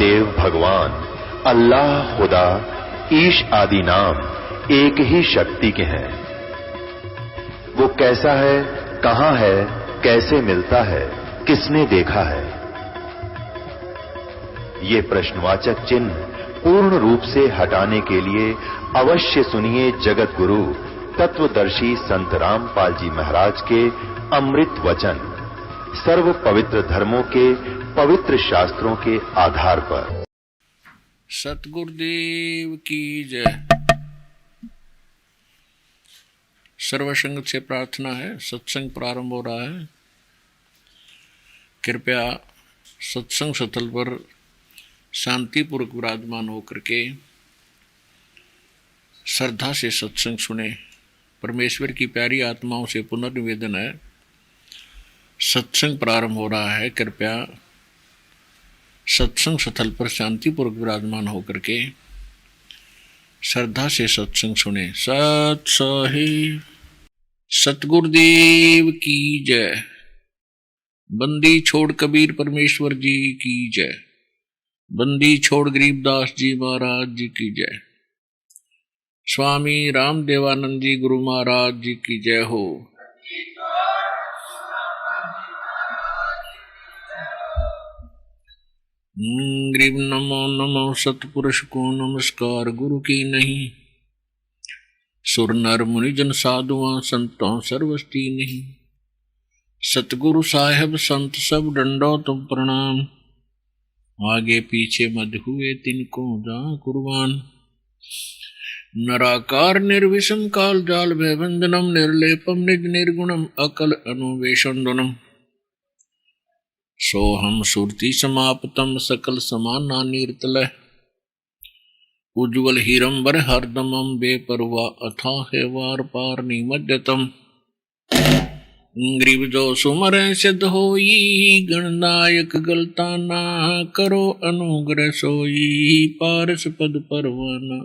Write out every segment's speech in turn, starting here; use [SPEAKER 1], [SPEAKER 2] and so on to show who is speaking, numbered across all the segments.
[SPEAKER 1] देव भगवान अल्लाह, खुदा, ईश आदि नाम एक ही शक्ति के हैं। वो कैसा है, कहां है, कैसे मिलता है, किसने देखा है? ये प्रश्नवाचक चिन्ह पूर्ण रूप से हटाने के लिए अवश्य सुनिए जगत गुरु तत्वदर्शी संत रामपाल जी महाराज के अमृत वचन, सर्व पवित्र धर्मों के पवित्र शास्त्रों के आधार पर।
[SPEAKER 2] सतगुरुदेव की जय। सर्वसंगत से प्रार्थना है, सत्संग प्रारंभ हो रहा है। कृपया सत्संग स्थल पर शांतिपूर्वक विराजमान होकर के श्रद्धा से सत्संग सुने। परमेश्वर की प्यारी आत्माओं से पुनर्निवेदन है, सत्संग प्रारंभ हो रहा है। कृपया सत्संग स्थल पर शांतिपूर्वक विराजमान होकर के श्रद्धा से सत्संग सुने। सत साहिब सतगुरुदेव की जय। बंदी छोड़ कबीर परमेश्वर जी की जय। बंदी छोड़ गरीबदास जी महाराज जी की जय। स्वामी रामदेवानंद जी गुरु महाराज जी की जय हो। गरीब नमो नमो सतपुरुष को नमस्कार, गुरु की नहीं। सुर नर मुनि जन साधुआ संतों सर्वस्ती नहीं। सतगुरु साहेब संत सब डंडो तुम प्रणाम। आगे पीछे मत हुए तिनको जा कुर्बान। नराकार निर्विषम काल जाल भयबंधनम निर्लेपम निज निर्गुणम अकल अनुवेशंदनम। सोहम सुरति समाप्तम सकल समाना नीरतल। उज्ज्वल हीरंबर हरदमम बेपरवा अथा है वार पार निमज्जतम। ग्रीव जो सुमर सिद्ध होई गणनायक गलता ना करो अनुग्रह सोई पारस पद परवाना।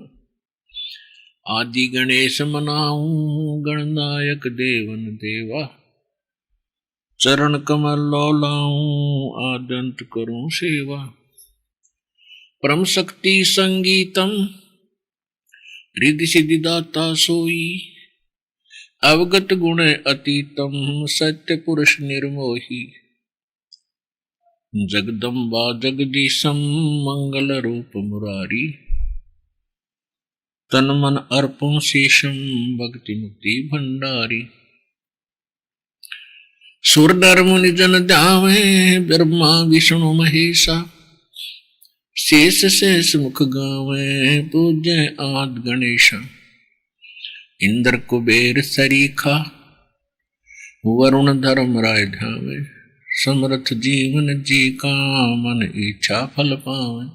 [SPEAKER 2] आदि गणेश मनाऊं गणनायक देवन देवा। चरण कमल लौलाऊं आदंत करूं सेवा। परम शक्ति संगीतम रिद्धि सिद्धि दाता सोई। अवगत गुण अतीतम सत्य पुरुष निर्मोही। जगदम्बा जगदीशम मंगल रूप मुरारी। तन मन अर्पण शेषम भक्ति मुक्ति भंडारी। सुर नर मुनि जन ध्यावे ब्रह्मा विष्णु महेशा। शेष शेष मुख गावे पूज्य आद गणेशा। इंद्र कुबेर सरीखा वरुण धर्म राय ध्यावे। समर्थ जीवन जी का मन इच्छा फल पावे।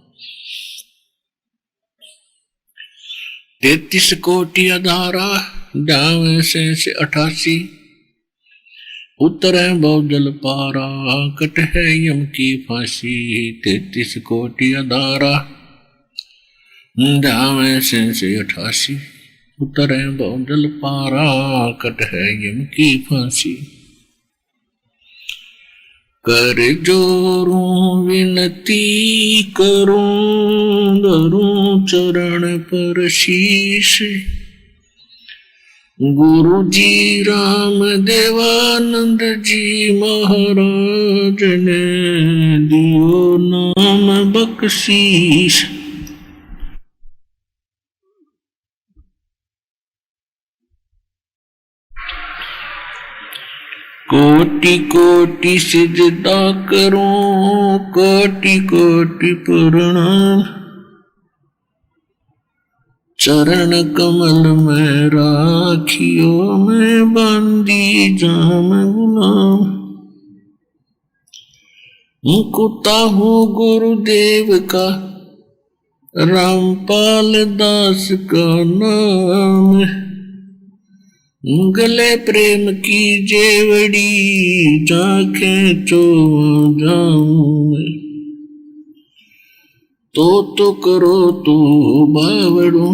[SPEAKER 2] 33 कोटि अधारा ध्यावे शेष 88। उतरे बहुजल पारा कट है यम की फांसी। 33 कोटि अधारा ध्यावे शेष 88। उतरे बहुजल पारा कट है यम की फांसी। कर जोरूं विनती करूं धरूं चरण पर शीश। गुरु जी राम देवानंद जी महाराज ने दियो नाम बख्शीश। कोटि कोटि सिजदा करूं कोटि कोटि प्रणाम। चरण कमल में राखियो मैं बांधी जाम गुलाम। कुत्ता हूँ गुरुदेव का रामपाल दास का नाम। गले प्रेम की जेवड़ी जाके चो जाऊं। तो करो तो बावड़ो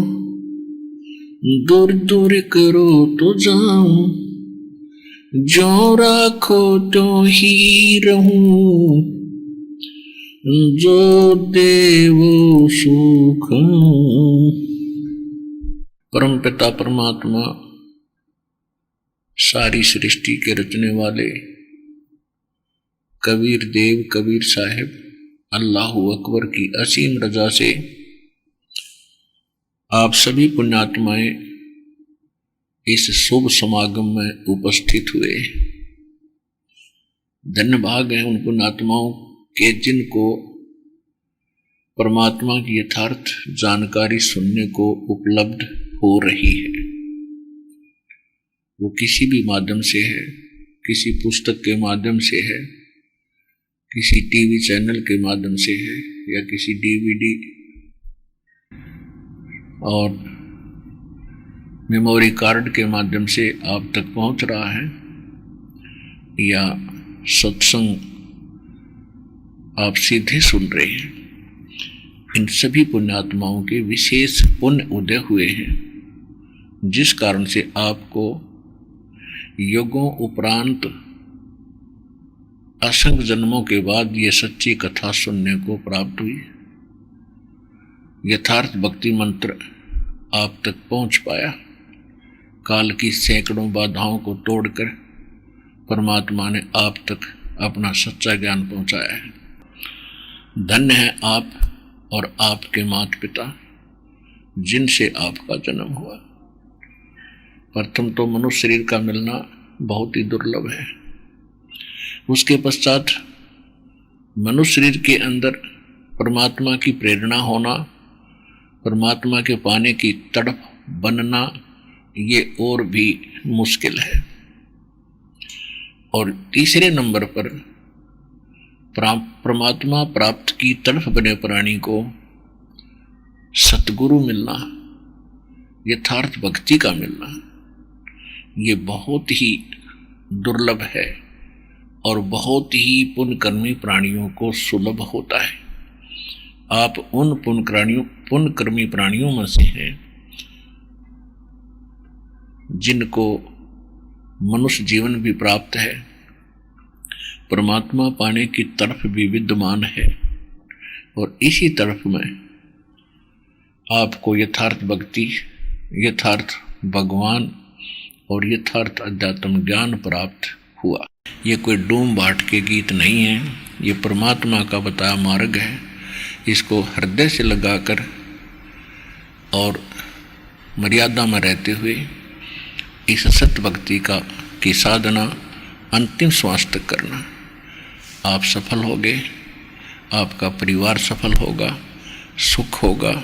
[SPEAKER 2] दूर दूर करो तो जाऊं। जो राखो तो ही रहूं। जो देव सुख। परम पिता परमात्मा सारी सृष्टि के रचने वाले कबीर देव कबीर साहिब अल्लाहु अकबर की असीम रजा से आप सभी पुण्यात्माएं इस शुभ समागम में उपस्थित हुए। धन्य भाग है उन पुण्यात्माओं के जिनको परमात्मा की यथार्थ जानकारी सुनने को उपलब्ध हो रही है। वो किसी भी माध्यम से है, किसी पुस्तक के माध्यम से है, किसी टीवी चैनल के माध्यम से है, या किसी डीवीडी और मेमोरी कार्ड के माध्यम से आप तक पहुंच रहा है, या सत्संग आप सीधे सुन रहे हैं। इन सभी पुण्यात्माओं के विशेष पुण्य उदय हुए हैं, जिस कारण से आपको युगों उपरांत असंख्य जन्मों के बाद ये सच्ची कथा सुनने को प्राप्त हुई। यथार्थ भक्ति मंत्र आप तक पहुंच पाया। काल की सैकड़ों बाधाओं को तोड़कर परमात्मा ने आप तक अपना सच्चा ज्ञान पहुंचाया है। धन्य है आप और आपके माता पिता जिनसे आपका जन्म हुआ। प्रथम तो मनुष्य शरीर का मिलना बहुत ही दुर्लभ है। उसके पश्चात मनुष्य शरीर के अंदर परमात्मा की प्रेरणा होना, परमात्मा के पाने की तड़प बनना, ये और भी मुश्किल है। और तीसरे नंबर पर परमात्मा प्राप्त की तड़प बने प्राणी को सतगुरु मिलना, यथार्थ भक्ति का मिलना, ये बहुत ही दुर्लभ है और बहुत ही पुण्यकर्मी प्राणियों को सुलभ होता है। आप उन पुण्यकर्मी प्राणियों में से हैं जिनको मनुष्य जीवन भी प्राप्त है, परमात्मा पाने की तरफ भी विद्यमान है, और इसी तरफ में आपको यथार्थ भक्ति, यथार्थ भगवान और यथार्थ अध्यात्म ज्ञान प्राप्त हुआ। ये कोई डूम बाट के गीत नहीं है, ये परमात्मा का बताया मार्ग है। इसको हृदय से लगाकर और मर्यादा में रहते हुए इस सत्य भक्ति की साधना अंतिम श्वास तक करना, आप सफल होगे, आपका परिवार सफल होगा, सुख होगा।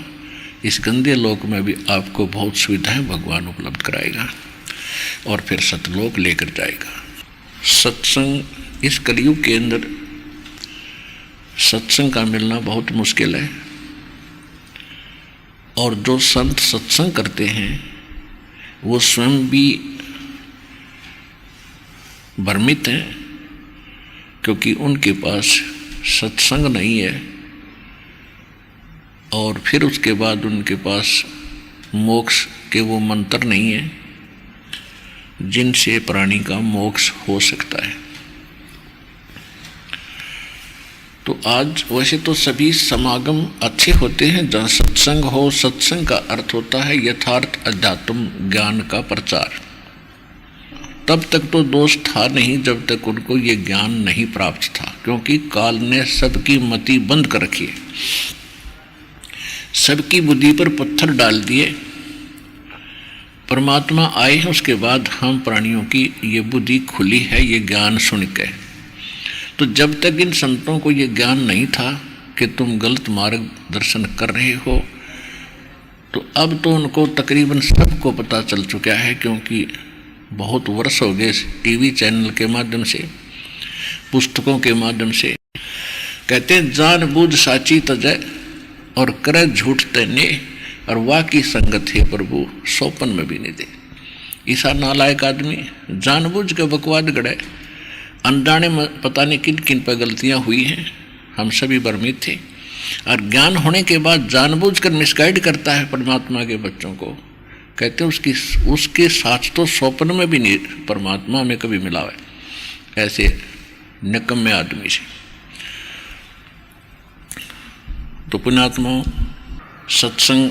[SPEAKER 2] इस गंदे लोक में भी आपको बहुत सुविधाएं भगवान उपलब्ध कराएगा और फिर सतलोक लेकर जाएगा। सत्संग, इस कलयुग के अंदर सत्संग का मिलना बहुत मुश्किल है, और जो संत सत्संग करते हैं वो स्वयं भी भ्रमित हैं, क्योंकि उनके पास सत्संग नहीं है, और फिर उसके बाद उनके पास मोक्ष के वो मंत्र नहीं है जिनसे प्राणी का मोक्ष हो सकता है। तो आज वैसे तो सभी समागम अच्छे होते हैं जहाँ सत्संग हो। सत्संग का अर्थ होता है यथार्थ अध्यात्म ज्ञान का प्रचार। तब तक तो दोष था नहीं जब तक उनको ये ज्ञान नहीं प्राप्त था, क्योंकि काल ने सबकी मति बंद कर रखी है, सबकी बुद्धि पर पत्थर डाल दिए। परमात्मा आए हैं, उसके बाद हम प्राणियों की ये बुद्धि खुली है ये ज्ञान सुन के। तो जब तक इन संतों को ये ज्ञान नहीं था कि तुम गलत मार्ग दर्शन कर रहे हो, तो अब तो उनको तकरीबन सबको पता चल चुका है, क्योंकि बहुत वर्ष हो गए टीवी चैनल के माध्यम से, पुस्तकों के माध्यम से। कहते हैं जानबूझ साची तजय और करे झूठ तने, और वाह की संगत है प्रभु सोपन में भी नहीं दे। ऐसा नालायक आदमी जानबूझ के बकवाद गड़े, अनजाने में पता नहीं किन किन पर गलतियां हुई हैं, हम सभी भ्रमित थे। और ज्ञान होने के बाद जानबूझ कर मिसगाइड करता है परमात्मा के बच्चों को। कहते हैं उसके साथ तो स्वप्न में भी नहीं परमात्मा में कभी मिला है, ऐसे निकम्मे आदमी से। तो पुण्यात्माओं, सत्संग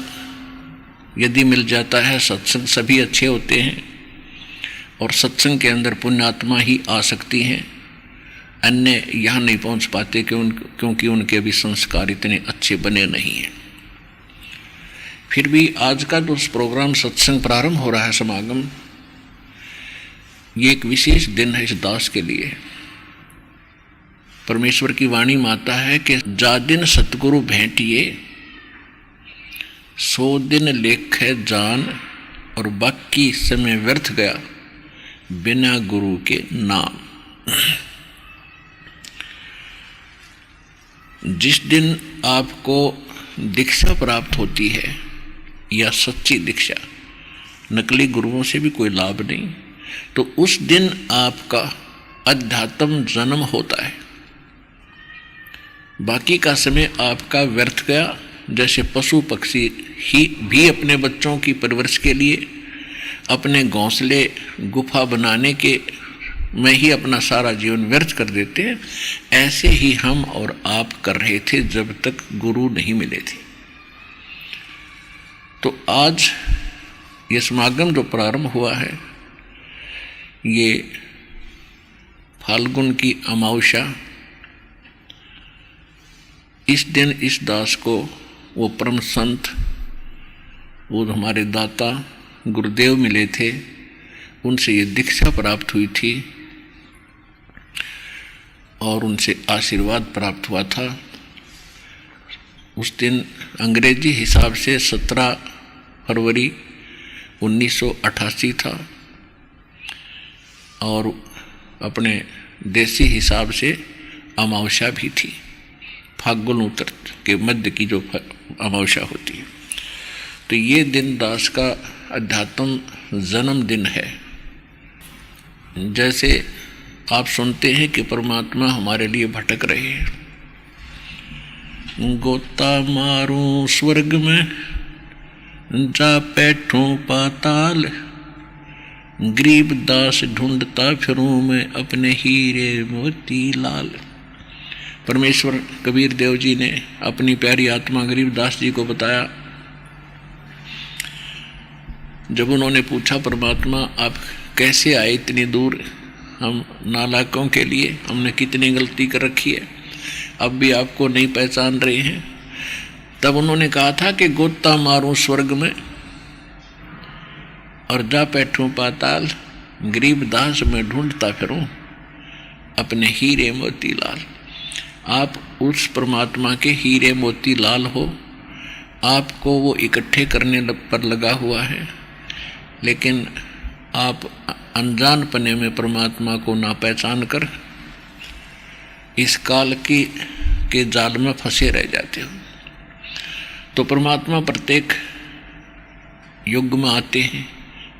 [SPEAKER 2] यदि मिल जाता है, सत्संग सभी अच्छे होते हैं और सत्संग के अंदर पुण्यात्मा ही आ सकती हैं, अन्य यहाँ नहीं पहुँच पाते क्योंकि उनके भी संस्कार इतने अच्छे बने नहीं हैं। फिर भी आज का जो प्रोग्राम सत्संग प्रारंभ हो रहा है, समागम, ये एक विशेष दिन है इस दास के लिए। परमेश्वर की वाणी माता है कि जा दिन सतगुरु भेंटिए, 100 दिन लेखे जान, और बाकी समय व्यर्थ गया बिना गुरु के नाम। जिस दिन आपको दीक्षा प्राप्त होती है, या सच्ची दीक्षा, नकली गुरुओं से भी कोई लाभ नहीं, तो उस दिन आपका अध्यात्म जन्म होता है। बाकी का समय आपका व्यर्थ गया। जैसे पशु पक्षी ही भी अपने बच्चों की परवरिश के लिए अपने घोंसले गुफा बनाने के में ही अपना सारा जीवन व्यर्थ कर देते हैं, ऐसे ही हम और आप कर रहे थे जब तक गुरु नहीं मिले थे। तो आज ये समागम जो प्रारंभ हुआ है, ये फाल्गुन की अमावस्या, इस दिन इस दास को वो परम संत, वो हमारे दाता गुरुदेव मिले थे, उनसे ये दीक्षा प्राप्त हुई थी और उनसे आशीर्वाद प्राप्त हुआ था। उस दिन अंग्रेजी हिसाब से 17 फरवरी 1988 था और अपने देसी हिसाब से अमावस्या भी थी, फाल्गुन उत्तर के मध्य की जो अमावस्या होती है। तो ये दिन दास का अध्यात्म जन्म दिन है। जैसे आप सुनते हैं कि परमात्मा हमारे लिए भटक रहे हैं, गोता मारूं स्वर्ग में, जा बैठूं पाताल, गरीब दास ढूंढता फिरूं मैं अपने हीरे मोती लाल। परमेश्वर कबीर देव जी ने अपनी प्यारी आत्मा गरीब दास जी को बताया, जब उन्होंने पूछा, परमात्मा आप कैसे आए इतनी दूर, हम नालायकों के लिए, हमने कितनी गलती कर रखी है, अब भी आपको नहीं पहचान रहे हैं। तब उन्होंने कहा था कि गोता मारूं स्वर्ग में और जा बैठूं पाताल, गरीब दास में ढूंढता फिरूं अपने हीरे मोती लाल। आप उस परमात्मा के हीरे मोती लाल हो, आपको वो इकट्ठे करने पर लगा हुआ है, लेकिन आप अनजान पने में परमात्मा को ना पहचान कर इस काल के जाल में फंसे रह जाते हो। तो परमात्मा प्रत्येक युग में आते हैं,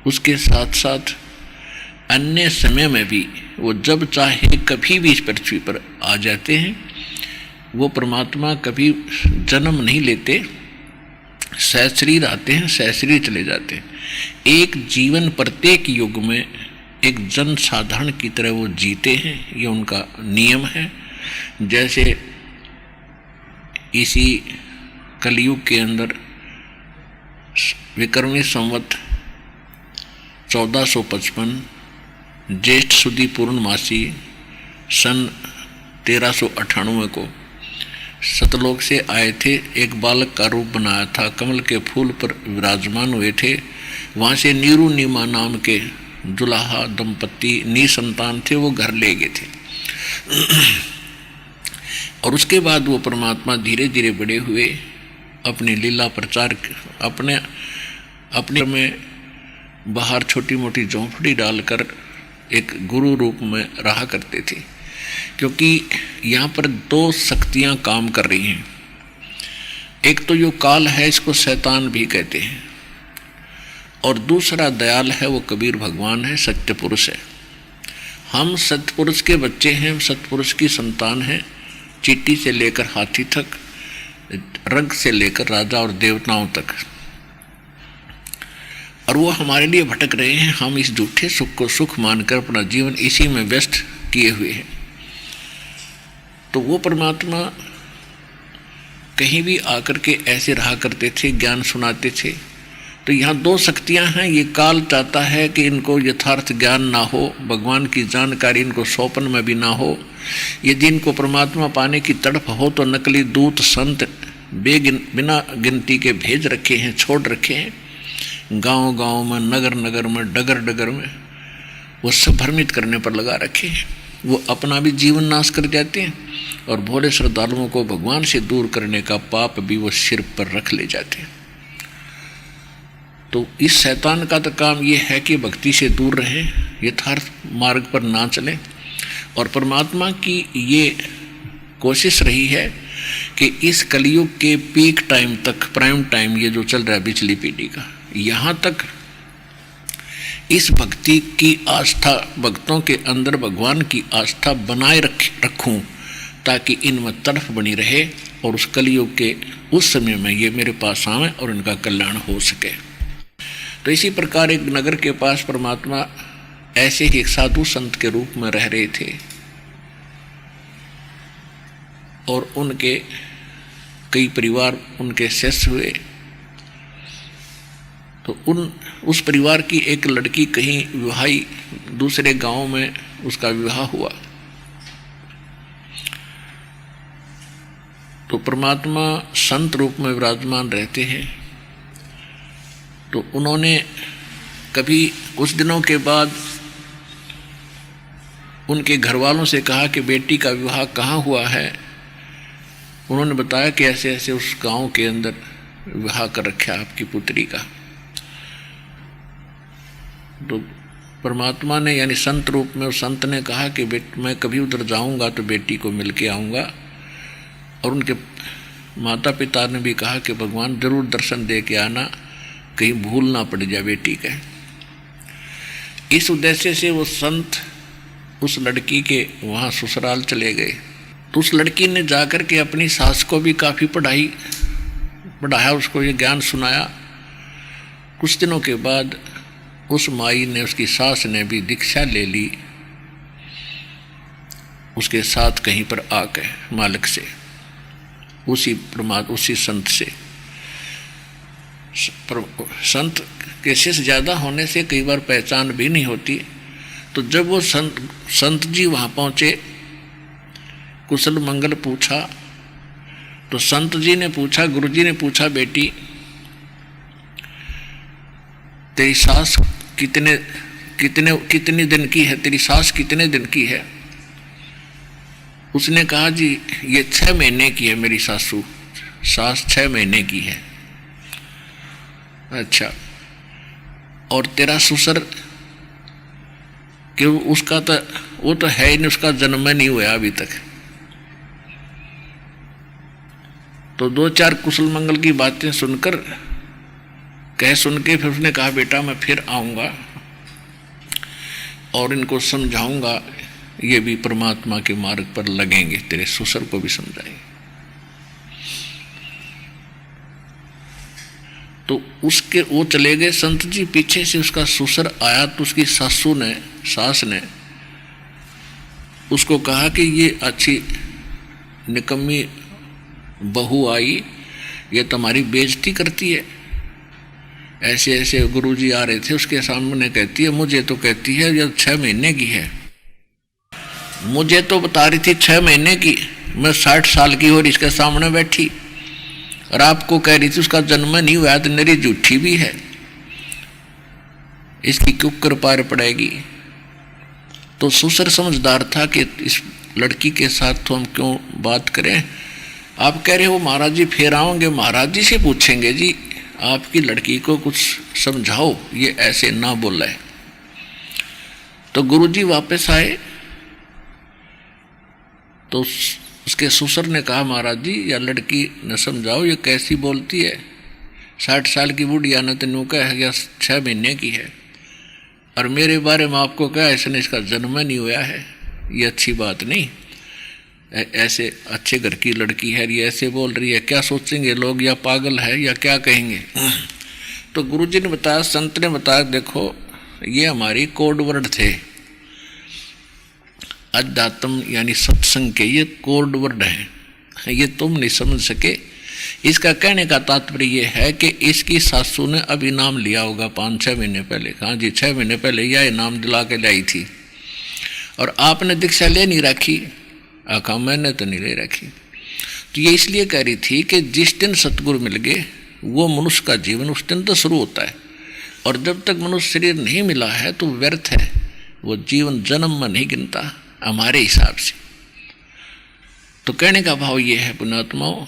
[SPEAKER 2] उसके साथ साथ अन्य समय में भी वो जब चाहे कभी भी इस पृथ्वी पर आ जाते हैं। वो परमात्मा कभी जन्म नहीं लेते, सहशरीर आते हैं, सहशरीर चले जाते हैं। एक जीवन प्रत्येक युग में एक जन साधारण की तरह वो जीते हैं, ये उनका नियम है। जैसे इसी कलयुग के अंदर विक्रमी संवत 1455 ज्येष्ठ सुदी पूर्णमासी सन 1398 को सतलोक से आए थे। एक बालक का रूप बनाया था, कमल के फूल पर विराजमान हुए थे। वहाँ से नीरू नीमा नाम के दुल्हा दंपत्ति निसंतान थे, वो घर ले गए थे। और उसके बाद वो परमात्मा धीरे धीरे बड़े हुए, अपनी लीला प्रचार अपने में बाहर छोटी मोटी झोंपड़ी डालकर एक गुरु रूप में रहा करते थे। क्योंकि यहाँ पर दो शक्तियाँ काम कर रही हैं। एक तो जो काल है, इसको शैतान भी कहते हैं, और दूसरा दयाल है, वो कबीर भगवान है, सत्य पुरुष है। हम सत्पुरुष के बच्चे हैं, सत्पुरुष की संतान हैं। चींटी से लेकर हाथी तक, रंग से लेकर राजा और देवताओं तक, और वो हमारे लिए भटक रहे हैं। हम इस झूठे सुख को सुख मानकर अपना जीवन इसी में व्यस्त किए हुए हैं। तो वो परमात्मा कहीं भी आकर के ऐसे रहा करते थे, ज्ञान सुनाते थे। तो यहाँ दो शक्तियाँ हैं। ये काल चाहता है कि इनको यथार्थ ज्ञान ना हो, भगवान की जानकारी इनको सौपन में भी ना हो। यदि इनको परमात्मा पाने की तड़प हो तो नकली दूत संत बिना गिनती के भेज रखे हैं, छोड़ रखे हैं गांव गांव में, नगर नगर में, डगर डगर में, वो सब भ्रमित करने पर लगा रखे हैं। वो अपना भी जीवन नाश कर जाते हैं और भोले श्रद्धालुओं को भगवान से दूर करने का पाप भी वो सिर पर रख ले जाते हैं। तो इस शैतान का तो काम ये है कि भक्ति से दूर रहें, यथार्थ मार्ग पर ना चलें। और परमात्मा की ये कोशिश रही है कि इस कलयुग के पीक टाइम तक, प्राइम टाइम ये जो चल रहा है पिछली पीढ़ी का, यहाँ तक इस भक्ति की आस्था, भक्तों के अंदर भगवान की आस्था बनाए रखूं, ताकि इनमें तड़फ बनी रहे और उस कलयुग के उस समय में ये मेरे पास आवे और इनका कल्याण हो सके। तो इसी प्रकार एक नगर के पास परमात्मा ऐसे ही एक साधु संत के रूप में रह रहे थे और उनके कई परिवार उनके शिष्य हुए। तो उस परिवार की एक लड़की कहीं विवाही दूसरे गांव में उसका विवाह हुआ। तो परमात्मा संत रूप में विराजमान रहते हैं। तो उन्होंने कभी कुछ दिनों के बाद उनके घर वालों से कहा कि बेटी का विवाह कहाँ हुआ है। उन्होंने बताया कि ऐसे ऐसे उस गांव के अंदर विवाह कर रखा आपकी पुत्री का। तो परमात्मा ने यानी संत रूप में उस संत ने कहा कि मैं कभी उधर जाऊंगा तो बेटी को मिल के आऊँगा। और उनके माता पिता ने भी कहा कि भगवान जरूर दर्शन दे के आना, कहीं भूल ना पड़ जाए बेटी के। इस उद्देश्य से वो संत उस लड़की के वहाँ ससुराल चले गए। तो उस लड़की ने जाकर के अपनी सास को भी काफ़ी पढ़ाया, उसको ये ज्ञान सुनाया। कुछ दिनों के बाद उस माई ने, उसकी सास ने भी दीक्षा ले ली उसके साथ कहीं पर आके मालिक से, उसी संत से। संत के शिष्य ज़्यादा होने से कई बार पहचान भी नहीं होती। तो जब वो संत जी वहाँ पहुँचे, कुशल मंगल पूछा, तो संत जी ने पूछा, गुरु जी ने पूछा, बेटी तेरी सास कितने दिन की है, तेरी सास कितने दिन की है। उसने कहा जी ये 6 महीने की है मेरी सास 6 महीने की है। अच्छा, और तेरा ससुर कि उसका तो वो तो है ही नहीं, उसका जन्म नहीं हुआ अभी तक। तो 2-4 कुशल मंगल की बातें सुन के फिर उसने कहा बेटा मैं फिर आऊँगा और इनको समझाऊंगा, ये भी परमात्मा के मार्ग पर लगेंगे, तेरे ससुर को भी समझाएंगे। तो वो चले गए संत जी। पीछे से उसका ससुर आया तो उसकी सास ने उसको कहा कि ये अच्छी निकम्मी बहू आई, ये तुम्हारी बेइज्जती करती है। ऐसे ऐसे गुरुजी आ रहे थे उसके सामने, कहती है मुझे तो कहती है ये 6 महीने की है। मुझे तो बता रही थी 6 महीने की, मैं 60 साल की और इसके सामने बैठी, और आपको कह रही थी उसका जन्म नहीं हुआ, तो मेरी झूठी भी है, इसकी क्यों कृपा पड़ेगी। तो ससुर समझदार था कि इस लड़की के साथ तो हम क्यों बात करें। आप कह रहे हो महाराज जी फिर आओगे, महाराज जी से पूछेंगे जी आपकी लड़की को कुछ समझाओ, ये ऐसे ना बोला है। तो गुरुजी वापस आए तो उसके ससुर ने कहा महाराज जी या लड़की न समझाओ, ये कैसी बोलती है, 60 साल की बुढ़िया ने तेनों कहा है 6 महीने की है, और मेरे बारे में आपको कहा ऐसे इसका जन्म नहीं हुआ है, ये अच्छी बात नहीं। ऐसे अच्छे घर की लड़की है, ये ऐसे बोल रही है, क्या सोचेंगे लोग, या पागल है या क्या कहेंगे। तो गुरुजी ने बताया, संत ने बताया देखो ये हमारी कोड वर्ड थे, अध्यात्म यानी सत्संग के ये कोड वर्ड हैं, ये तुम नहीं समझ सके, इसका कहने का तात्पर्य यह है कि इसकी सासू ने अभी नाम लिया होगा 5-6 महीने पहले। हाँ जी, 6 महीने पहले यह नाम दिला के लाई थी और आपने दीक्षा ले नहीं रखी। आखा मैंने तो नहीं ले रखी। तो ये इसलिए कह रही थी कि जिस दिन सतगुरु मिल गए वो मनुष्य का जीवन उस दिन तो शुरू होता है, और जब तक मनुष्य शरीर नहीं मिला है तो व्यर्थ है, वो जीवन जन्म में नहीं गिनता हमारे हिसाब से। तो कहने का भाव ये है पुण्यात्माओं,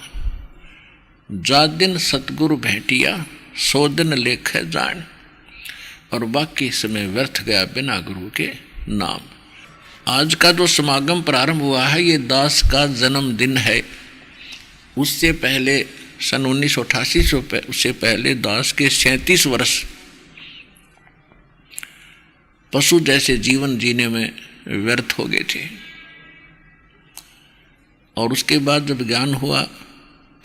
[SPEAKER 2] जा दिन सतगुरु भेंटिया 100 दिन लेखे जान, और बाकी समय व्यर्थ गया बिना गुरु के नाम। आज का जो समागम प्रारंभ हुआ है ये दास का जन्मदिन है। उससे पहले सन 1988 उससे पहले दास के 37 वर्ष पशु जैसे जीवन जीने में व्यर्थ हो गए थे, और उसके बाद जब ज्ञान हुआ,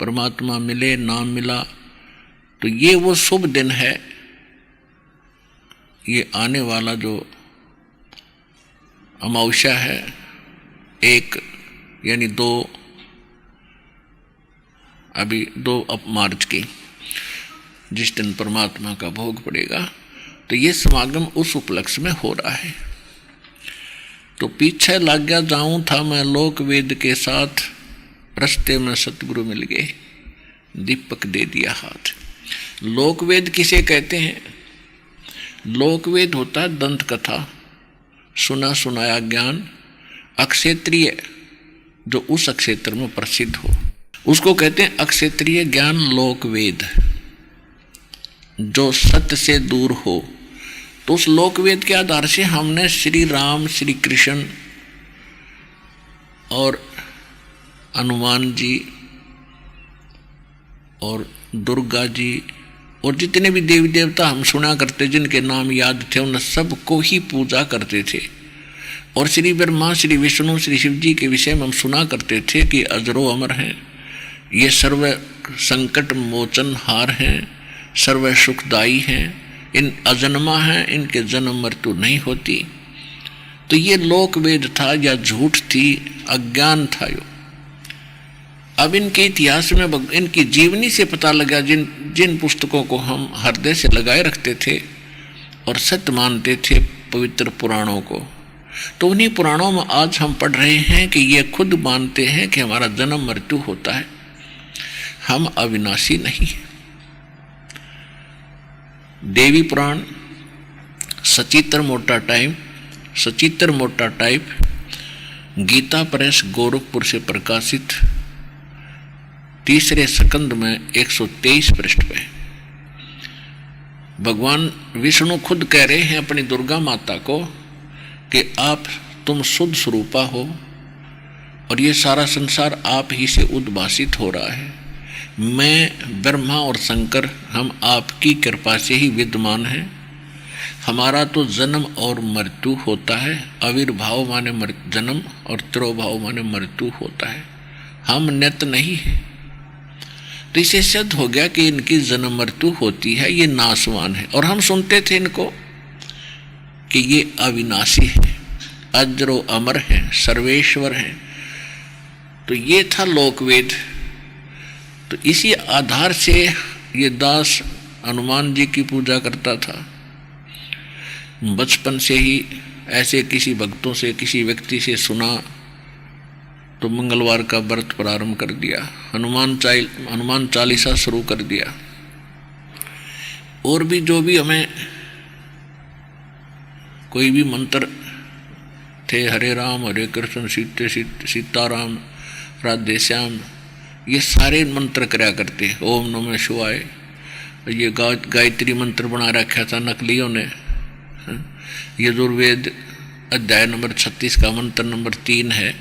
[SPEAKER 2] परमात्मा मिले, नाम मिला, तो ये वो शुभ दिन है। ये आने वाला जो अमावस्या है 1 यानी 2 मार्च की, जिस दिन परमात्मा का भोग पड़ेगा, तो ये समागम उस उपलक्ष्य में हो रहा है। तो पीछे लग गया जाऊं था मैं लोक वेद के साथ, रस्ते में सतगुरु मिल गए, दीपक दे दिया हाथ। लोक वेद किसे कहते हैं? लोक वेद होता है दंत कथा, सुना सुनाया ज्ञान, अक्षेत्रीय जो उस क्षेत्र में प्रसिद्ध हो, उसको कहते हैं अक्षेत्रीय ज्ञान लोक वेद, जो सत्य से दूर हो। तो उस लोक वेद के आधार से हमने श्री राम, श्री कृष्ण और हनुमान जी और दुर्गा जी और जितने भी देवी देवता हम सुना करते, जिनके नाम याद थे, उन सबको ही पूजा करते थे। और श्री ब्रह्मा, श्री विष्णु, श्री शिव जी के विषय में हम सुना करते थे कि अजरो अमर हैं, ये सर्व संकट मोचन हार हैं, सर्व सुखदायी हैं, इन अजन्मा हैं, इनके जन्म मृत्यु नहीं होती। तो ये लोक वेद था या झूठ थी, अज्ञान था यो। अब इनके इतिहास में इनकी जीवनी से पता लगा, जिन पुस्तकों को हम हृदय से लगाए रखते थे और सत्य मानते थे, पवित्र पुराणों को, तो उन्हीं पुराणों में आज हम पढ़ रहे हैं कि ये खुद मानते हैं कि हमारा जन्म मृत्यु होता है, हम अविनाशी नहीं। देवी पुराण, सचित्र मोटा टाइप, गीता प्रेस गोरखपुर से प्रकाशित, 3रे स्कंद में 123 पृष्ठ पे भगवान विष्णु खुद कह रहे हैं अपनी दुर्गा माता को कि तुम शुद्ध स्वरूपा हो और ये सारा संसार आप ही से उद्भासित हो रहा है। मैं, ब्रह्मा और शंकर, हम आपकी कृपा से ही विद्यमान हैं। हमारा तो जन्म और मृत्यु होता है, आविर्भाव माने जन्म और तिरोभाव माने मृत्यु होता है, हम नित्य नहीं है। तो इसे सिद्ध हो गया कि इनकी जन्म मृत्यु होती है, ये नाशवान है। और हम सुनते थे इनको कि ये अविनाशी है, अजरो अमर है, सर्वेश्वर है। तो ये था लोकवेद। तो इसी आधार से ये दास हनुमान जी की पूजा करता था। बचपन से ही ऐसे किसी भक्तों से, किसी व्यक्ति से सुना तो मंगलवार का व्रत प्रारंभ कर दिया, हनुमान चालीसा शुरू कर दिया। और भी जो भी हमें कोई भी मंत्र थे, हरे राम हरे कृष्ण सीताराम राधे श्याम, ये सारे मंत्र कराया करते। ओम नमः शिवाय, ये गायत्री मंत्र बना रखा था नकलियों ने। यजुर्वेद अध्याय नंबर 36 का मंत्र नंबर 3 है,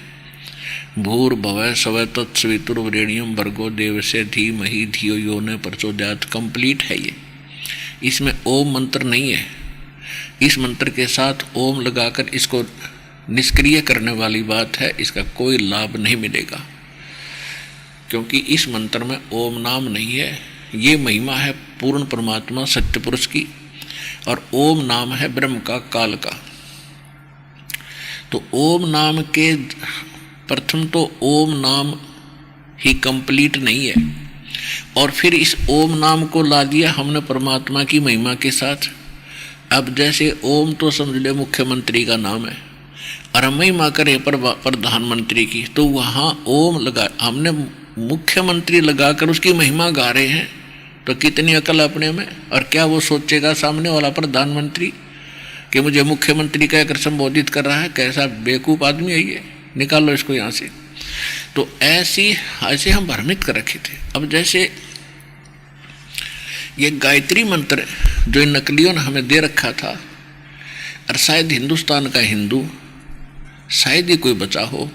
[SPEAKER 2] भूर्भुवः स्वः तत्सवितुर्वरेण्यं भर्गो देवस्य धीमहि धियो यो न प्रचोदयात्। कंप्लीट है ये, इसमें ओम मंत्र नहीं है। इस मंत्र के साथ ओम लगाकर इसको निष्क्रिय करने वाली बात है, इसका कोई लाभ नहीं मिलेगा, क्योंकि इस मंत्र में ओम नाम नहीं है। ये महिमा है पूर्ण परमात्मा सत्य पुरुष की, और ओम नाम है ब्रह्म का, काल का। तो ओम नाम के प्रथम तो ओम नाम ही कंप्लीट नहीं है। और फिर इस ओम नाम को ला दिया हमने परमात्मा की महिमा के साथ। अब जैसे ओम तो समझ ले मुख्यमंत्री का नाम है और हम महिमा करें प्रधानमंत्री की, तो वहाँ ओम लगा हमने मुख्यमंत्री लगाकर उसकी महिमा गा रहे हैं, तो कितनी अकल अपने में। और क्या वो सोचेगा सामने वाला प्रधानमंत्री कि मुझे मुख्यमंत्री कहकर संबोधित कर रहा है, कैसा बेवकूफ़ आदमी है ये, निकालो इसको यहाँ से। तो ऐसे हम भ्रमित कर रखे थे। अब जैसे ये गायत्री मंत्र जो इन नकलियों ने हमें दे रखा था, और शायद हिंदुस्तान का हिंदू शायद ही कोई बचा हो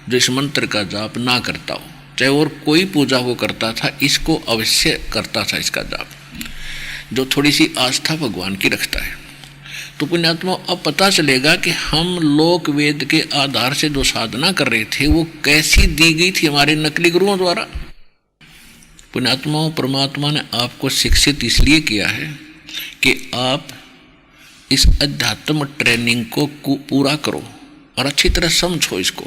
[SPEAKER 2] जो इस मंत्र का जाप ना करता हो, चाहे और कोई पूजा वो करता था, इसको अवश्य करता था इसका जाप, जो थोड़ी सी आस्था भगवान की रखता है। तो पुण्यात्मा अब पता चलेगा कि हम लोक वेद के आधार से जो साधना कर रहे थे वो कैसी दी गई थी हमारे नकली गुरुओं द्वारा। पुण्यात्माओं, परमात्मा ने आपको शिक्षित इसलिए किया है कि आप इस अध्यात्म ट्रेनिंग को पूरा करो और अच्छी तरह समझो इसको।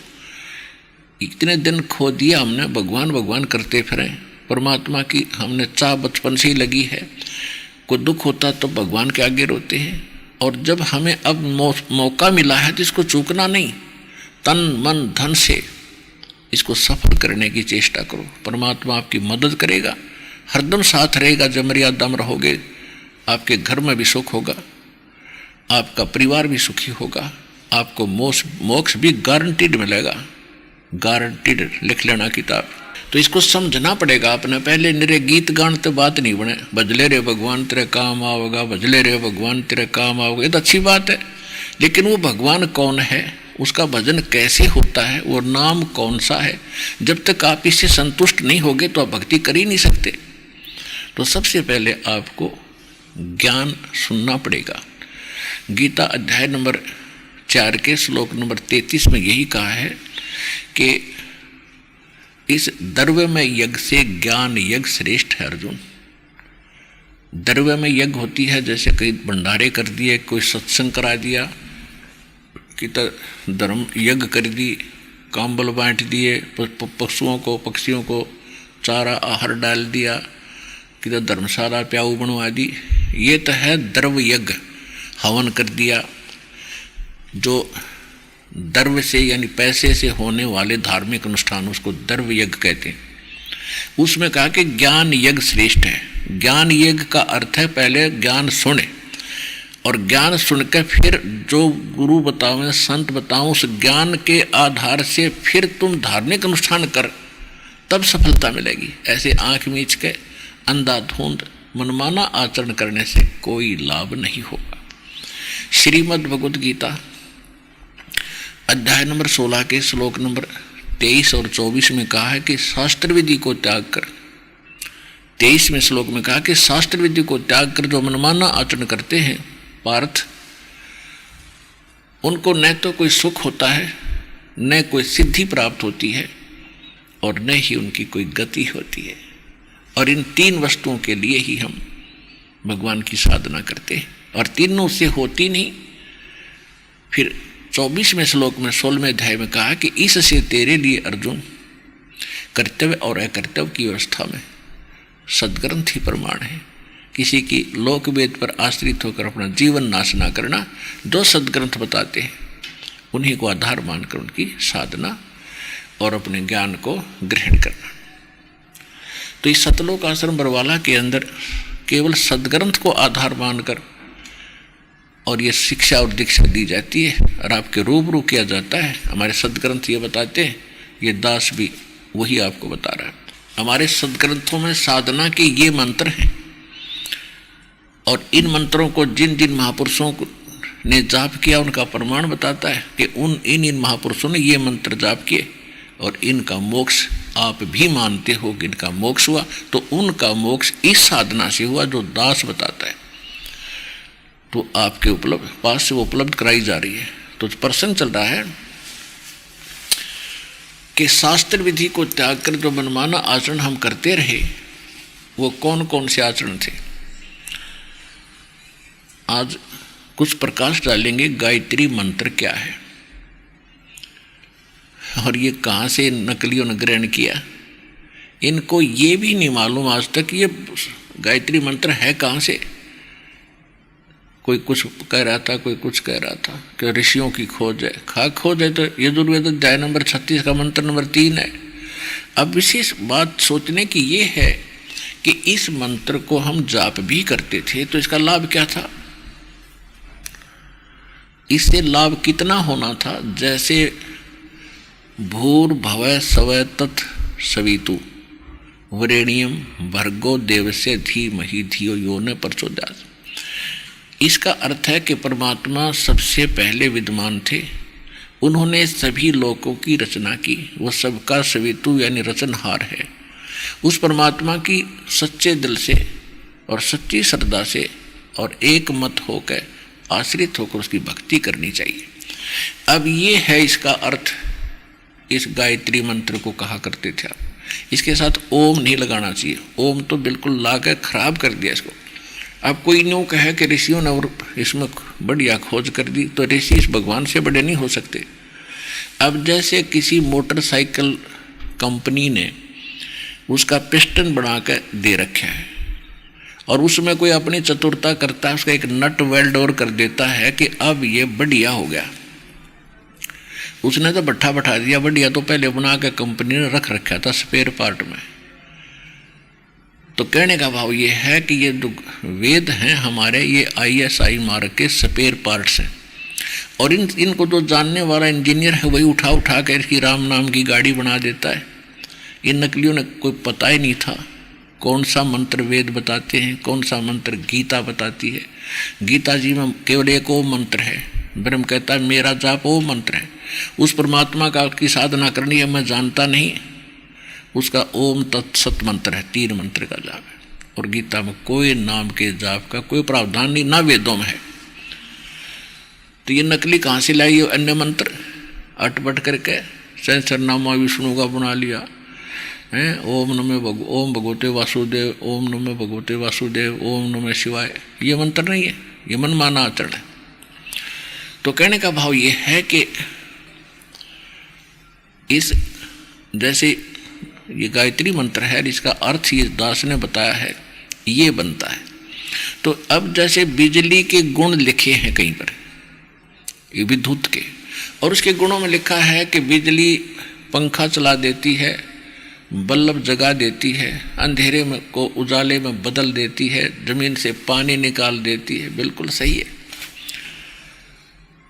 [SPEAKER 2] इतने दिन खो दिया हमने, भगवान भगवान करते फिरे, परमात्मा की हमने चाह बचपन से ही लगी है। कोई दुख होता तो भगवान के आगे रोते हैं, और जब हमें अब मौका मिला है तो इसको चूकना नहीं, तन मन धन से इसको सफल करने की चेष्टा करो। परमात्मा आपकी मदद करेगा, हरदम साथ रहेगा। जब मर्यादा में रहोगे आपके घर में भी सुख होगा, आपका परिवार भी सुखी होगा, आपको मोक्ष भी गारंटीड मिलेगा, गारंटीड। लिख लेना किताब। तो इसको समझना पड़ेगा अपने। पहले निरे गीत गान तो बात नहीं बने, भजले रे भगवान तेरे काम आओगा, भजले रे भगवान तेरे काम आओगे, ये तो अच्छी बात है, लेकिन वो भगवान कौन है, उसका भजन कैसे होता है, वो नाम कौन सा है, जब तक आप इससे संतुष्ट नहीं होगे तो आप भक्ति कर ही नहीं सकते। तो सबसे पहले आपको ज्ञान सुनना पड़ेगा। गीता अध्याय नंबर 4 के श्लोक नंबर 33 में यही कहा है कि इस द्रव्य में यज्ञ से ज्ञान यज्ञ श्रेष्ठ है। अर्जुन, द्रव्य में यज्ञ होती है, जैसे कई भंडारे कर दिए, कोई सत्संग करा दिया, कि धर्म यज्ञ कर दी, काम्बल बांट दिए, पशुओं को पक्षियों को चारा आहार डाल दिया, कि धर्मशाला प्याऊ बनवा दी, ये तो है द्रव्य यज्ञ। हवन कर दिया, जो द्रव्य से यानी पैसे से होने वाले धार्मिक अनुष्ठान, उसको द्रव्य यज्ञ कहते हैं। उसमें कहा कि ज्ञान यज्ञ श्रेष्ठ है। ज्ञान यज्ञ का अर्थ है पहले ज्ञान सुने, और ज्ञान सुनकर फिर जो गुरु बताओ संत बताओ उस ज्ञान के आधार से फिर तुम धार्मिक अनुष्ठान कर, तब सफलता मिलेगी। ऐसे आंख मीच के अंधाधुंध मनमाना आचरण करने से कोई लाभ नहीं होगा। श्रीमद् भगवद गीता अध्याय नंबर 16 के श्लोक नंबर 23 और 24 में कहा है कि शास्त्र विधि को त्याग कर। 23वें श्लोक में कहा कि शास्त्र विधि को त्याग कर जो मनमाना आचरण करते हैं पार्थ, उनको न तो कोई सुख होता है, न कोई सिद्धि प्राप्त होती है, और न ही उनकी कोई गति होती है। और इन 3 वस्तुओं के लिए ही हम भगवान की साधना करते हैं, और तीनों से होती नहीं। फिर 24वें श्लोक में 16वें अध्याय में कहा कि इससे तेरे लिए अर्जुन कर्तव्य और अकर्तव्य की व्यवस्था में सद्ग्रंथ ही प्रमाण है। किसी की लोक वेद पर आश्रित होकर अपना जीवन नाश ना करना। जो सद्ग्रंथ बताते हैं उन्हीं को आधार मानकर उनकी साधना और अपने ज्ञान को ग्रहण करना। तो इस सतलोक आश्रम बरवाला के अंदर केवल सद्ग्रंथ को आधार मानकर और ये शिक्षा और दीक्षा दी जाती है, और आपके रूबरू किया जाता है। हमारे सद्ग्रंथ ये बताते हैं, ये दास भी वही आपको बता रहा है। हमारे सद्ग्रंथों में साधना के ये मंत्र हैं, और इन मंत्रों को जिन जिन महापुरुषों ने जाप किया उनका प्रमाण बताता है कि इन महापुरुषों ने ये मंत्र जाप किए, और इनका मोक्ष आप भी मानते हो कि इनका मोक्ष हुआ, तो उनका मोक्ष इस साधना से हुआ जो दास बताता है। तो आपके पास से वो उपलब्ध कराई जा रही है। तो प्रश्न चल रहा है कि शास्त्र विधि को त्याग कर जो मनमाना आचरण हम करते रहे, वो कौन कौन से आचरण थे। आज कुछ प्रकाश डालेंगे गायत्री मंत्र क्या है, और ये कहाँ से नकलियों ने ग्रहण किया, इनको ये भी नहीं मालूम आज तक ये गायत्री मंत्र है कहाँ से। कोई कुछ कह रहा था, कोई कुछ कह रहा था कि ऋषियों की खोज है। खोज है तो यजुर्वेद अध्याय नंबर 36 का मंत्र नंबर 3 है। अब विशेष बात सोचने की ये है कि इस मंत्र को हम जाप भी करते थे तो इसका लाभ क्या था। इससे लाभ कितना होना था, जैसे भूर्भुवः स्वः तत् सवितु वरेण्यम भर्गो देवस्य धीमहि धियो यो न प्रचोदयात्। इसका अर्थ है कि परमात्मा सबसे पहले विद्यमान थे, उन्होंने सभी लोकों की रचना की, वो सबका सवितु यानी रचनहार है। उस परमात्मा की सच्चे दिल से और सच्ची श्रद्धा से और एक मत होकर आश्रित होकर उसकी भक्ति करनी चाहिए। अब ये है इसका अर्थ। इस गायत्री मंत्र को कहा करते थे आप, इसके साथ ओम नहीं लगाना चाहिए। ओम तो बिल्कुल ला कर खराब कर दिया इसको। अब कोई न्यू कहे कि ऋषियों ने और इसमें बढ़िया खोज कर दी, तो ऋषि इस भगवान से बड़े नहीं हो सकते। अब जैसे किसी मोटरसाइकिल कंपनी ने उसका पिस्टन बना कर दे रखा है और उसमें कोई अपनी चतुरता करता है, उसका एक नट वेल्ड और कर देता है कि अब ये बढ़िया हो गया। उसने तो बैठा बैठा दिया, बढ़िया तो पहले बना के कंपनी ने रख रखा था स्पेयर पार्ट में। तो कहने का भाव ये है कि ये वेद हैं हमारे, ये ISI मार्क के स्पेयर पार्ट्स हैं और इनको जो जानने वाला इंजीनियर है वही उठा उठा कर इसकी राम नाम की गाड़ी बना देता है। इन नकलियों ने कोई पता ही नहीं था कौन सा मंत्र वेद बताते हैं, कौन सा मंत्र गीता बताती है। गीता जी में केवल एक ओम मंत्र है। ब्रह्म कहता है मेरा जाप ओम मंत्र है। उस परमात्मा का की साधना करनी है मैं जानता नहीं, उसका ओम तत्सत मंत्र है, 3 मंत्र का जाप है। और गीता में कोई नाम के जाप का कोई प्रावधान नहीं, ना वेदों में है। तो ये नकली कहाँ से लाई है अन्य मंत्र अटपट करके, सहस्रनामा विष्णु का बना लिया है। ओम भगवते वासुदेव, ओम नमो भगवते वासुदेव, ओम नमः शिवाय। ये मंत्र नहीं है, ये मनमाना आचरण है। तो कहने का भाव ये है कि इस जैसे ये गायत्री मंत्र है, इसका अर्थ ये दास ने बताया है, ये बनता है। तो अब जैसे बिजली के गुण लिखे हैं कहीं पर, ये विद्युत के, और उसके गुणों में लिखा है कि बिजली पंखा चला देती है, बल्ब जगा देती है, अंधेरे में को उजाले में बदल देती है, जमीन से पानी निकाल देती है। बिल्कुल सही है।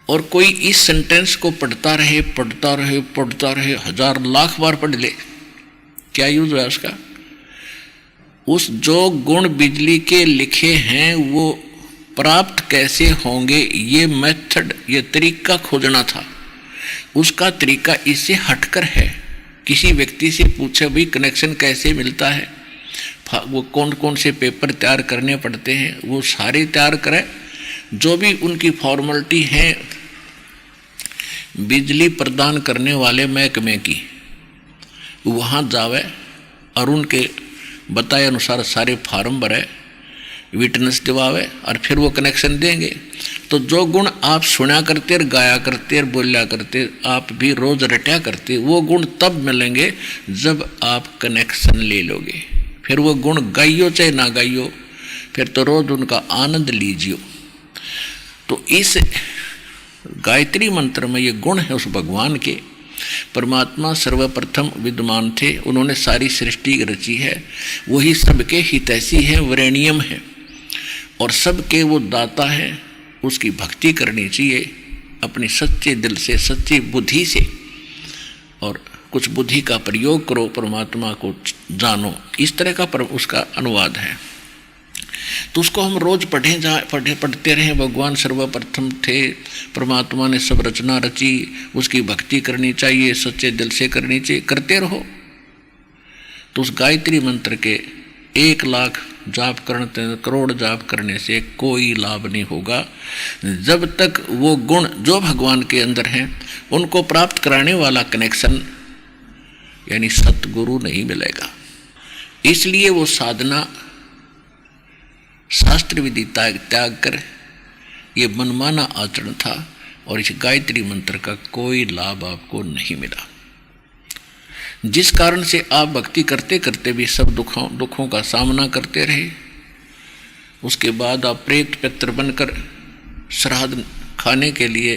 [SPEAKER 2] और कोई इस सेंटेंस को पढ़ता रहे पढ़ता रहे पढ़ता रहे, 1000 लाख बार पढ़ ले, क्या यूज है उसका? उस जो गुण बिजली के लिखे हैं वो प्राप्त कैसे होंगे, ये मेथड, ये तरीका खोजना था। उसका तरीका इससे हटकर है। किसी व्यक्ति से पूछे भाई कनेक्शन कैसे मिलता है, वो कौन कौन से पेपर तैयार करने पड़ते हैं, वो सारे तैयार करें। जो भी उनकी फॉर्मेलिटी है बिजली प्रदान करने वाले महकमे की, वहाँ जावे और उनके बताए अनुसार सारे फार्म भरे, विटनेस दिवावे और फिर वो कनेक्शन देंगे। तो जो गुण आप सुना करते और गाया करते और बोलिया करते, आप भी रोज रटा करते, वो गुण तब मिलेंगे जब आप कनेक्शन ले लोगे। फिर वो गुण गाइयो चाहे ना गाइयो, फिर तो रोज उनका आनंद लीजियो। तो इस गायत्री मंत्र में ये गुण है उस भगवान के। परमात्मा सर्वप्रथम विद्यमान थे, उन्होंने सारी सृष्टि रची है, वही सबके हितैषी है, वरेण्यम है और सबके वो दाता है। उसकी भक्ति करनी चाहिए अपने सच्चे दिल से, सच्ची बुद्धि से, और कुछ बुद्धि का प्रयोग करो, परमात्मा को जानो। इस तरह का उसका अनुवाद है। तो उसको हम रोज पढ़ते रहें। भगवान सर्वप्रथम थे, परमात्मा ने सब रचना रची, उसकी भक्ति करनी चाहिए, सच्चे दिल से करनी चाहिए, करते रहो। तो उस गायत्री मंत्र के 1 लाख जाप करने, करोड़ जाप करने से कोई लाभ नहीं होगा जब तक वो गुण जो भगवान के अंदर हैं उनको प्राप्त कराने वाला कनेक्शन यानी सतगुरु नहीं मिलेगा। इसलिए वो साधना शास्त्र विधि त्याग कर ये मनमाना आचरण था और इस गायत्री मंत्र का कोई लाभ आपको नहीं मिला। जिस कारण से आप भक्ति करते करते भी सब दुखों का सामना करते रहे। उसके बाद आप प्रेत पित्र बनकर श्राद्ध खाने के लिए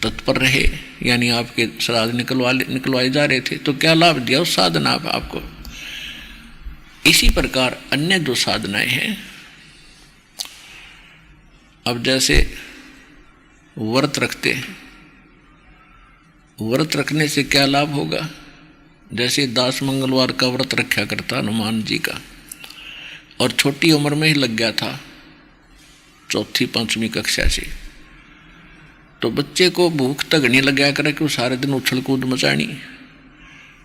[SPEAKER 2] तत्पर रहे, यानी आपके श्राद्ध निकलवाए जा रहे थे, तो क्या लाभ दिया उस साधना आपको। इसी प्रकार अन्य जो साधनाएं हैं, अब जैसे व्रत रखते हैं, व्रत रखने से क्या लाभ होगा। जैसे दास मंगलवार का व्रत रखा करता हनुमान जी का, और छोटी उम्र में ही लग गया था, 4वीं 5वीं कक्षा से, तो बच्चे को भूख तक नहीं लगा करे कि वो सारे दिन उछल कूद मचानी,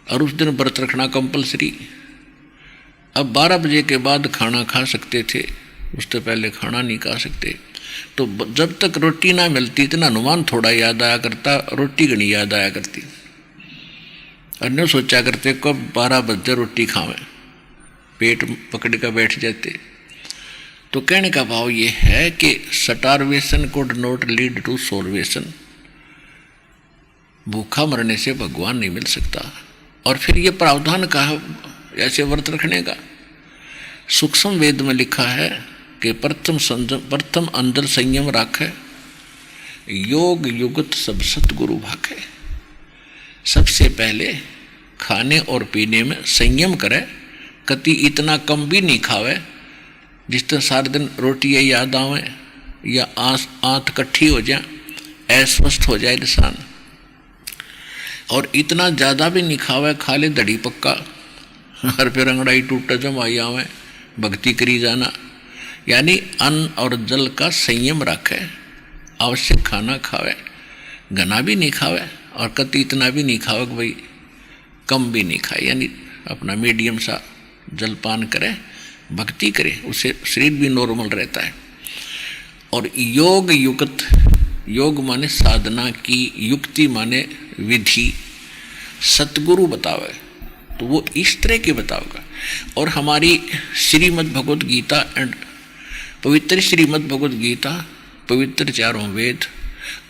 [SPEAKER 2] और उस दिन व्रत रखना कंपलसरी। अब 12 बजे के बाद खाना खा सकते थे, उससे पहले खाना नहीं खा सकते। तो जब तक रोटी ना मिलती इतना हनुमान थोड़ा याद आया करता, रोटी घनी याद आया करती। अन्य सोचा करते कब 12 बजे रोटी खावें, पेट पकड़ कर बैठ जाते। तो कहने का भाव ये है कि starvation could not lead to salvation. भूखा मरने से भगवान नहीं मिल सकता। और फिर ये प्रावधान कहा ऐसे व्रत रखने का। सूक्ष्म वेद में लिखा है कि प्रथम अंदर संयम राखे, योग युगत सब सतगुरु भाखे। सबसे पहले खाने और पीने में संयम करे, कति इतना कम भी नहीं खावे जिस तरह सारे दिन रोटी याद आवे या आंत कट्ठी हो जाए, अस्वस्थ हो जाए इंसान। और इतना ज़्यादा भी नहीं खावे, खा ले दड़ी पक्का, हर फिर अंगड़ाई टूटा जमाई आवे, भक्ति करी जाना। यानी अन्न और जल का संयम रखे, आवश्यक खाना खावे, घना भी नहीं खावे और कति इतना भी नहीं खावे कि भाई कम भी नहीं खाए, यानी अपना मीडियम सा जलपान करे, भक्ति करे, उससे शरीर भी नॉर्मल रहता है। और योग युक्त, योग माने साधना की, युक्ति माने विधि, सतगुरु बतावे तो वो इस तरह के बताओगा। और हमारी श्रीमद् भगवत गीता एंड पवित्र श्रीमद् भगवत गीता, पवित्र चारों वेद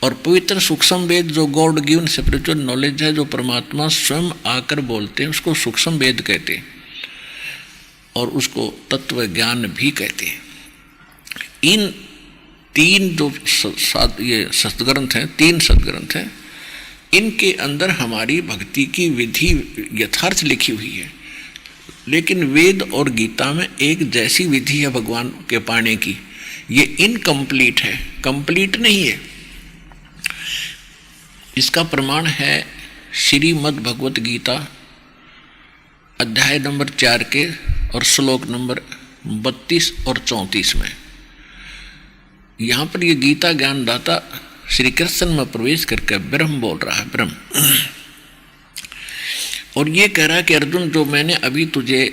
[SPEAKER 2] और पवित्र सूक्ष्म वेद जो गॉड गिवन स्पिरिचुअल नॉलेज है, जो परमात्मा स्वयं आकर बोलते हैं, उसको सूक्ष्म वेद कहते हैं और उसको तत्व ज्ञान भी कहते हैं। इन 3 जो ये सदग्रंथ हैं, 3 सदग्रंथ हैं, इनके अंदर हमारी भक्ति की विधि यथार्थ लिखी हुई है। लेकिन वेद और गीता में एक जैसी विधि है भगवान के पाने की, ये इनकम्प्लीट है, कंप्लीट नहीं है। इसका प्रमाण है श्रीमद् भगवत गीता अध्याय नंबर 4 के और श्लोक नंबर 32 और 34 में। यहाँ पर ये गीता ज्ञानदाता श्री कृष्ण में प्रवेश करके ब्रह्म बोल रहा है, ब्रह्म। और ये कह रहा है कि अर्जुन, जो मैंने अभी तुझे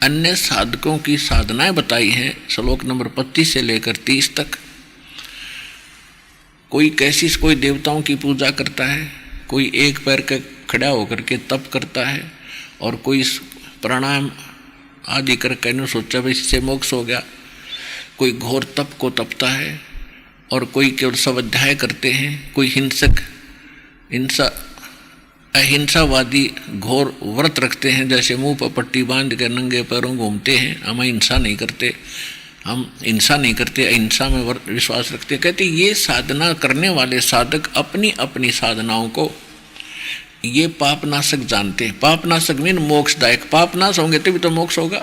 [SPEAKER 2] अन्य साधकों की साधनाएं बताई हैं, श्लोक नंबर 25 से लेकर 30 तक, कोई कैसी, कोई देवताओं की पूजा करता है, कोई एक पैर के खड़ा होकर के तप करता है, और कोई प्राणायाम आदि करके सोचा भाई इससे मोक्ष हो गया, कोई घोर तप को तपता है, और कोई केवल स्वाध्याय करते हैं, कोई अहिंसावादी घोर व्रत रखते हैं, जैसे मुंह पर पट्टी बांध कर नंगे पैरों घूमते हैं, हम हिंसा नहीं करते, हम हिंसा नहीं करते, अहिंसा में विश्वास रखते। कहते ये साधना करने वाले साधक अपनी अपनी साधनाओं को ये पापनाशक जानते हैं। पापनाशक मीन मोक्षदायक, पापनाश होंगे तभी तो मोक्ष होगा,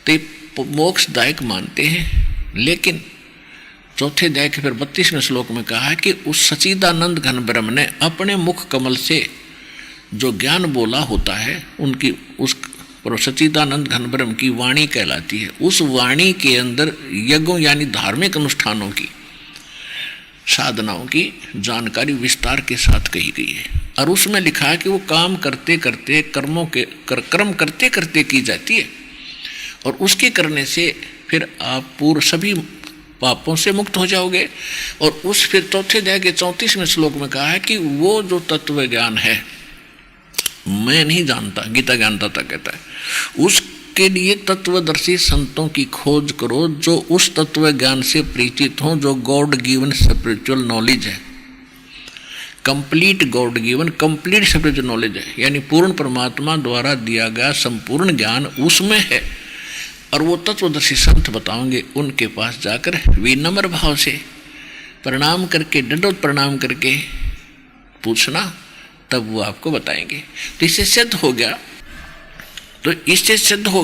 [SPEAKER 2] तो ये मोक्षदायक मानते हैं। लेकिन चौथे अध्याय के फिर 32वें श्लोक में कहा है कि उस सच्चिदानंद घन ब्रह्म ने अपने मुख कमल से जो ज्ञान बोला होता है, उनकी उस सच्चिदानंद घन ब्रह्म की वाणी कहलाती है। उस वाणी के अंदर यज्ञों यानी धार्मिक अनुष्ठानों की, साधनाओं की जानकारी विस्तार के साथ कही गई है। और उसमें लिखा है कि वो काम करते करते कर्म करते करते की जाती है, और उसके करने से फिर आप पूर्व सभी पापों से मुक्त हो जाओगे। और उस फिर चौथे अध्याय के 34वें श्लोक में कहा है कि वो जो तत्व ज्ञान है, मैं नहीं जानता, गीता ज्ञानदाता कहता है, उसके लिए तत्वदर्शी संतों की खोज करो, जो उस तत्व ज्ञान से परिचित हों, जो गॉड गिवन स्पिरिचुअल नॉलेज है। Complete God given, complete spiritual knowledge है, यानी पूर्ण परमात्मा द्वारा दिया गया संपूर्ण ज्ञान उसमें है। और वो तत्वदर्शी संत बताओगे, उनके पास जाकर विनम्र भाव से प्रणाम करके, दंडवत प्रणाम करके पूछना, तब वो आपको बताएंगे। तो इससे सिद्ध हो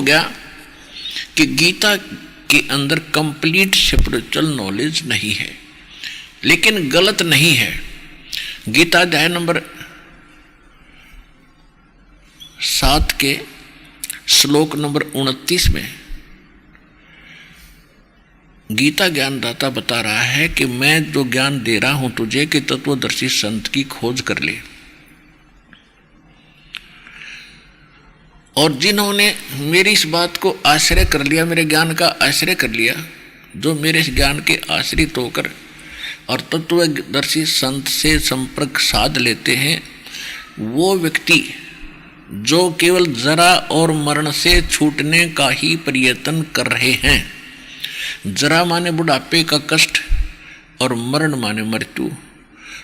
[SPEAKER 2] गया कि गीता के अंदर कंप्लीट स्पिरिचुअल नॉलेज नहीं है, लेकिन गलत नहीं है। गीता अध्याय नंबर 7 के श्लोक नंबर 29 में गीता ज्ञानदाता बता रहा है कि मैं जो ज्ञान दे रहा हूं तुझे कि तत्वदर्शी संत की खोज कर ले। और जिन्होंने मेरी इस बात को आश्रय कर लिया, मेरे ज्ञान का आश्रय कर लिया, जो मेरे इस ज्ञान के आश्रित होकर और तत्वदर्शी संत से संपर्क साध लेते हैं, वो व्यक्ति जो केवल जरा और मरण से छूटने का ही प्रयत्न कर रहे हैं। जरा माने बुढ़ापे का कष्ट और मरण माने मृत्यु,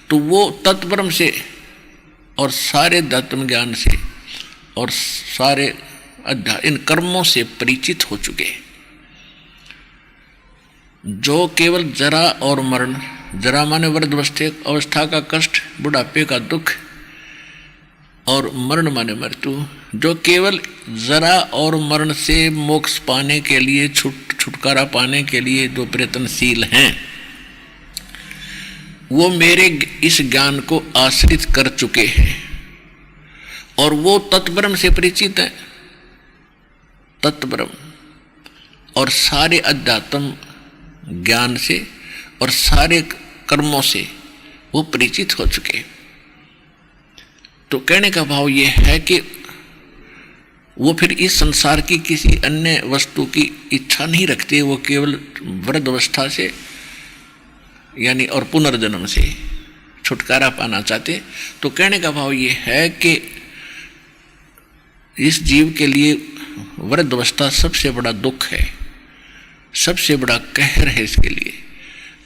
[SPEAKER 2] तो वो तत्ब्रह्म से और सारे आध्यात्म ज्ञान से और सारे इन कर्मों से परिचित हो चुके। जो केवल जरा और मरण, जरा माने वृद्ध अवस्था का कष्ट, बुढ़ापे का दुख और मरण माने मृत्यु, जो केवल जरा और मरण से मोक्ष पाने के लिए, छुटकारा पाने के लिए जो प्रयत्नशील हैं, वो मेरे इस ज्ञान को आश्रित कर चुके हैं और वो तत्ब्रह्म से परिचित हैं। तत्ब्रह्म और सारे अध्यात्म ज्ञान से और सारे कर्मों से वो परिचित हो चुके। तो कहने का भाव ये है कि वो फिर इस संसार की किसी अन्य वस्तु की इच्छा नहीं रखते, वो केवल वृद्ध अवस्था से यानी और पुनर्जन्म से छुटकारा पाना चाहते। तो कहने का भाव ये है कि इस जीव के लिए वृद्ध अवस्था सबसे बड़ा दुख है, सबसे बड़ा कहर है इसके लिए।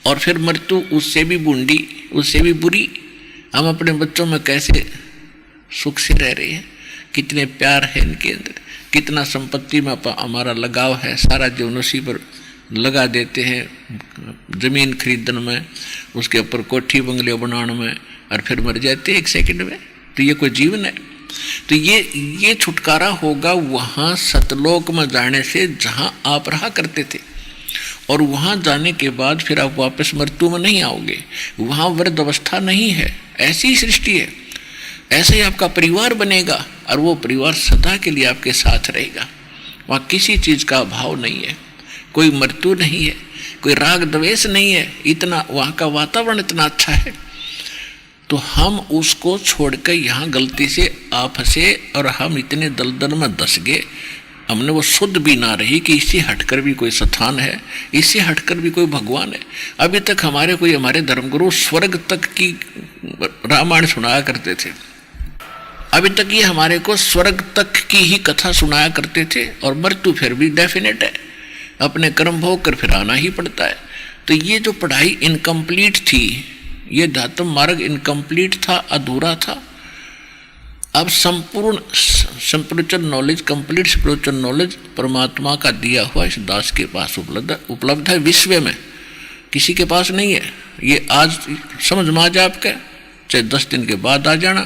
[SPEAKER 2] और फिर मृत्यु उससे भी बूंदी, उससे भी बुरी। हम अपने बच्चों में कैसे सुख से रह रहे हैं, कितने प्यार है इनके अंदर, कितना संपत्ति में हमारा लगाव है, सारा जीवन उसी पर लगा देते हैं, जमीन खरीदने में, उसके ऊपर कोठी बंगले बनाने में, और फिर मर जाते हैं 1 सेकंड में। तो ये कोई जीवन है? तो ये छुटकारा होगा वहाँ सतलोक में जाने से, जहाँ आप रहा करते थे। और वहाँ जाने के बाद फिर आप वापस मृत्यु में नहीं आओगे, वहाँ वृद्ध अवस्था नहीं है। ऐसी सृष्टि है, ऐसे ही आपका परिवार बनेगा और वो परिवार सदा के लिए आपके साथ रहेगा। वहाँ किसी चीज़ का अभाव नहीं है, कोई मृत्यु नहीं है, कोई राग द्वेष नहीं है। इतना वहाँ का वातावरण इतना अच्छा है। तो हम उसको छोड़कर यहाँ गलती से आप फंसे और हम इतने दलदल में धस गए। हमने वो शुद्ध भी ना रही कि इससे हटकर भी कोई स्थान है, इससे हटकर भी कोई भगवान है। अभी तक हमारे धर्मगुरु स्वर्ग तक की रामायण सुनाया करते थे। अभी तक ये हमारे को स्वर्ग तक की ही कथा सुनाया करते थे। और मृत्यु फिर भी डेफिनेट है, अपने कर्म भोग कर फिर आना ही पड़ता है। तो ये जो पढ़ाई इनकम्प्लीट थी, ये धात्म मार्ग इनकम्प्लीट था, अधूरा था। अब संपूर्ण spiritual knowledge, complete spiritual knowledge परमात्मा का दिया हुआ इस दास के पास उपलब्ध है। विश्व में किसी के पास नहीं है। ये आज समझ में आ जाए आपके, चाहे 10 दिन के बाद आ जाना,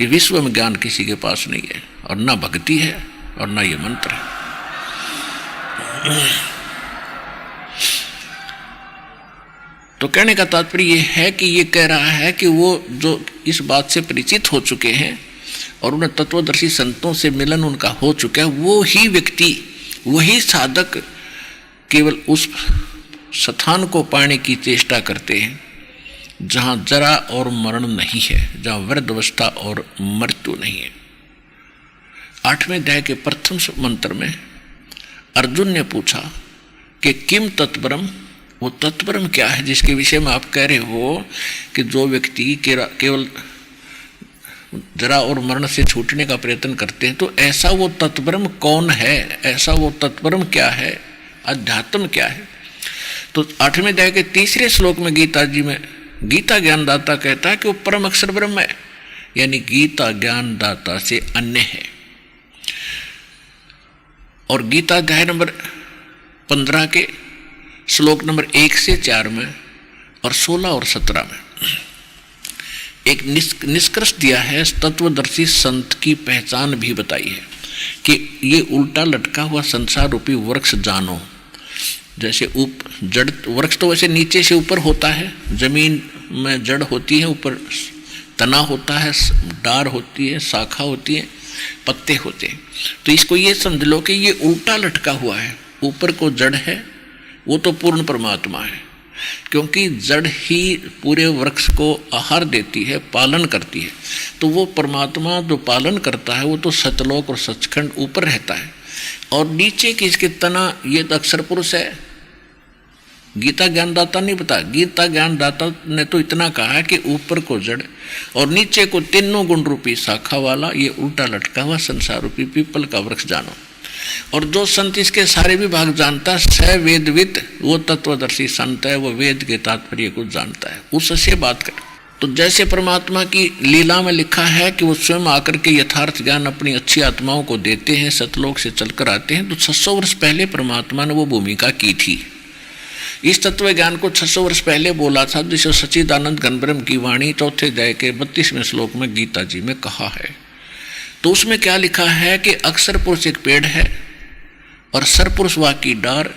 [SPEAKER 2] ये विश्व में ज्ञान किसी के पास नहीं है। और ना भक्ति है और ना ये मंत्र है। तो कहने का तात्पर्य ये है कि ये कह रहा है कि वो जो इस बात से परिचित हो चुके हैं और उन्हें तत्वदर्शी संतों से मिलन उनका हो चुका है, वो ही व्यक्ति, वही साधक केवल उस स्थान को पाने की चेष्टा करते हैं जहाँ जरा और मरण नहीं है, जहाँ वृद्धावस्था और मृत्यु नहीं है। 8वें अध्याय के प्रथम मंत्र में अर्जुन ने पूछा कि किम तत्परम, वो तत्परम क्या है जिसके विषय में आप कह रहे हो कि जो व्यक्ति केवल जरा और मरण से छूटने का प्रयत्न करते हैं, तो ऐसा वो तत्परम कौन है, ऐसा वो तत्परम क्या है, अध्यात्म क्या है। तो 8वें अध्याय के 3रे श्लोक में गीता जी में गीता ज्ञानदाता कहता है कि वो परम अक्षर ब्रह्म है, यानी गीता ज्ञानदाता से अन्य है। और गीता अध्याय नंबर 15 के श्लोक नंबर 1 से 4 में और 16 और 17 में एक निष्कर्ष दिया है, तत्वदर्शी संत की पहचान भी बताई है कि ये उल्टा लटका हुआ संसार रूपी वृक्ष जानो। जैसे जड़ वृक्ष तो वैसे नीचे से ऊपर होता है, जमीन में जड़ होती है, ऊपर तना होता है, डार होती है, शाखा होती है, पत्ते होते हैं। तो इसको ये समझ लो कि ये उल्टा लटका हुआ है। ऊपर को जड़ है, वो तो पूर्ण परमात्मा है, क्योंकि जड़ ही पूरे वृक्ष को आहार देती है, पालन करती है। तो वो परमात्मा जो पालन करता है वो तो सतलोक और सचखंड ऊपर रहता है, और नीचे की इसके तना ये तो अक्षर पुरुष है। गीता ज्ञानदाता नहीं बताया, गीता ज्ञानदाता ने तो इतना कहा है कि ऊपर को जड़ और नीचे को तीनों गुण रूपी शाखा वाला ये उल्टा लटका हुआ संसार रूपी पीपल का वृक्ष जानो। और जो संत इसके सारे विभाग जानता है, स वेदविद, वो तत्वदर्शी संत है, वो वेद के तात्पर्य को जानता है, उससे बात कर। तो जैसे परमात्मा की लीला में लिखा है कि वो स्वयं आकर के यथार्थ ज्ञान अपनी अच्छी आत्माओं को देते हैं, सतलोक से चलकर आते हैं, तो 600 वर्ष पहले परमात्मा ने वो भूमिका की थी। इस तत्व ज्ञान को 600 वर्ष पहले बोला था, जिसे सच्चिदानंद घनब्रह्म की वाणी 4थे अध्याय के 32वें श्लोक में गीता जी में कहा है। तो उसमें क्या लिखा है कि अक्षर पुरुष एक पेड़ है और सरपुरुष वा की डार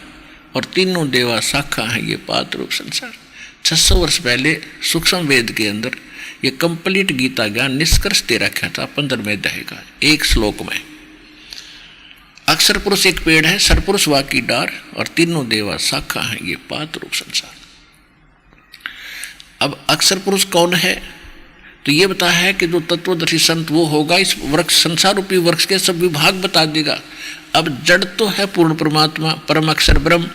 [SPEAKER 2] और तीनों देवा शाखा है ये पात्र रूप संसार। 600 वर्ष पहले सूक्ष्म वेद के अंदर ये कंप्लीट गीता ज्ञान निष्कर्ष दे रखा था 15वें अध्याय का एक श्लोक में। अक्षर पुरुष एक पेड़ है, सरपुरुष वा की डार और तीनों देवा शाखा है ये पात्र रूप संसार। अब अक्षर पुरुष कौन है? तो ये बता है कि जो तत्वदर्शी संत वो होगा, इस वृक्ष संसार रूपी वृक्ष के सब विभाग बता देगा। अब जड़ तो है पूर्ण परमात्मा, परम अक्षर ब्रह्म,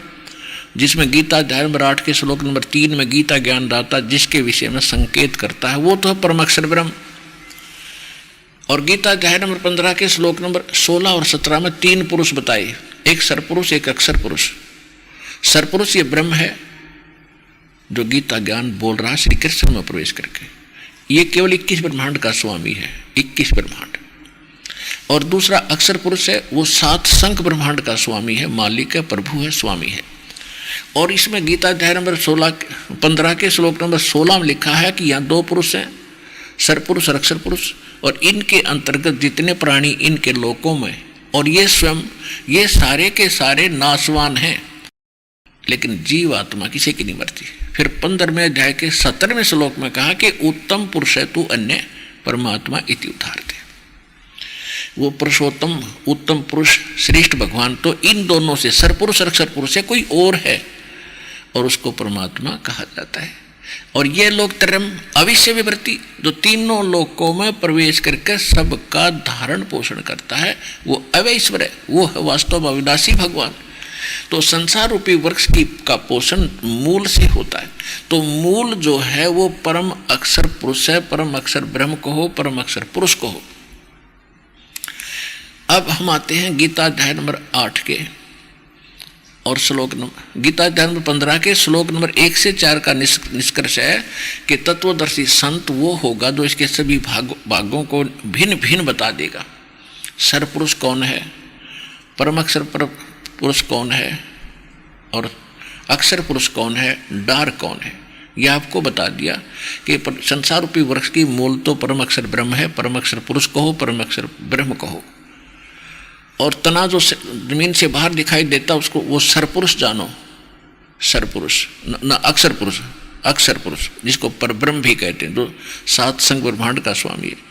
[SPEAKER 2] जिसमें गीता अध्याय नंबर 8 के श्लोक नंबर 3 में गीता ज्ञानदाता जिसके विषय में संकेत करता है वो तो है परम अक्षर ब्रह्म। और गीता अध्याय नंबर 15 के श्लोक नंबर 16 और 17 में 3 पुरुष बताए, एक सरपुरुष एक अक्षर पुरुष। सरपुरुष ये ब्रह्म है जो गीता ज्ञान बोल रहा है श्री कृष्ण में प्रवेश करके, ये केवल 21 ब्रह्मांड का स्वामी है, 21 ब्रह्मांड। और दूसरा अक्षर पुरुष है, वो 7 संख ब्रह्मांड का स्वामी है, मालिक है, प्रभु है, स्वामी है। और इसमें गीता अध्याय नंबर 15 के श्लोक नंबर 16 में लिखा है कि यहाँ 2 पुरुष हैं, सरपुरुष और अक्षर पुरुष, और इनके अंतर्गत जितने प्राणी इनके लोकों में, और ये स्वयं ये सारे के सारे नाशवान हैं, लेकिन जीव आत्मा किसी की नहीं मरती। फिर 15वें अध्याय के 17वें श्लोक में कहा कि उत्तम पुरुष है तू अन्य परमात्मा इति उदाहरते। वो पुरुषोत्तम उत्तम पुरुष श्रेष्ठ भगवान तो इन दोनों से सरपुरुष और अक्षर पुरुष है, कोई और है, और उसको परमात्मा कहा जाता है। और ये लोग तरम अविश्य विवृत्ति जो तीनों लोकों में प्रवेश करके सबका धारण पोषण करता है, वो अवैश्वर है, वो है वास्तव में अविनाशी भगवान। तो संसार रूपी वृक्ष की का पोषण मूल से होता है। तो मूल जो है वो परम अक्षर पुरुष है, परम अक्षर ब्रह्म को हो, परम अक्षर पुरुष को हो। अब हम आते हैं गीता अध्याय नंबर 8 के और श्लोक नंबर गीता अध्याय नंबर 15 के श्लोक नंबर 1 से 4 का निष्कर्ष है कि तत्वदर्शी संत वो होगा जो इसके सभी भागों को भिन्न भिन्न बता देगा। सरपुरुष कौन है, परम अक्षर पुरुष कौन है, और अक्षर पुरुष कौन है, डार कौन है, यह आपको बता दिया कि संसार रूपी वृक्ष की मूल तो परम अक्षर ब्रह्म है, परम अक्षर पुरुष को हो, परम अक्षर ब्रह्म को हो। और तना जो जमीन से बाहर दिखाई देता उसको वो सरपुरुष जानो, सरपुरुष न अक्षर पुरुष, अक्षर पुरुष जिसको परब्रह्म भी कहते हैं, जो 7 संग ब्रह्मांड का स्वामी है।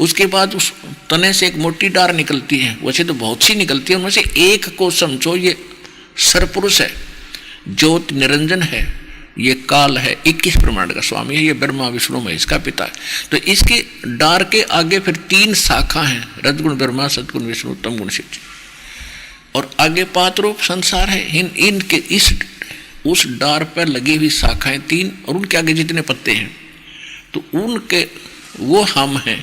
[SPEAKER 2] उसके बाद उस तने से एक मोटी डार निकलती है, वैसे तो बहुत सी निकलती है, उनमें से एक को समझो ये सरपुरुष है, ज्योति निरंजन है, ये काल है, 21 ब्रह्मांड का स्वामी है, ये ब्रह्मा विष्णु महेश का पिता है। तो इसके डार के आगे फिर 3 शाखा हैं, रजगुण ब्रह्मा, सतगुण विष्णु, तमगुण शिव जी, और आगे पात्ररूप संसार है। इनके इस उस डार पर लगी हुई शाखाएं 3 और उनके आगे जितने पत्ते हैं, तो उनके वो हम हैं,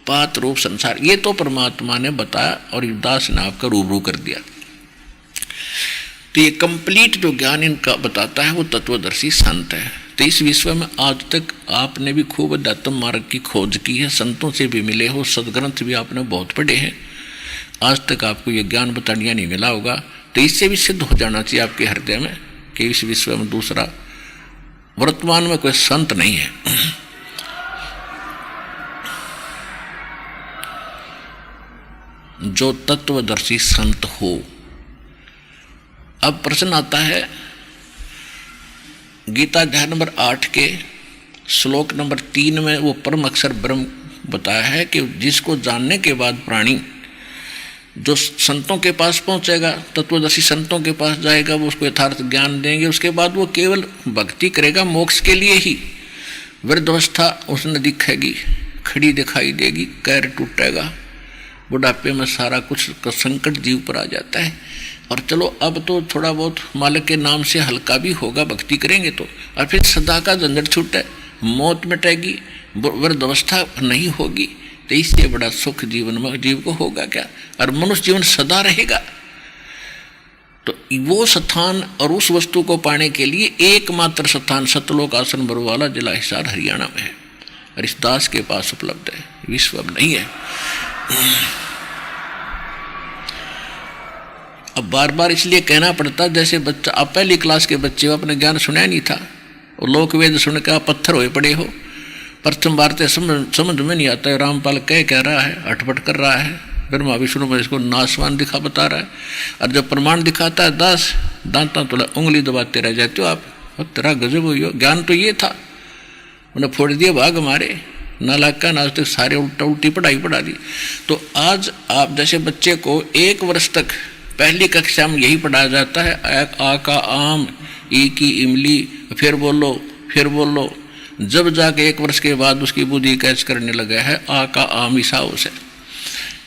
[SPEAKER 2] पात्ररूप संसार। ये तो परमात्मा ने बताया और दास ने आपका रूबरू कर दिया। तो ये कंप्लीट जो ज्ञान इनका बताता है वो तत्वदर्शी संत है। तो इस विश्व में आज तक आपने भी खूब अध्यात्म मार्ग की खोज की है, संतों से भी मिले हो, सदग्रंथ भी आपने बहुत पढ़े हैं, आज तक आपको ये ज्ञान बतानिया नहीं मिला होगा। तो इससे भी सिद्ध हो जाना चाहिए आपके हृदय में कि इस विश्व में दूसरा वर्तमान में कोई संत नहीं है। जो तत्वदर्शी संत हो। अब प्रश्न आता है गीता अध्याय नंबर 8 के श्लोक नंबर 3 में वो परम अक्षर ब्रह्म बताया है कि जिसको जानने के बाद प्राणी जो संतों के पास पहुंचेगा, तत्वदर्शी संतों के पास जाएगा, वो उसको यथार्थ ज्ञान देंगे, उसके बाद वो केवल भक्ति करेगा मोक्ष के लिए ही। वृद्धावस्था उसने दिखेगी, खड़ी दिखाई देगी, पैर टूटेगा, बुढ़ापे में सारा कुछ का संकट जीव पर आ जाता है। और चलो अब तो थोड़ा बहुत मालिक के नाम से हल्का भी होगा भक्ति करेंगे तो, और फिर सदा का झंझट छूटे, मौत मिटेगी, वृद्धावस्था नहीं होगी, तो इससे बड़ा सुख जीवन में जीव को होगा क्या? और मनुष्य जीवन सदा रहेगा। तो वो स्थान और उस वस्तु को पाने के लिए एकमात्र स्थान सतलोक आसन बरवाला जिला हिसार हरियाणा में है, और इस दास के पास उपलब्ध है, विश्व में नहीं है। अब बार बार इसलिए कहना पड़ता, जैसे बच्चा, आप पहली क्लास के बच्चे हो, अपने ज्ञान सुना नहीं था, और लोक वेद सुन के आप पत्थर हुए पड़े हो, प्रथम बार तो समझ में नहीं आता है रामपाल कह रहा है, अटपट कर रहा है, फिर मैं विष्णु में इसको नासवान दिखा बता रहा है, और जब प्रमाण दिखाता है दास दांता तो उंगली दबाते रह जाते हो आप, तेरा गजब हुई हो, ज्ञान तो ये था, उन्हें फोड़ दिए भाग हमारे नालायका नाज तक सारे उल्टी पढ़ाई पढ़ा दी। तो आज आप जैसे बच्चे को 1 वर्ष तक पहली कक्षा में यही पढ़ाया जाता है, आ का आम, ई की इमली, फिर बोलो, जब जाके 1 वर्ष के बाद उसकी बुद्धि कैच करने लगा है आ का आम हिसाब से,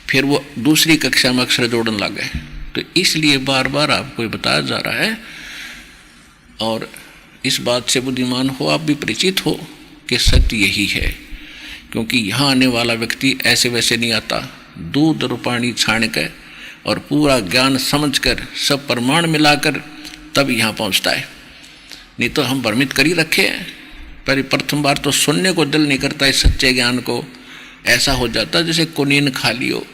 [SPEAKER 2] फिर वो दूसरी कक्षा में अक्षर जोड़ने लगे। तो इसलिए बार बार आपको बताया जा रहा है, और इस बात से बुद्धिमान हो, आप भी परिचित हो कि सत्य यही है, क्योंकि यहाँ आने वाला व्यक्ति ऐसे वैसे नहीं आता, दूध और पानी छान कर और पूरा ज्ञान समझकर सब प्रमाण मिलाकर तब यहाँ पहुँचता है। नहीं तो हम भ्रमित कर ही रखे हैं, पहले प्रथम बार तो सुनने को दिल नहीं करता इस सच्चे ज्ञान को, ऐसा हो जाता जैसे कुनीन खा लियो,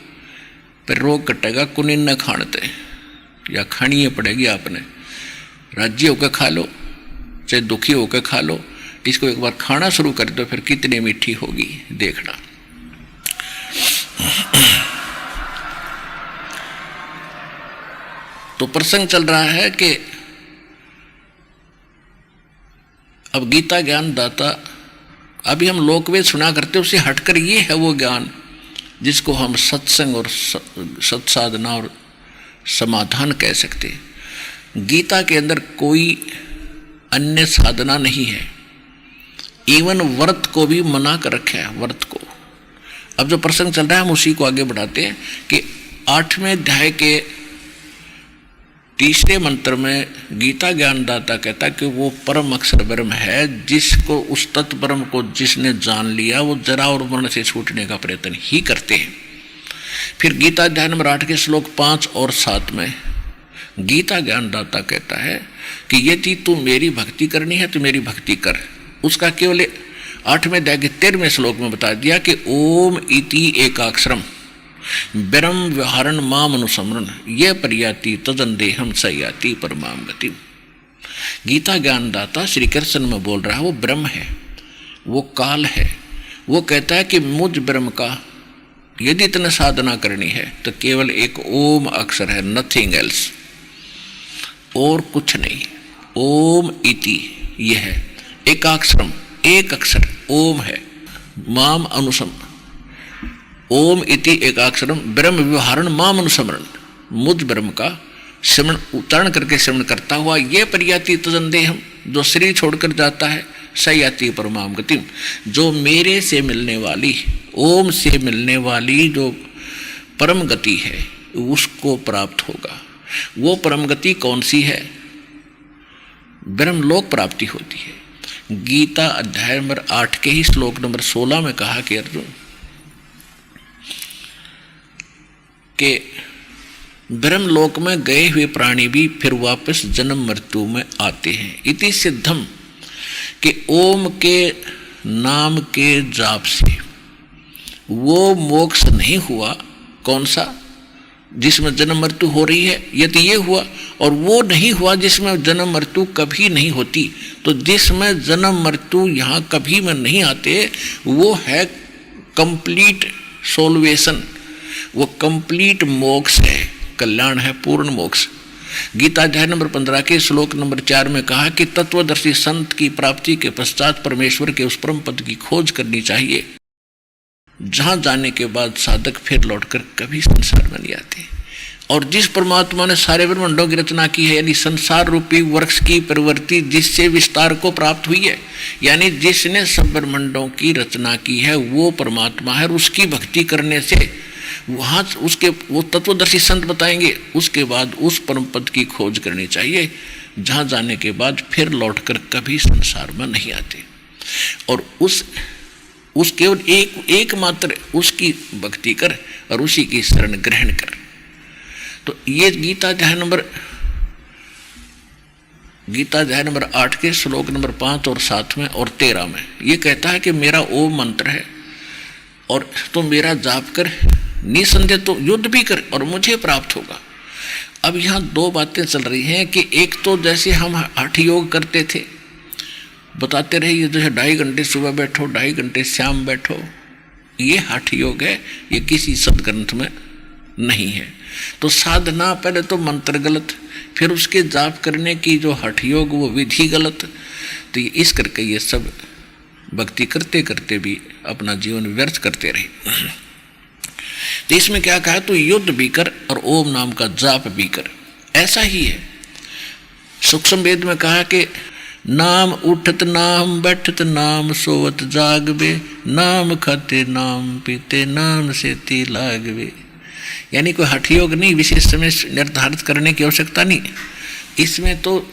[SPEAKER 2] फिर रोग कटेगा, कुनीन न खानते या खानी पड़ेगी आपने, राज्य होकर खा लो चाहे दुखी होकर खा लो, इसको एक बार खाना शुरू कर दो फिर कितनी मीठी होगी देखना। तो प्रसंग चल रहा है कि अब गीता ज्ञान दाता, अभी हम लोकवेद सुना करते, उससे हटकर ये है वो ज्ञान जिसको हम सत्संग और सत्साधना और समाधान कह सकते हैं। गीता के अंदर कोई अन्य साधना नहीं है, इवन व्रत को भी मना कर रखा है, व्रत को। अब जो प्रसंग चल रहा है हम उसी को आगे बढ़ाते हैं कि 8वें अध्याय के 3रे मंत्र में गीता ज्ञानदाता कहता है कि वो परम अक्षर ब्रह्म है, जिसको उस तत्व ब्रह्म को जिसने जान लिया वो जरा और मरण से छूटने का प्रयत्न ही करते हैं। फिर गीता अध्याय नंबर 8 के श्लोक 5 और 7 में गीता ज्ञानदाता कहता है कि यदि तू मेरी भक्ति करनी है तो मेरी भक्ति कर। उसका केवल 8वें अध्याय के 13वें श्लोक में बता दिया कि ओम इति एकाक्षरम ब्रह्म व्यवहारण माम अनुसमरण ये परियाति तजन देहम सयाति परमाम गति। गीता ज्ञानदाता श्री कृष्ण में बोल रहा है वो ब्रह्म है, वो काल है, वो कहता है कि मुझ ब्रह्म का यदि इतने साधना करनी है तो केवल एक ओम अक्षर है, नथिंग एल्स, और कुछ नहीं। ओम इति यह है एकाक्षरम, एक अक्षर ओम है, माम अनुसम, ओम इति एकाक्षरम ब्रह्म व्यवहारण माम अनुसमरण, मुझ ब्रह्म का श्रवण उच्चारण करके श्रवण करता हुआ ये परियाति तजन देहम, जो शरीर छोड़कर जाता है, सयाति परमाम गतिम, जो मेरे से मिलने वाली, ओम से मिलने वाली जो परम गति है उसको प्राप्त होगा। वो परम गति कौन सी है? ब्रह्मलोक प्राप्ति होती है। गीता अध्याय नंबर 8 के ही श्लोक नंबर 16 में कहा कि अर्जुन के ब्रह्मलोक में गए हुए प्राणी भी फिर वापस जन्म मृत्यु में आते हैं। इति सिद्धम कि ओम के नाम के जाप से वो मोक्ष नहीं हुआ, कौन सा, जिसमें जन्म मृत्यु हो रही है, यदि ये हुआ, और वो नहीं हुआ जिसमें जन्म मृत्यु कभी नहीं होती। तो जिसमें जन्म मृत्यु यहाँ कभी में नहीं आते वो है कंप्लीट सोल्वेशन, वो कंप्लीट मोक्ष है, कल्याण है, पूर्ण मोक्ष। गीता अध्याय नंबर 15 के श्लोक नंबर 4 में कहा कि तत्वदर्शी संत की प्राप्ति के पश्चात परमेश्वर के उस परम पद की खोज करनी चाहिए, जहां जाने के बाद साधक फिर लौटकर कभी संसार में नहीं आते। और जिस परमात्मा ने सारे ब्रह्मांडों की रचना की है, यानी संसार रूपी वृक्ष की प्रवृत्ति जिससे विस्तार को प्राप्त हुई है, यानी जिसने सब ब्रह्मांडों की रचना की है वो परमात्मा है। और उसकी भक्ति करने से वहाँ उसके वो तत्वदर्शी संत बताएंगे, उसके बाद उस परम पद की खोज करनी चाहिए, जहाँ जाने के बाद फिर लौटकर कभी संसार में नहीं आते। और उस केवल एकमात्र उसकी भक्ति कर और उसी की शरण ग्रहण कर। तो ये गीता अध्याय नंबर 8 के श्लोक नंबर 5 और 7 में और 13 में ये कहता है कि मेरा ओम मंत्र है और तो मेरा जाप कर, निसंदेह तो युद्ध भी कर और मुझे प्राप्त होगा। अब यहाँ दो बातें चल रही हैं कि एक तो जैसे हम हठ योग करते थे, बताते रहे, ये जैसे 2.5 घंटे सुबह बैठो, 2.5 घंटे शाम बैठो, ये हठ योग है, ये किसी सदग्रंथ में नहीं है। तो साधना पहले तो मंत्र गलत, फिर उसके जाप करने की जो हठ योग वो विधि गलत। तो इस करके ये सब भक्ति करते करते भी अपना जीवन व्यर्थ करते रहे। तो इसमें क्या कहा, तो युद्ध भी कर और ओम नाम का जाप भी कर। ऐसा ही है सूक्ष्म वेद में कहा कि नाम उठत नाम बैठत नाम सोवत जागवे, नाम खाते नाम पीते नाम से ती लागवे। यानी कोई हठ योग नहीं, विशेष समय निर्धारित करने की आवश्यकता नहीं। इसमें तो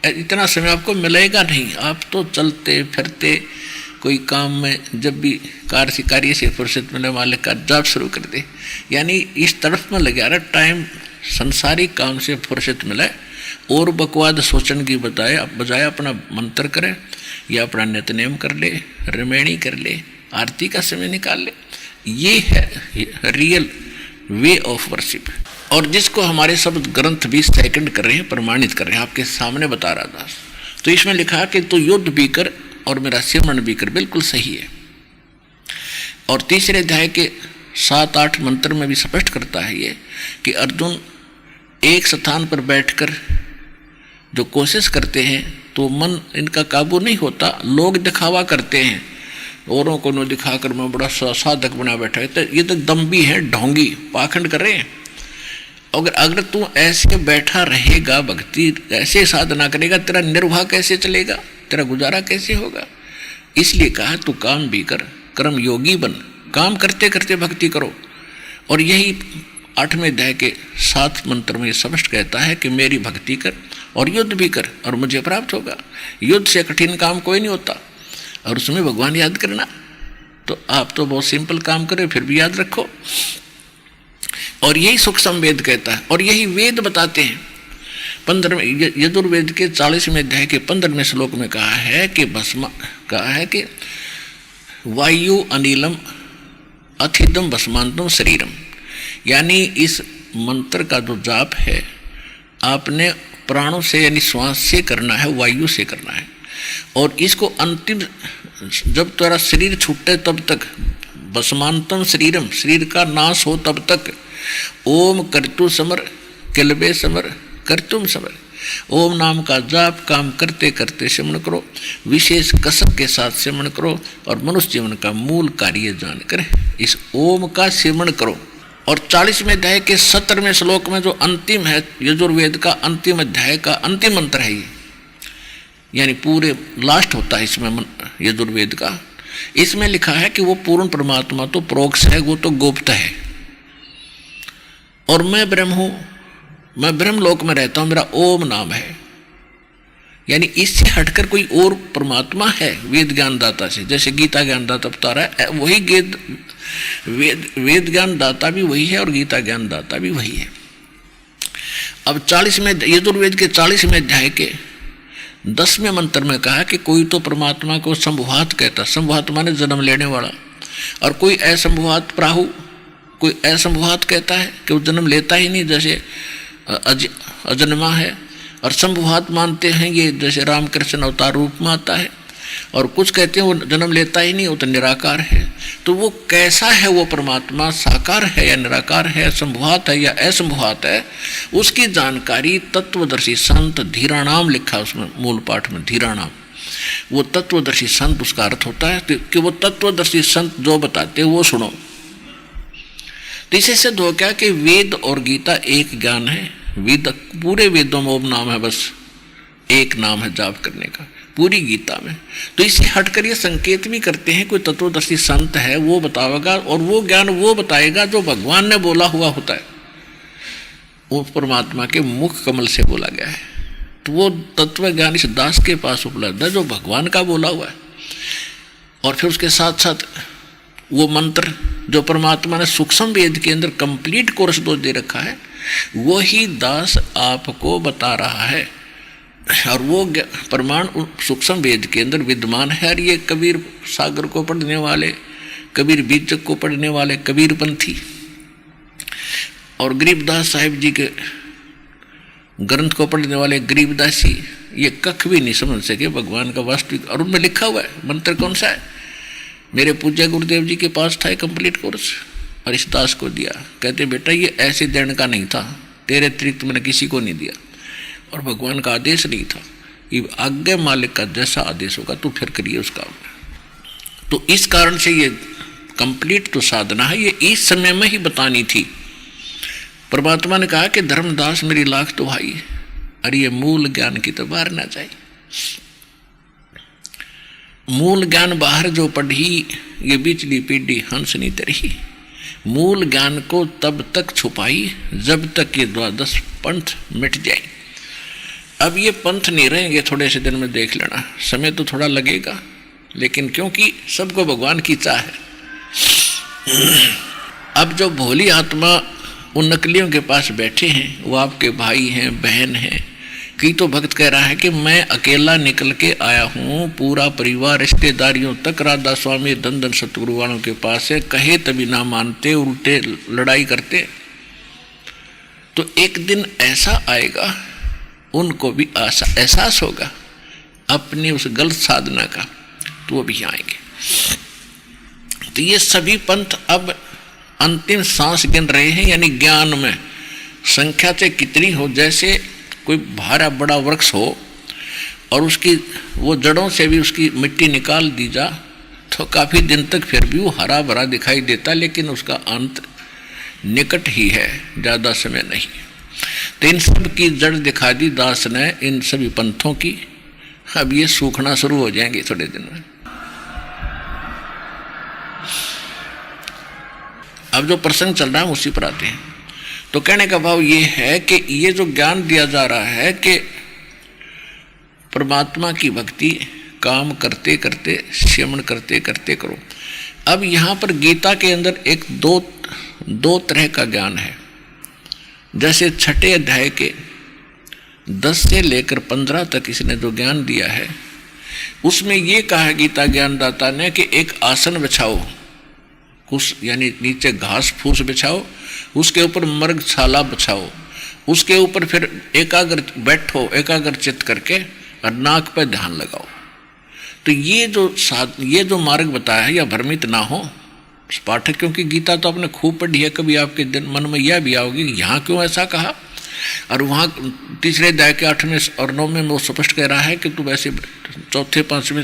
[SPEAKER 2] इतना समय आपको मिलेगा नहीं, आप तो चलते फिरते कोई काम में जब भी कार्य से फुर्सत मिले मालिक का जाप शुरू कर दे, यानी इस तरफ में लगे रहा टाइम, संसारिक काम से फुर्सत मिले और बकवाद सोचने की बजाय अपना मंत्र करे या अपना नित्यनेम कर ले, रमेणी कर ले, आरती का समय निकाल ले। ये है रियल वे ऑफ वर्शिप। और जिसको हमारे शब्द ग्रंथ भी सेकंड कर रहे हैं, प्रमाणित कर रहे हैं, आपके सामने बता रहा था। तो इसमें लिखा कि तू युद्ध भी कर और मेरा सिमरण भी कर, बिल्कुल सही है। और तीसरे अध्याय के 7-8 मंत्र में भी स्पष्ट करता है ये कि अर्जुन एक स्थान पर बैठकर जो कोशिश करते हैं तो मन इनका काबू नहीं होता, लोग दिखावा करते हैं, औरों को न दिखाकर मैं बड़ा साधक बना बैठा है, तो ये तो दम्भी है, ढोंगी, पाखंड कर रहे हैं। अगर तू ऐसे बैठा रहेगा, भक्ति ऐसे साधना करेगा, तेरा निर्वाह कैसे चलेगा, तेरा गुजारा कैसे होगा। इसलिए कहा तू काम भी कर, कर्म योगी बन, काम करते करते भक्ति करो। और यही 8वें अध्याय के 7 मंत्र में स्पष्ट कहता है कि मेरी भक्ति कर और युद्ध भी कर और मुझे प्राप्त होगा। युद्ध से कठिन काम कोई नहीं होता, और उसमें भगवान याद करना। तो आप तो बहुत सिंपल काम करें फिर भी याद रखो। और यही सूक्ष्म वेद कहता है, और यही वेद बताते हैं। 15वें यजुर्वेद के 40वें अध्याय के 15वें श्लोक में कहा है कि वायु अनिलम अथिदम भस्मांतम शरीरम। यानी इस मंत्र का जो जाप है आपने प्राणों से यानी श्वास से करना है, वायु से करना है। और इसको अंतिम जब तेरा शरीर छूटे तब तक, भस्मांतम शरीरम, शरीर का नाश हो तब तक, ओम कर्तु समर किलबे समर कर्तुम समर, ओम नाम का जाप काम करते करते सिमरण करो, विशेष कसक के साथ सिमरण करो और मनुष्य जीवन का मूल कार्य जानकर इस ओम का सिमरण करो। और 40वें अध्याय के 17वें श्लोक में जो अंतिम है यजुर्वेद का अंतिम अध्याय का अंतिम मंत्र है ये, यानी पूरे लास्ट होता है इसमें यजुर्वेद का। इसमें लिखा है कि वो पूर्ण परमात्मा तो प्रोक्ष है, वो तो गुप्त है, और मैं ब्रह्म हूं, मैं ब्रह्म लोक में रहता हूं, मेरा ओम नाम है। यानी इससे हटकर कोई और परमात्मा है वेद ज्ञान दाता से, जैसे गीता ज्ञान दाता बता रहा है, वही वेद ज्ञान दाता भी वही है और गीता ज्ञान दाता भी वही है। अब 40वें यजुर्वेद के 40वें अध्याय के 10वें मंत्र में कहा कि कोई तो परमात्मा को संभुवात कहता, संभुवात माने जन्म लेने वाला, और कोई असंभुवात प्राहु, कोई असंभुवात कहता है कि वो जन्म लेता ही नहीं, जैसे अजन्मा है। और संभुवात मानते हैं ये जैसे रामकृष्ण अवतार रूप में आता है, और कुछ कहते हैं वो जन्म लेता ही नहीं, वो तो निराकार है। तो वो कैसा है वो परमात्मा, साकार है या निराकार है, संभुवात है या असंभुवात है, उसकी जानकारी तत्वदर्शी संत धीराणाम लिखा उसमें मूल पाठ में, धीराणाम। वो तत्वदर्शी संत उसका अर्थ होता है कि वो तत्वदर्शी संत जो बताते वो सुनो। तो इसे सिद्ध हो क्या कि वेद और गीता एक ज्ञान है। वेद पूरे वेदों में ओम नाम है, बस एक नाम है जाप करने का पूरी गीता में। तो इसे हटकर ये संकेत भी करते हैं कोई तत्वदर्शी संत है वो बताएगा, और वो ज्ञान वो बताएगा जो भगवान ने बोला हुआ होता है, वो परमात्मा के मुख कमल से बोला गया है। तो वो तत्व ज्ञान इस दास के पास उपलब्ध है जो भगवान का बोला हुआ है। और फिर उसके साथ साथ वो मंत्र जो परमात्मा ने सूक्ष्म वेद के अंदर कंप्लीट कोर्स दो दे रखा है, वो ही दास आपको बता रहा है। और वो प्रमाण सूक्ष्म वेद के अंदर विद्यमान है। और ये कबीर सागर को पढ़ने वाले, कबीर बीजक को पढ़ने वाले कबीर पंथी और गरीबदास साहिब जी के ग्रंथ को पढ़ने वाले गरीबदासी, ये कख भी नहीं समझ सके भगवान का वास्तविक। और उनमें लिखा हुआ है मंत्र कौन सा है। मेरे पूज्य गुरुदेव जी के पास था कंप्लीट कोर्स, और इस दास को दिया। कहते बेटा ये ऐसे देने का नहीं था, तेरे अतिरिक्त मैंने किसी को नहीं दिया, और भगवान का आदेश नहीं था। ये आज्ञा मालिक का जैसा आदेश होगा तो फिर करिए उसका। तो इस कारण से ये कंप्लीट तो साधना है, ये इस समय में ही बतानी थी। परमात्मा ने कहा कि धर्मदास मेरी लाख तो भाई, अरे ये मूल ज्ञान की तो बाहर ना जाए। मूल ज्ञान बाहर जो पढ़ी ये बिचली पीढ़ी हंस नहीं तरही। मूल ज्ञान को तब तक छुपाई जब तक ये 12 पंथ मिट जाए। अब ये पंथ नहीं रहेंगे, थोड़े से दिन में देख लेना, समय तो थोड़ा लगेगा, लेकिन क्योंकि सबको भगवान की चाह है। अब जो भोली आत्मा उन नकलियों के पास बैठे हैं, वो आपके भाई हैं, बहन हैं। कई तो भक्त कह रहा है कि मैं अकेला निकल के आया हूँ, पूरा परिवार रिश्तेदारियों तक राधा स्वामी धन धन सतगुरु वालों के पास है, कहे तभी ना मानते, उल्टे लड़ाई करते। तो एक दिन ऐसा आएगा उनको भी एहसास होगा अपनी उस गलत साधना का, तो वो भी आएंगे। तो ये सभी पंथ अब अंतिम सांस गिन रहे हैं, यानी ज्ञान में संख्या से कितनी हो, जैसे कोई भारा बड़ा वृक्ष हो और उसकी वो जड़ों से भी उसकी मिट्टी निकाल दी जा तो काफ़ी दिन तक फिर भी वो हरा भरा दिखाई देता, लेकिन उसका अंत निकट ही है, ज़्यादा समय नहीं। तो इन सब की जड़ दिखा दी दास ने, इन सभी पंथों की। अब ये सूखना शुरू हो जाएंगे थोड़े दिन में। अब जो प्रसंग चल रहा है उसी पर आते हैं। तो कहने का भाव ये है कि ये जो ज्ञान दिया जा रहा है कि परमात्मा की भक्ति काम करते करते, श्रवण करते करते करो। अब यहाँ पर गीता के अंदर एक दो तरह का ज्ञान है। जैसे छठे अध्याय के 10 से लेकर 15 तक इसने जो ज्ञान दिया है, उसमें ये कहा गीता ज्ञानदाता ने कि एक आसन बिछाओ, कुछ यानी नीचे घास फूस बिछाओ, उसके ऊपर मृगशाला बिछाओ, उसके ऊपर फिर एकाग्र बैठो, एकाग्र चित्त करके, और नाक पर ध्यान लगाओ। तो ये जो मार्ग बताया है, या भ्रमित ना हो पाठक, क्योंकि गीता तो आपने खूब पढ़ी है, कभी आपके मन में यह भी आओगे कि यहाँ क्यों ऐसा कहा। और वहाँ तीसरे अध्याय के 8वें और 9वें में वो स्पष्ट कह रहा है कि तुम ऐसे चौथे 5वें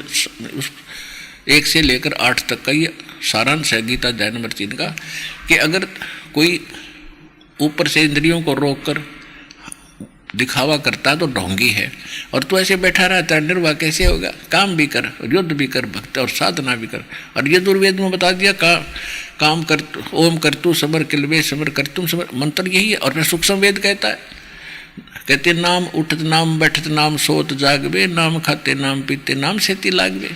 [SPEAKER 2] 1 से लेकर 8 तक का ये सारांश है गीता अध्याय नंबर 3 का, कि अगर कोई ऊपर से इंद्रियों को रोककर दिखावा करता है तो ढोंगी है, और तू ऐसे बैठा रहता है निर्वाह कैसे होगा। काम भी कर, युद्ध भी कर, भक्ति और साधना भी कर। और ये दुर्वेद में बता दिया काम कर, ओम कर तू समर किलवे समर कर तुम समर, मंत्र यही है। और फिर सूक्ष्म वेद कहता है, कहते नाम उठत नाम बैठत नाम सोत जागवे, नाम खाते नाम पीते नाम सेती लागवे।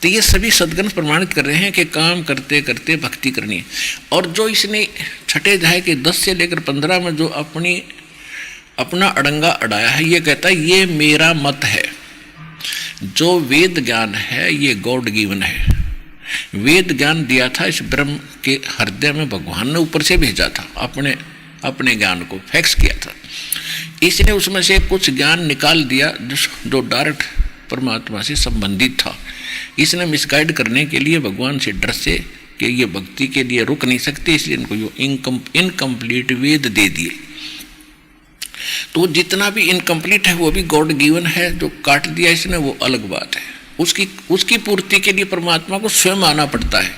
[SPEAKER 2] तो ये सभी सदगण प्रमाणित कर रहे हैं कि काम करते करते भक्ति करनी है। और जो इसने छठे अध्याय के 10 से लेकर 15 में जो अपना अड़ंगा अड़ाया है, ये कहता है ये मेरा मत है, जो वेद ज्ञान है ये गॉड गिवन है। वेद ज्ञान दिया था इस ब्रह्म के हृदय में, भगवान ने ऊपर से भेजा था, अपने ज्ञान को फैक्स किया था। इसने उसमें से कुछ ज्ञान निकाल दिया जो डायरेक्ट परमात्मा से संबंधित था। इसने मिसगाइड करने के लिए भगवान से डर से कि ये भक्ति के लिए रुक नहीं सकते, इसलिए इनको यो इनकम्प्लीट वेद दे दिए। तो जितना भी इनकम्प्लीट है वो भी गॉड गिवन है, जो काट दिया इसने वो अलग बात है। उसकी पूर्ति के लिए परमात्मा को स्वयं आना पड़ता है,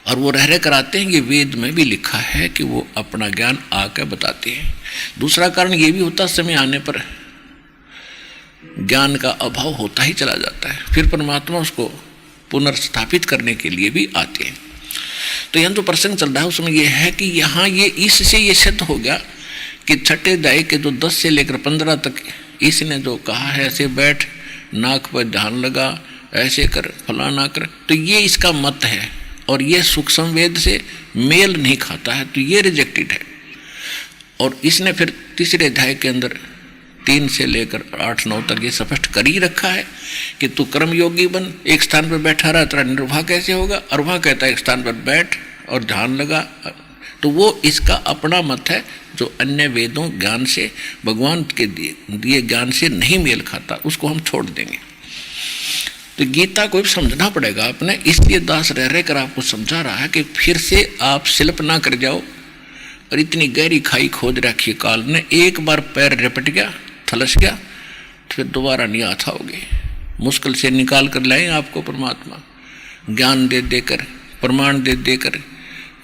[SPEAKER 2] और वो रह कराते हैं। ये वेद में भी लिखा है कि वो अपना ज्ञान आकर बताते हैं। दूसरा कारण ये भी होता, समय आने पर ज्ञान का अभाव होता ही चला जाता है, फिर परमात्मा उसको पुनर्स्थापित करने के लिए भी आते हैं। तो यहाँ जो प्रसंग चल रहा है उसमें यह है कि यहाँ ये इससे ये सिद्ध हो गया कि छठे अध्याय के जो 10 से लेकर 15 तक इसने जो कहा है, ऐसे बैठ, नाक पर ध्यान लगा, ऐसे कर, फलाना कर, तो ये इसका मत है और ये सूक्ष्म वेद से मेल नहीं खाता है, तो ये रिजेक्टेड है। और इसने फिर तीसरे अध्याय के अंदर 3 से लेकर 8-9 तक ये स्पष्ट कर ही रखा है कि तू कर्मयोगी बन, एक स्थान पर बैठा रहा, तेरा निर्वाह कैसे होगा। और वह कहता है एक स्थान पर बैठ और ध्यान लगा, तो वो इसका अपना मत है जो अन्य वेदों ज्ञान से, भगवान के दिए ज्ञान से नहीं मेल खाता, उसको हम छोड़ देंगे। तो गीता को भी समझना पड़ेगा अपने, इसलिए दास रह कर आपको समझा रहा है कि फिर से आप स्लिप ना कर जाओ। और इतनी गहरी खाई खोद रखी काल ने, एक बार पैर रपट गया, थलस गया, तो फिर दोबारा नहीं आता होगे। मुश्किल से निकाल कर लाए आपको परमात्मा, ज्ञान दे देकर, प्रमाण दे देकर,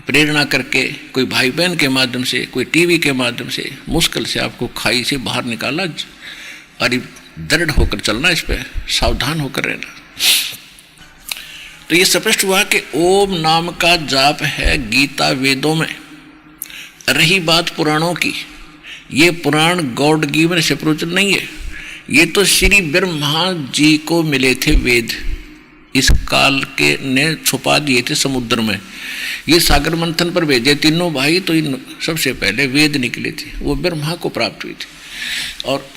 [SPEAKER 2] प्रेरणा करके, कोई भाई बहन के माध्यम से, कोई टीवी के माध्यम से, मुश्किल से आपको खाई से बाहर निकाला। और दृढ़ होकर चलना, इस पर सावधान होकर रहना। तो ये स्पष्ट हुआ कि ओम नाम का जाप है गीता वेदों में। रही बात पुराणों की, ये पुराण गॉड गिवन से प्रयोजन नहीं है, ये तो श्री ब्रह्मा जी को मिले थे वेद, इस काल के ने छुपा दिए थे समुद्र में। ये सागर मंथन पर भेजे तीनों भाई, तो इन सबसे पहले वेद निकले थे, वो ब्रह्मा को प्राप्त हुए थे। और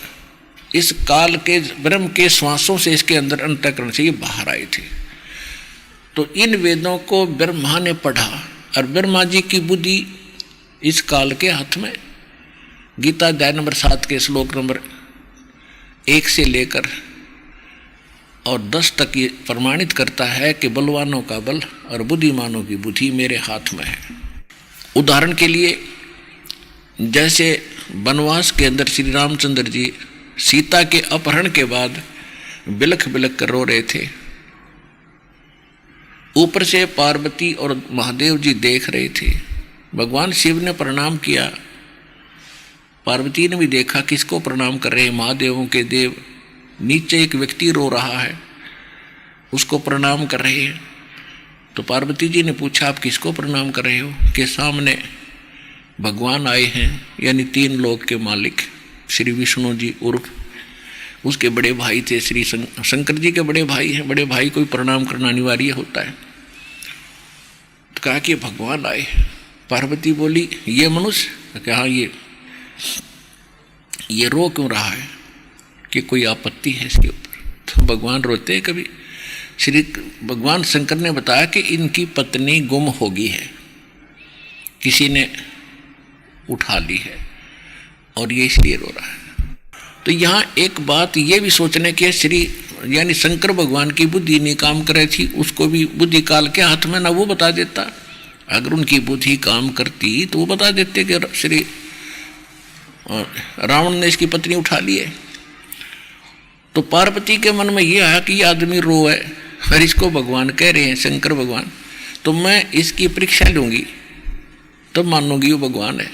[SPEAKER 2] इस काल के ब्रह्म के श्वासों से इसके अंदर अंतःकरण से ये बाहर आए थे। तो इन वेदों को ब्रह्मा ने पढ़ा, और ब्रह्मा जी की बुद्धि इस काल के हाथ में। गीता अध्याय नंबर 7 के श्लोक नंबर 1 से लेकर और 10 तक ये प्रमाणित करता है कि बलवानों का बल और बुद्धिमानों की बुद्धि मेरे हाथ में है। उदाहरण के लिए, जैसे वनवास के अंदर श्री रामचंद्र जी सीता के अपहरण के बाद बिलख बिलख कर रो रहे थे, ऊपर से पार्वती और महादेव जी देख रहे थे। भगवान शिव ने प्रणाम किया, पार्वती ने भी देखा किसको प्रणाम कर रहे हैं, महादेवों के देव। नीचे एक व्यक्ति रो रहा है, उसको प्रणाम कर रहे हैं। तो पार्वती जी ने पूछा आप किसको प्रणाम कर रहे हो, कि सामने भगवान आए हैं, यानी 3 लोक के मालिक श्री विष्णु जी उर्फ उसके बड़े भाई थे, श्री शंकर जी के बड़े भाई हैं। बड़े भाई को प्रणाम करना अनिवार्य होता है। तो कहा कि भगवान आए। पार्वती बोली ये मनुष्य, कि हाँ ये रो क्यों रहा है, कि कोई आपत्ति है इसके ऊपर। तो भगवान रोते हैं कभी। श्री भगवान शंकर ने बताया कि इनकी पत्नी गुम हो गई है, किसी ने उठा ली है और ये इसलिए रो रहा है। तो यहाँ एक बात ये भी सोचने की, श्री यानी शंकर भगवान की बुद्धि नहीं काम कर रही थी, उसको भी बुद्धि काल के हाथ में ना वो बता देता। अगर उनकी बुद्धि काम करती तो वो बता देते कि श्री रावण ने इसकी पत्नी उठा ली है। तो पार्वती के मन में ये आया कि ये आदमी रो है और इसको भगवान कह रहे हैं, शंकर भगवान, तो मैं इसकी परीक्षा लूंगी तब मानूंगी वो भगवान है।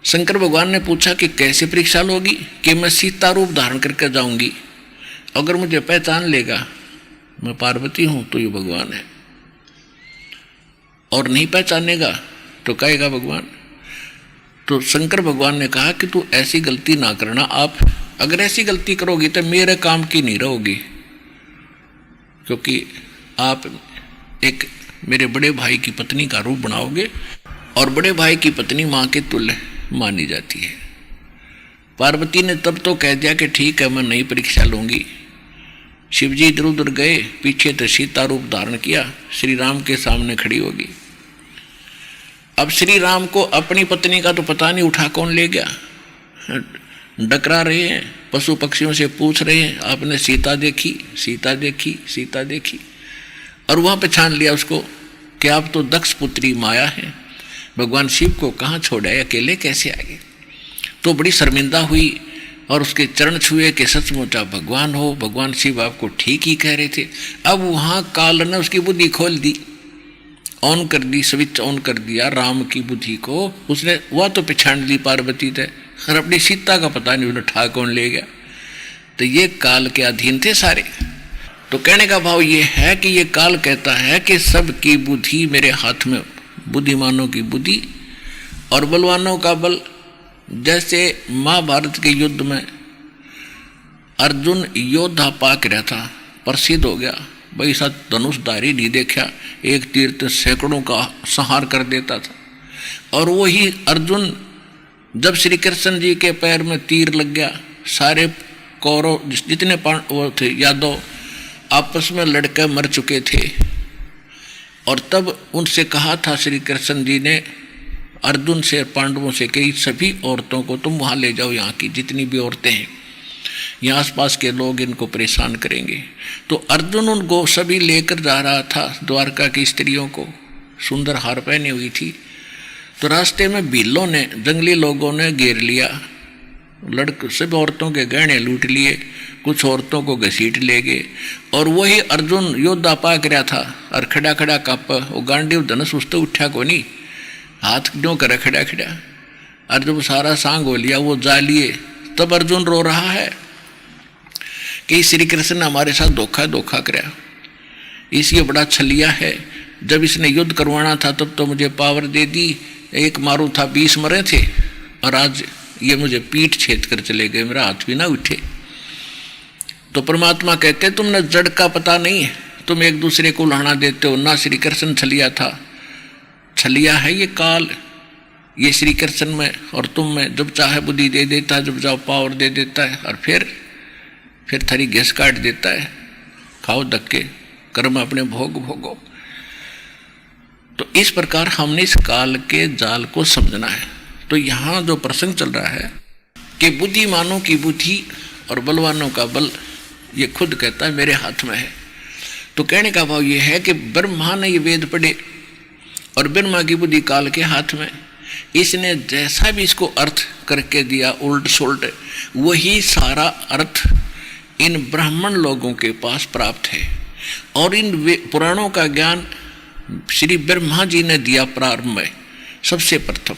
[SPEAKER 2] शंकर भगवान ने पूछा कि कैसे परीक्षा लोगी, कि मैं सीता रूप धारण करके जाऊंगी, अगर मुझे पहचान लेगा मैं पार्वती हूं तो ये भगवान है, और नहीं पहचानेगा तो कहेगा भगवान। तो शंकर भगवान ने कहा कि तू ऐसी गलती ना करना, आप अगर ऐसी गलती करोगी तो मेरे काम की नहीं रहोगी, क्योंकि आप एक मेरे बड़े भाई की पत्नी का रूप बनाओगे, और बड़े भाई की पत्नी माँ के तुल्य मानी जाती है। पार्वती ने तब तो कह दिया कि ठीक है मैं नई परीक्षा लूंगी, शिवजी इधर उधर गए, पीछे तो सीता रूप धारण किया, श्री राम के सामने खड़ी होगी। अब श्री राम को अपनी पत्नी का तो पता नहीं, उठा कौन ले गया। डकरा रहे हैं, पशु पक्षियों से पूछ रहे हैं, आपने सीता देखी, सीता देखी, सीता देखी। और वहां पहचान लिया उसको कि आप तो दक्ष पुत्री माया है, भगवान शिव को कहाँ छोड़े, अकेले कैसे आए। तो बड़ी शर्मिंदा हुई और उसके चरण छुए कि सचमुच आप भगवान हो, भगवान शिव आपको ठीक ही कह रहे थे। अब वहाँ काल ने उसकी बुद्धि खोल दी, ऑन कर दी, स्विच ऑन कर दिया राम की बुद्धि को। उसने वह तो पहचान ली पार्वती थे, और अपनी सीता का पता नहीं उन्हें ठा कौन ले गया। तो ये काल के अधीन थे सारे। तो कहने का भाव ये है कि ये काल कहता है कि सबकी बुद्धि मेरे हाथ में, बुद्धिमानों की बुद्धि और बलवानों का बल। जैसे महाभारत के युद्ध में अर्जुन योद्धा पाक रहा था, प्रसिद्ध हो गया, भाई साथ धनुषधारी नहीं देखा, एक तीर तो सैकड़ों का संहार कर देता था। और वही अर्जुन जब श्री कृष्ण जी के पैर में तीर लग गया, सारे कौरव जितने वो थे यादव आपस में लड़के मर चुके थे। और तब उनसे कहा था श्री कृष्ण जी ने अर्जुन से, पांडवों से कि सभी औरतों को तुम वहाँ ले जाओ, यहाँ की जितनी भी औरतें हैं, यहाँ आसपास के लोग इनको परेशान करेंगे। तो अर्जुन उनको सभी लेकर जा रहा था, द्वारका की स्त्रियों को, सुंदर हार पहनी हुई थी। तो रास्ते में भीलों ने, जंगली लोगों ने घेर लिया, सब औरतों के गहने लूट लिए, कुछ औरतों को घसीट ले गए। और वही अर्जुन योद्धा पाक रहा था और खड़ा खड़ा काप, वो गांडीव धनुष उस तो उठा को नहीं, हाथ क्यों करे खड़ा खड़ा। और जब सारा सांग हो लिया, वो जा लिए, तब अर्जुन रो रहा है कि श्री कृष्ण ने हमारे साथ धोखा कराया, इसलिए बड़ा छलिया है। जब इसने युद्ध करवाना था तब तो मुझे पावर दे दी, एक मारू था 20 मरे थे, और आज ये मुझे पीठ छेद कर चले गए, मेरा हाथ भी ना उठे। तो परमात्मा कहते तुमने जड़ का पता नहीं है, तुम एक दूसरे को लहना देते हो ना। श्री कृष्ण छलिया था, छलिया है ये काल, ये श्री कृष्ण में और तुम में। जब चाहे बुद्धि दे देता है, जब चाहे पावर दे देता है, और फिर थारी गैस काट देता है। खाओ धक्के, कर्म अपने भोगो। तो इस प्रकार हमने इस काल के जाल को समझना है। तो यहाँ जो प्रसंग चल रहा है कि बुद्धिमानों की बुद्धि और बलवानों का बल, ये खुद कहता है मेरे हाथ में है। तो कहने का भाव ये है कि ब्रह्मा ने ये वेद पढ़े और ब्रह्मा की बुद्धि काल के हाथ में, इसने जैसा भी इसको अर्थ करके दिया उल्ट सुल्ट, वही सारा अर्थ इन ब्राह्मण लोगों के पास प्राप्त है। और इन पुराणों का ज्ञान श्री ब्रह्मा जी ने दिया प्रारंभ में सबसे प्रथम,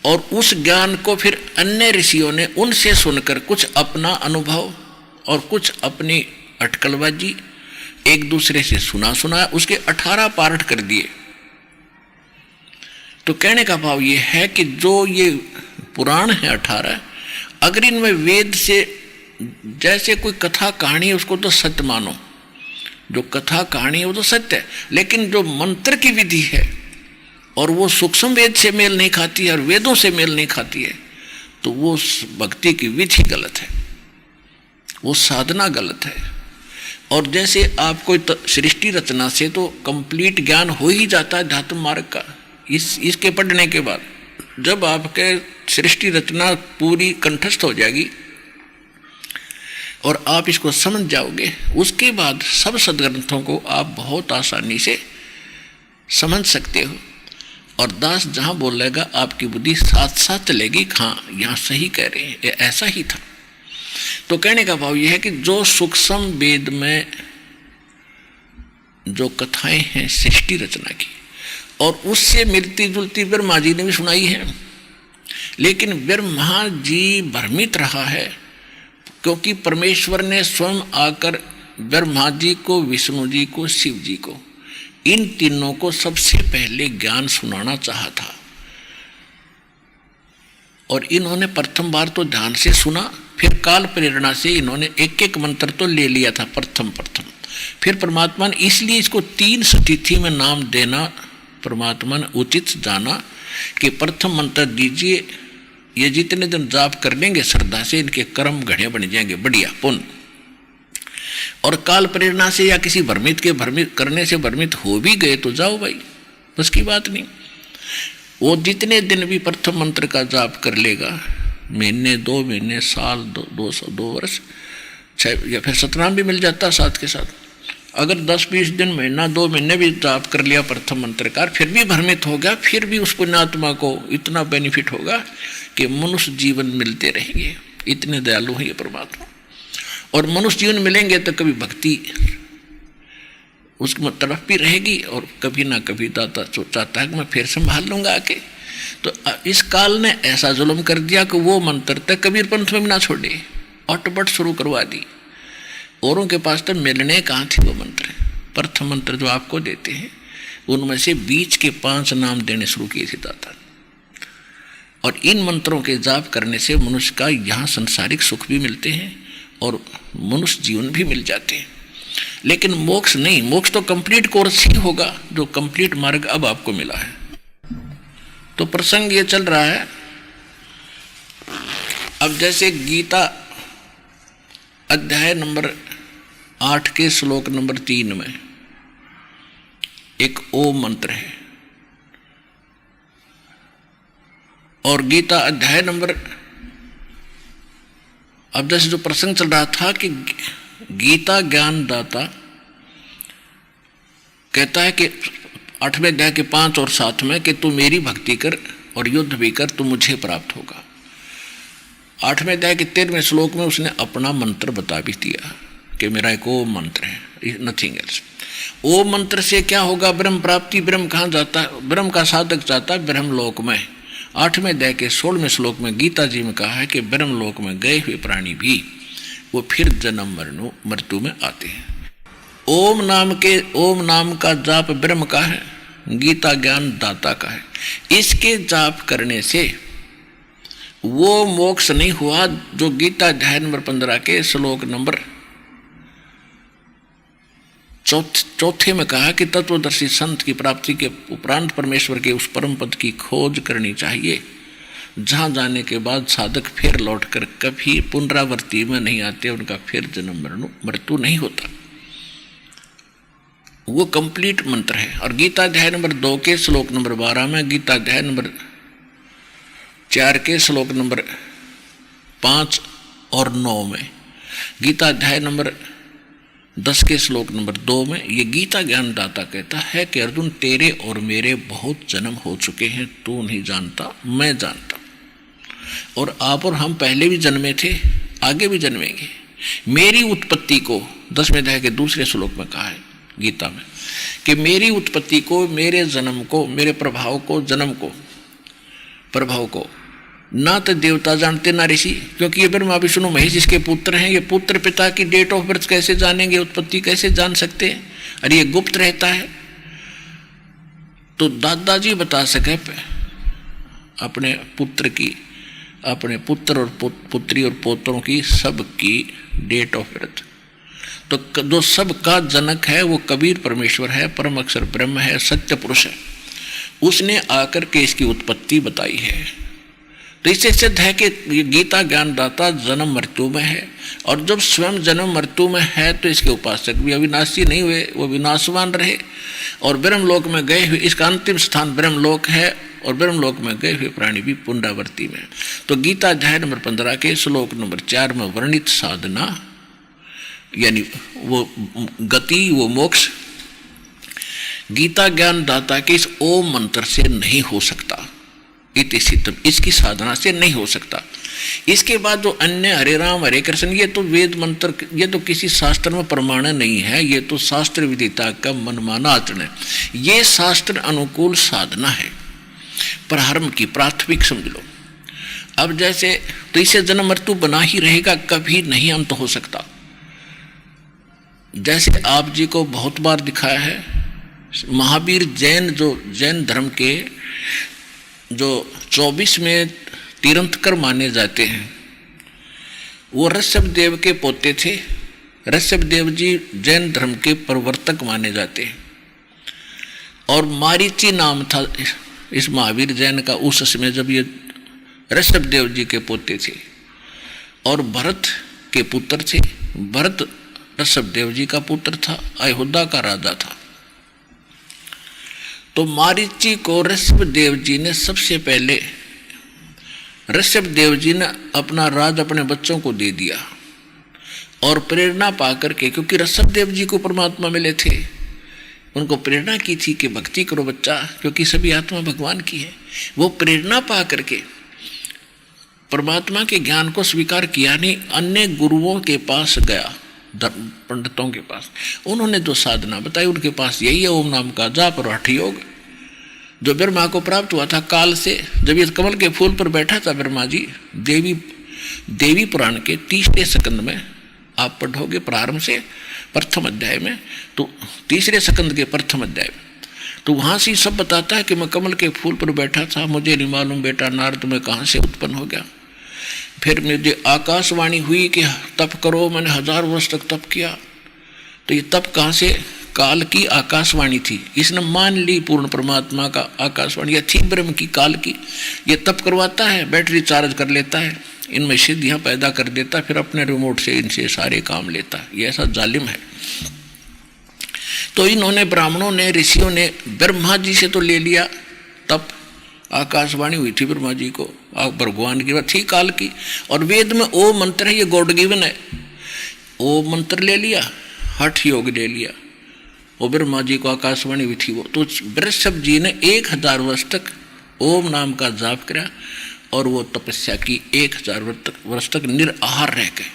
[SPEAKER 2] और उस ज्ञान को फिर अन्य ऋषियों ने उनसे सुनकर कुछ अपना अनुभव और कुछ अपनी अटकलबाजी एक दूसरे से सुना, उसके 18 पार्ट कर दिए। तो कहने का भाव ये है कि जो ये पुराण है 18, अगर इनमें वेद से जैसे कोई कथा कहानी है उसको तो सत्य मानो, जो कथा कहानी है वो तो सत्य है, लेकिन जो मंत्र की विधि है और वो सूक्ष्म वेद से मेल नहीं खाती है और वेदों से मेल नहीं खाती है, तो वो भक्ति की विधि गलत है, वो साधना गलत है। और जैसे आपको सृष्टि रचना से तो कंप्लीट ज्ञान हो ही जाता है धातु मार्ग का, इसके पढ़ने के बाद जब आपके सृष्टि रचना पूरी कंठस्थ हो जाएगी और आप इसको समझ जाओगे, उसके बाद सब सदग्रंथों को आप बहुत आसानी से समझ सकते हो। और दास जहाँ बोलेगा आपकी बुद्धि साथ साथ चलेगी, हाँ यहाँ सही कह रहे हैं, ऐसा ही था। तो कहने का भाव यह है कि जो सूक्ष्म वेद में जो कथाएं हैं सृष्टि रचना की, और उससे मिलती जुलती ब्रह्मा जी ने भी सुनाई है, लेकिन ब्रह्मा जी भ्रमित रहा है, क्योंकि परमेश्वर ने स्वयं आकर ब्रह्मा जी को, विष्णु जी को, शिव जी को, इन तीनों को सबसे पहले ज्ञान सुनाना चाहा था। और इन्होंने प्रथम बार तो ध्यान से सुना, फिर काल प्रेरणा से इन्होंने एक एक मंत्र तो ले लिया था प्रथम। फिर परमात्मा ने इसलिए इसको 3 स्थिति में नाम देना परमात्मा ने उचित जाना कि प्रथम मंत्र दीजिए, ये जितने दिन जाप कर लेंगे श्रद्धा से, इनके कर्म घड़े बन जाएंगे बढ़िया पुण्य। और काल प्रेरणा से या किसी भ्रमित करने से भ्रमित हो भी गए तो जाओ भाई, बस की बात नहीं। वो जितने दिन भी प्रथम मंत्र का जाप कर लेगा, महीने 2 महीने साल 2 वर्ष 6 या फिर 17 भी मिल जाता साथ के साथ, अगर 10-20 दिन महीना 2 महीने भी जाप कर लिया प्रथम मंत्र का, फिर भी भ्रमित हो गया, फिर भी उस पुण्यात्मा को इतना बेनिफिट होगा कि मनुष्य जीवन मिलते रहेंगे। इतने दयालु है ये परमात्मा। और मनुष्य जीवन मिलेंगे तो कभी भक्ति उसकी तरफ भी रहेगी, और कभी ना कभी दाता चाहता है कि मैं फिर संभाल लूंगा आके। तो इस काल ने ऐसा जुल्म कर दिया कि वो मंत्र तक कबीर पंथ में भी ना छोड़े, ऑटोबट शुरू करवा दी। औरों के पास तो मिलने कहाँ थी वो मंत्र। प्रथम मंत्र जो आपको देते हैं उनमें से बीच के 5 नाम देने शुरू किए थे दाता। और इन मंत्रों के जाप करने से मनुष्य का यहाँ संसारिक सुख भी मिलते हैं और मनुष्य जीवन भी मिल जाते हैं। लेकिन मोक्ष नहीं, मोक्ष तो कंप्लीट कोर्स ही होगा, जो कंप्लीट मार्ग अब आपको मिला है। तो प्रसंग ये चल रहा है, अब जैसे गीता अध्याय नंबर 8 के श्लोक नंबर 3 में एक ओम मंत्र है, और गीता अध्याय नंबर, अब जैसे जो प्रसंग चल रहा था कि गीता ज्ञान दाता कहता है कि 8वें अध्याय के 5 और 7 में कि तू मेरी भक्ति कर और युद्ध भी कर, तू मुझे प्राप्त होगा। 8वें अध्याय के 13वें श्लोक में उसने अपना मंत्र बता भी दिया कि मेरा एक ओम मंत्र है, नथिंग एल्स। ओम मंत्र से क्या होगा? ब्रह्म प्राप्ति। ब्रह्म कहाँ जाता है? ब्रह्म का साधक जाता है ब्रह्म लोक में। 8वें अध्याय के 16वें श्लोक में गीता जी में कहा है कि ब्रह्म लोक में गए हुए प्राणी भी वो फिर जन्म मृत्यु में आते हैं। ओम नाम का जाप ब्रह्म का है, गीता ज्ञान दाता का है। इसके जाप करने से वो मोक्ष नहीं हुआ जो गीता अध्याय नंबर 15 के श्लोक नंबर 4 में कहा कि तत्वदर्शी संत की प्राप्ति के उपरांत परमेश्वर के उस परम पद की खोज करनी चाहिए, जहां जाने के बाद साधक फिर लौटकर कभी पुनरावृत्ति में नहीं आते, उनका फिर जन्म मृत्यु नहीं होता। वो कंप्लीट मंत्र है। और गीता अध्याय नंबर 2 के श्लोक नंबर 12 में, गीता अध्याय नंबर 4 के श्लोक नंबर 5 और 9 में, गीता अध्याय नंबर 10 के श्लोक नंबर 2 में ये गीता ज्ञान दाता कहता है कि अर्जुन तेरे और मेरे बहुत जन्म हो चुके हैं, तू नहीं जानता, मैं जानता। और आप और हम पहले भी जन्मे थे, आगे भी जन्मेंगे। मेरी उत्पत्ति को 10वें अध्याय के 2 श्लोक में कहा है गीता में कि मेरी उत्पत्ति को, मेरे जन्म को, मेरे प्रभाव को, जन्म को, प्रभाव को ना तो देवता जानते ना ऋषि, क्योंकि ये ब्रह्मा विष्णु महेश इसके पुत्र हैं। ये पुत्र पिता की डेट ऑफ बर्थ कैसे जानेंगे, उत्पत्ति कैसे जान सकते हैं? अरे ये गुप्त रहता है। तो दादाजी बता सके अपने पुत्र की, अपने पुत्र और पुत्री और पोतरों की सबकी डेट ऑफ बर्थ। तो जो सबका जनक है वो कबीर परमेश्वर है, परम अक्षर ब्रह्म है, सत्य पुरुष है। उसने आकर के इसकी उत्पत्ति बताई है। तो इससे सिद्ध है कि गीता ज्ञानदाता जन्म मृत्यु में है, और जब स्वयं जन्म मृत्यु में है तो इसके उपासक भी अविनाशी नहीं हुए, वो विनाशवान रहे। और ब्रह्मलोक में गए हुए, इसका अंतिम स्थान ब्रह्मलोक है, और ब्रह्मलोक में गए हुए प्राणी भी पुनरावृत्ति में। तो गीता अध्याय नंबर 15 के श्लोक नंबर 4 में वर्णित साधना, यानी वो गति, वो मोक्ष गीता ज्ञान दाता के इस ओम मंत्र से नहीं हो सकता। इति सिद्धम, इसकी साधना से नहीं हो सकता। इसके बाद जो अन्य हरे राम हरे कृष्ण, ये तो वेद मंत्र, ये तो किसी शास्त्र में प्रमाण नहीं है, ये तो शास्त्र विदिता का मनमाना आचरण है। ये शास्त्र अनुकूल साधना है, प्रारंभ की प्राथमिक समझ लो। अब जैसे तो इससे जन्म मृत्यु बना ही रहेगा, कभी नहीं अंत हो सकता। जैसे आप जी को बहुत बार दिखाया है, महावीर जैन, जो जैन धर्म के जो 24वें तीर्थंकर माने जाते हैं, वो ऋषभ देव के पोते थे। ऋषभ देव जी जैन धर्म के प्रवर्तक माने जाते हैं। और मारीची नाम था इस महावीर जैन का उस समय जब ये ऋषभ देव जी के पोते थे और भरत के पुत्र थे। भरत ऋषभदेव जी का पुत्र था, अयोध्या का राजा था। तो मारीची को ऋषभदेव जी ने सबसे पहले, ऋषभदेव जी ने अपना राज अपने बच्चों को दे दिया और प्रेरणा पाकर के, क्योंकि ऋषभदेव जी को परमात्मा मिले थे, उनको प्रेरणा की थी कि भक्ति करो बच्चा, क्योंकि सभी आत्मा भगवान की है। वो प्रेरणा पा करके परमात्मा के ज्ञान को स्वीकार किया नहीं, अन्य गुरुओं के पास गया, पंडितों के पास। उन्होंने जो साधना बताई उनके पास यही है, ओम नाम का जाप और हठ योग, जो ब्रह्मा को प्राप्त हुआ था काल से। जब ये कमल के फूल पर बैठा था ब्रह्मा जी, देवी पुराण के 30वें स्कंद में आप पढ़ोगे प्रारंभ से प्रथम अध्याय में, तो 3रे स्कंद के प्रथम अध्याय में, तो वहाँ से सब बताता है कि मैं कमल के फूल पर बैठा था, मुझे नहीं मालूम बेटा नारद में कहाँ से उत्पन्न हो गया। फिर मुझे आकाशवाणी हुई कि तप करो, मैंने 1000 वर्ष तक तप किया। तो ये तप कहाँ से? काल की आकाशवाणी थी, इसने मान ली पूर्ण परमात्मा का आकाशवाणी, यह थी ब्रह्म की, काल की। ये तप करवाता है, बैटरी चार्ज कर लेता है, इनमें सिद्धियाँ पैदा कर देता है, फिर अपने रिमोट से इनसे सारे काम लेता है। ये ऐसा जालिम है। तो इन्होंने, ब्राह्मणों ने, ऋषियों ने ब्रह्मा जी से तो ले लिया तप, आकाशवाणी हुई थी ब्रह्मा जी को, भगवान की थी काल की, और वेद में ओ मंत्र है, ये गॉड गिवन है, ओ मंत्र ले लिया, हठ योग ले लिया, वो ब्रह्मा जी को आकाशवाणी हुई थी वो। तो वृषभ जी ने 1000 वर्ष तक ओम नाम का जाप किया और वो तपस्या की 1000 वर्ष तक निराहार रह गए।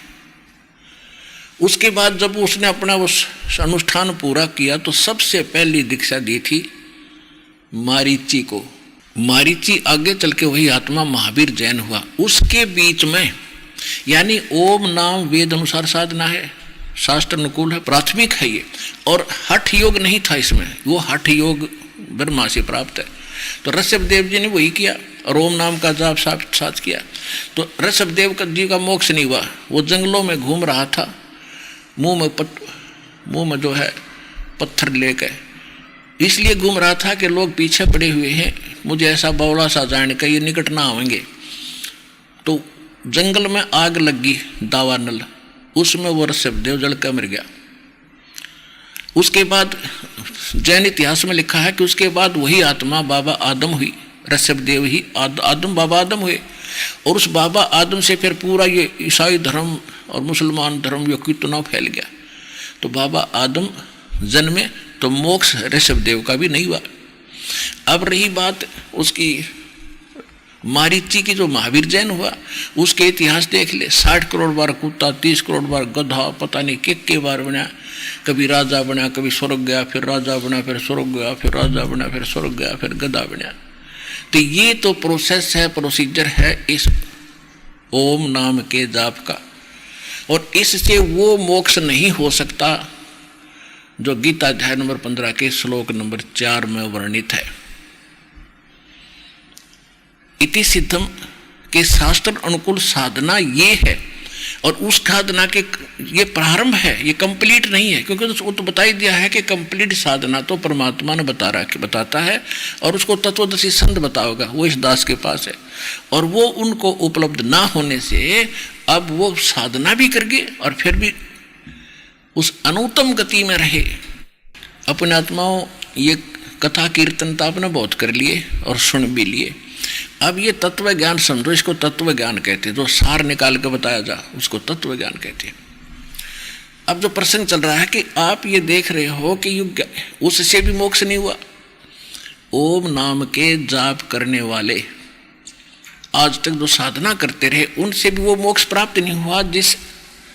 [SPEAKER 2] उसके बाद जब उसने अपना उस अनुष्ठान पूरा किया तो सबसे पहली दीक्षा दी थी मारीची को। मारीची आगे चल के वही आत्मा महावीर जैन हुआ। उसके बीच में, यानी ओम नाम वेद अनुसार साधना है, शास्त्र अनुकूल है, प्राथमिक है ये, और हठ योग नहीं था इसमें, वो हठ योग ब्रह्मा से प्राप्त है। तो ऋषभदेव जी ने वही किया और ओम नाम का जाप साथ किया। तो ऋषभदेव जी का मोक्ष नहीं हुआ, वो जंगलों में घूम रहा था, मुंह में जो है पत्थर लेके, इसलिए घूम रहा था कि लोग पीछे पड़े हुए हैं, मुझे ऐसा बौला सा जाने का ये निकट ना आएंगे। तो जंगल में आग लगी दावानल, उसमें वो ऋषभदेव जल कर मर गया। उसके बाद जैन इतिहास में लिखा है कि उसके बाद वही आत्मा बाबा आदम हुई, ऋषभदेव ही आदम, बाबा आदम हुए, और उस बाबा आदम से फिर पूरा ये ईसाई धर्म और मुसलमान धर्म ये कितना फैल गया। तो बाबा आदम जन्मे तो मोक्ष ऋषभदेव का भी नहीं हुआ। अब रही बात उसकी मारीची की, जो महावीर जैन हुआ, उसके इतिहास देख ले। 60 करोड़ बार कुत्ता, 30 करोड़ बार गधा, पता नहीं के बार बना, कभी राजा बना, कभी स्वर्ग गया, फिर राजा बना, फिर स्वर्ग गया, फिर राजा बना, फिर स्वर्ग गया, फिर गधा बना। तो ये तो प्रोसेस है, प्रोसीजर है इस ओम नाम के जाप का, और इससे वो मोक्ष नहीं हो सकता जो गीता अध्याय नंबर 15 के श्लोक नंबर 4 में वर्णित है। इति सिद्धम के शास्त्र अनुकूल साधना ये है, और उस साधना के ये प्रारंभ है, ये कंप्लीट नहीं है, क्योंकि वो तो बता ही दिया है कि कंप्लीट साधना तो परमात्मा ने बताता है, और उसको तत्वदर्शी संत बताओगा, वो इस दास के पास है, और वो उनको उपलब्ध ना होने से अब वो साधना भी करके और फिर भी उस अनुत्तम गति में रहे। अपने आत्माओं, ये कथा कीर्तन तो आपने बहुत कर लिए और सुन भी लिए। अब ये तत्व ज्ञान समझो, इसको तत्व ज्ञान कहते हैं, जो सार निकाल के बताया जा उसको तत्व ज्ञान कहते हैं। अब जो प्रसंग चल रहा है कि आप ये देख रहे हो कि युग उससे भी मोक्ष नहीं हुआ। ओम नाम के जाप करने वाले आज तक जो साधना करते रहे उनसे भी वो मोक्ष प्राप्त नहीं हुआ, जिस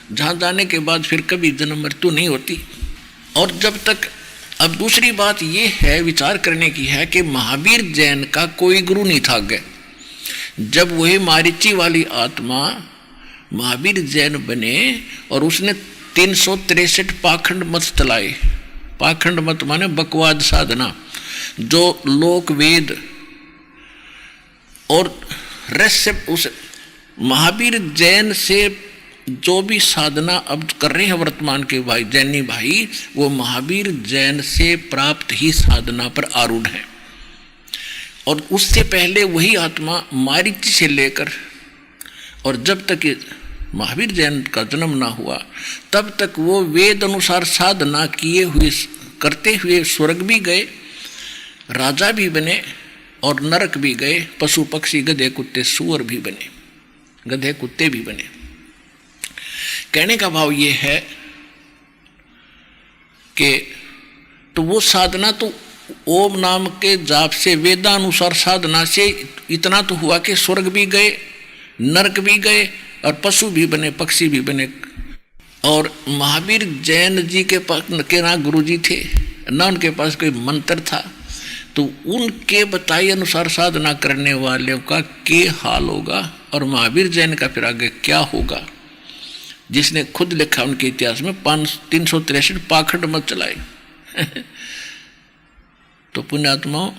[SPEAKER 2] जहाँ जाने के बाद फिर कभी जन्म मृत्यु नहीं होती। और जब तक, अब दूसरी बात ये है विचार करने की है कि महावीर जैन का कोई गुरु नहीं था आगे। जब वही मारीची वाली आत्मा महावीर जैन बने और उसने 363 पाखंड मत चलाए। पाखंड मत माने बकवाद साधना, जो लोक वेद और रहस्य, उस महावीर जैन से जो भी साधना अब कर रहे हैं वर्तमान के भाई जैनी भाई, वो महावीर जैन से प्राप्त ही साधना पर आरूढ़ है। और उससे पहले वही आत्मा मारीची से लेकर और जब तक महावीर जैन का जन्म ना हुआ तब तक वो वेद अनुसार साधना किए हुए करते हुए स्वर्ग भी गए, राजा भी बने और नरक भी गए, पशु पक्षी गधे कुत्ते सूअर भी बने, गधे कुत्ते भी बने। कहने का भाव ये है कि तो वो साधना तो ओम नाम के जाप से वेदानुसार साधना से इतना तो हुआ कि स्वर्ग भी गए, नरक भी गए और पशु भी बने, पक्षी भी बने। और महावीर जैन जी के ना गुरु जी थे ना उनके पास कोई मंत्र था, तो उनके बताए अनुसार साधना करने वालों का क्या हाल होगा और महावीर जैन का फिर आगे क्या होगा, जिसने खुद लिखा उनके इतिहास में 363 पाखंड मत चलाए। तो पुण्यात्माओं,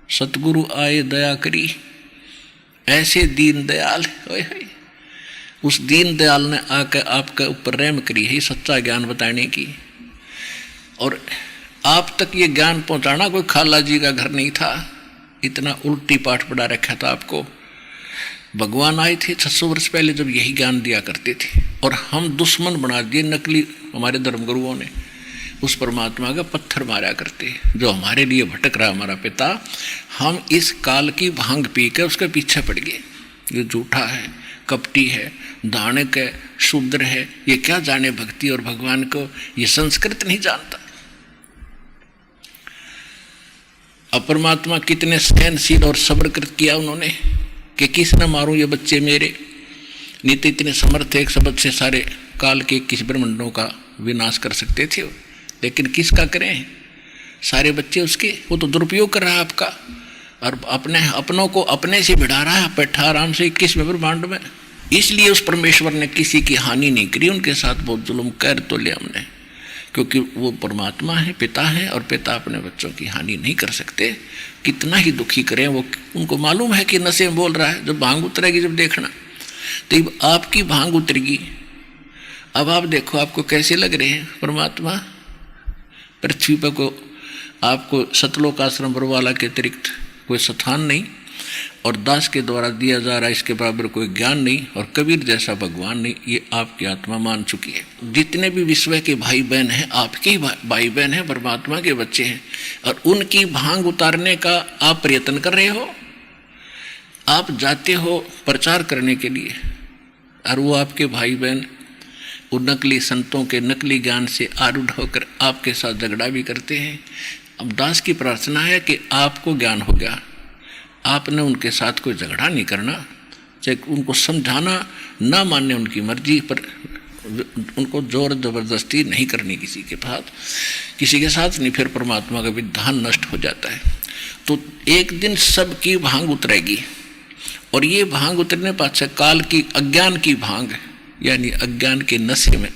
[SPEAKER 2] सतगुरु आए दया करी, ऐसे दीन दयाल उस दीन दयाल ने आकर आपके ऊपर रहम करी है सच्चा ज्ञान बताने की। और आप तक ये ज्ञान पहुंचाना कोई खाला जी का घर नहीं था, इतना उल्टी पाठ पढ़ा रखा था आपको। भगवान आए थे 600 वर्ष पहले जब यही ज्ञान दिया करते थे, और हम दुश्मन बना दिए नकली हमारे धर्मगुरुओं ने। उस परमात्मा का पत्थर मारा करते जो हमारे लिए भटक रहा हमारा पिता, हम इस काल की भांग पी कर उसके पीछे पड़ गए। ये झूठा है, कपटी है, दानक है, शूद्र है, ये क्या जाने भक्ति और भगवान को, ये संस्कृत नहीं जानता। अब परमात्मा कितने सहनशील और सब्र कर किया उन्होंने कि किस न मारूं ये बच्चे मेरे, नहीं तो इतने समर्थ एक शब्द से सारे काल के किस ब्रह्मांडों का विनाश कर सकते थे, लेकिन किसका करें, सारे बच्चे उसके। वो तो दुरुपयोग कर रहा है आपका और अपनों को अपने से भिड़ा रहा है, बैठा आराम से 21वें ब्रह्मांड में। इसलिए उस परमेश्वर ने किसी की हानि नहीं करी, उनके साथ बहुत जुल्म कर तो लिया हमने, क्योंकि वो परमात्मा है, पिता है, और पिता अपने बच्चों की हानि नहीं कर सकते। कितना ही दुखी करें वो, उनको मालूम है कि नशे में बोल रहा है। जब भांग उतरेगी, जब देखना तो आपकी भांग उतरेगी। अब आप देखो आपको कैसे लग रहे हैं परमात्मा। पृथ्वी पर को आपको सतलोक आश्रम बरवाला के अतिरिक्त कोई स्थान नहीं, और दास के द्वारा दिया जा रहा इसके बराबर कोई ज्ञान नहीं, और कबीर जैसा भगवान नहीं, ये आपकी आत्मा मान चुकी है। जितने भी विश्व के भाई बहन हैं आपके ही भाई बहन हैं, परमात्मा के बच्चे हैं, और उनकी भांग उतारने का आप प्रयत्न कर रहे हो। आप जाते हो प्रचार करने के लिए, और वो आपके भाई बहन उन नकली संतों के नकली ज्ञान से आरूढ़ होकर आपके साथ झगड़ा भी करते हैं। अब दास की प्रार्थना है कि आपको ज्ञान हो गया, आपने उनके साथ कोई झगड़ा नहीं करना, चाहे उनको समझाना ना माने उनकी मर्जी पर, उनको जोर जबरदस्ती नहीं करनी किसी के साथ नहीं, फिर परमात्मा का विधान नष्ट हो जाता है। तो एक दिन सबकी भांग उतरेगी, और ये भांग उतरने पाछे काल की अज्ञान की भांग, यानी अज्ञान के नशे में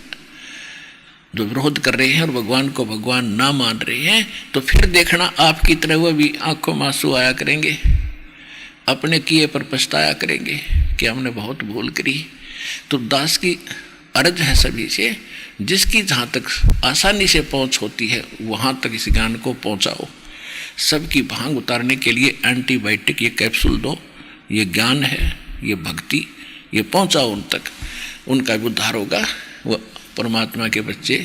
[SPEAKER 2] जो विरोध कर रहे हैं और भगवान को भगवान ना मान रहे हैं, तो फिर देखना आपकी तरह वो भी आंखों में आंसू आया करेंगे, अपने किए पर पछताया करेंगे कि हमने बहुत भूल करी। तो दास की अर्ज है सभी से, जिसकी जहाँ तक आसानी से पहुँच होती है वहाँ तक इस ज्ञान को पहुँचाओ। सबकी भांग उतारने के लिए एंटीबायोटिक ये कैप्सूल दो, ये ज्ञान है, ये भक्ति, ये पहुँचाओ उन तक, उनका भी उद्धार होगा। वह परमात्मा के बच्चे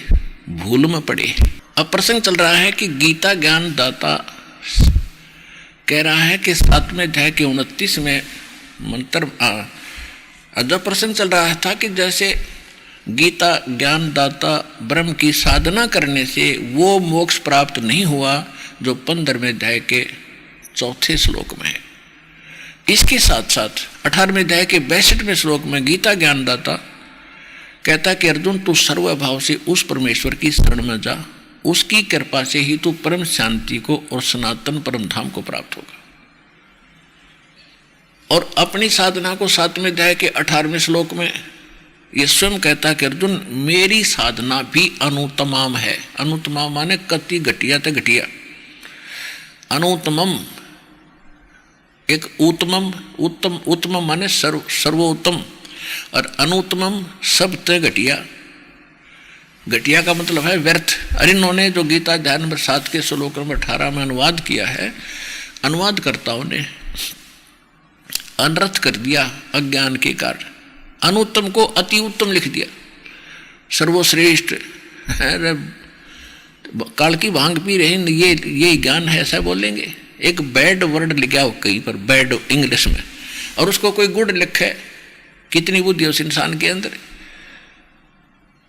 [SPEAKER 2] भूल में पड़े। अब प्रसंग चल रहा है कि गीता ज्ञान दाता कह रहा है कि 7वें अध्याय के 29 में मंत्र जब प्रसंग चल रहा था कि जैसे गीता ज्ञान दाता ब्रह्म की साधना करने से वो मोक्ष प्राप्त नहीं हुआ जो 15वें अध्याय के 4थे श्लोक में है। इसके साथ साथ 18वें अध्याय के 62वें श्लोक में गीता ज्ञानदाता कहता कि अर्जुन तू सर्वभाव से उस परमेश्वर की शरण में जा, उसकी कृपा से ही तू परम शांति को और सनातन परम धाम को प्राप्त होगा। और अपनी साधना को 7वें अध्याय के 18वें श्लोक में ये स्वयं कहता कि अर्जुन मेरी साधना भी अनुत्तमम है। अनुत्तमम माने कति घटिया ते घटिया, अनुत्तमम एक उत्तमम, उत्तम उत्तम माने सर्वोत्तम, और अनुत्तमम सब ते घटिया। घटिया का मतलब है व्यर्थ। और इन्होंने जो गीता अध्याय नंबर 7 के श्लोक नंबर 18 में अनुवाद किया है, अनुवादकर्ताओं ने अनर्थ कर दिया अज्ञान के कारण। अनुत्तम को अति उत्तम लिख दिया, सर्वश्रेष्ठ। काल की भांग पी रहे ये ज्ञान है, ऐसा बोलेंगे। एक बैड वर्ड लिखा हो कहीं पर, बैड इंग्लिश में, और उसको कोई गुड लिखा है, कितनी बुद्धि उस इंसान के अंदर।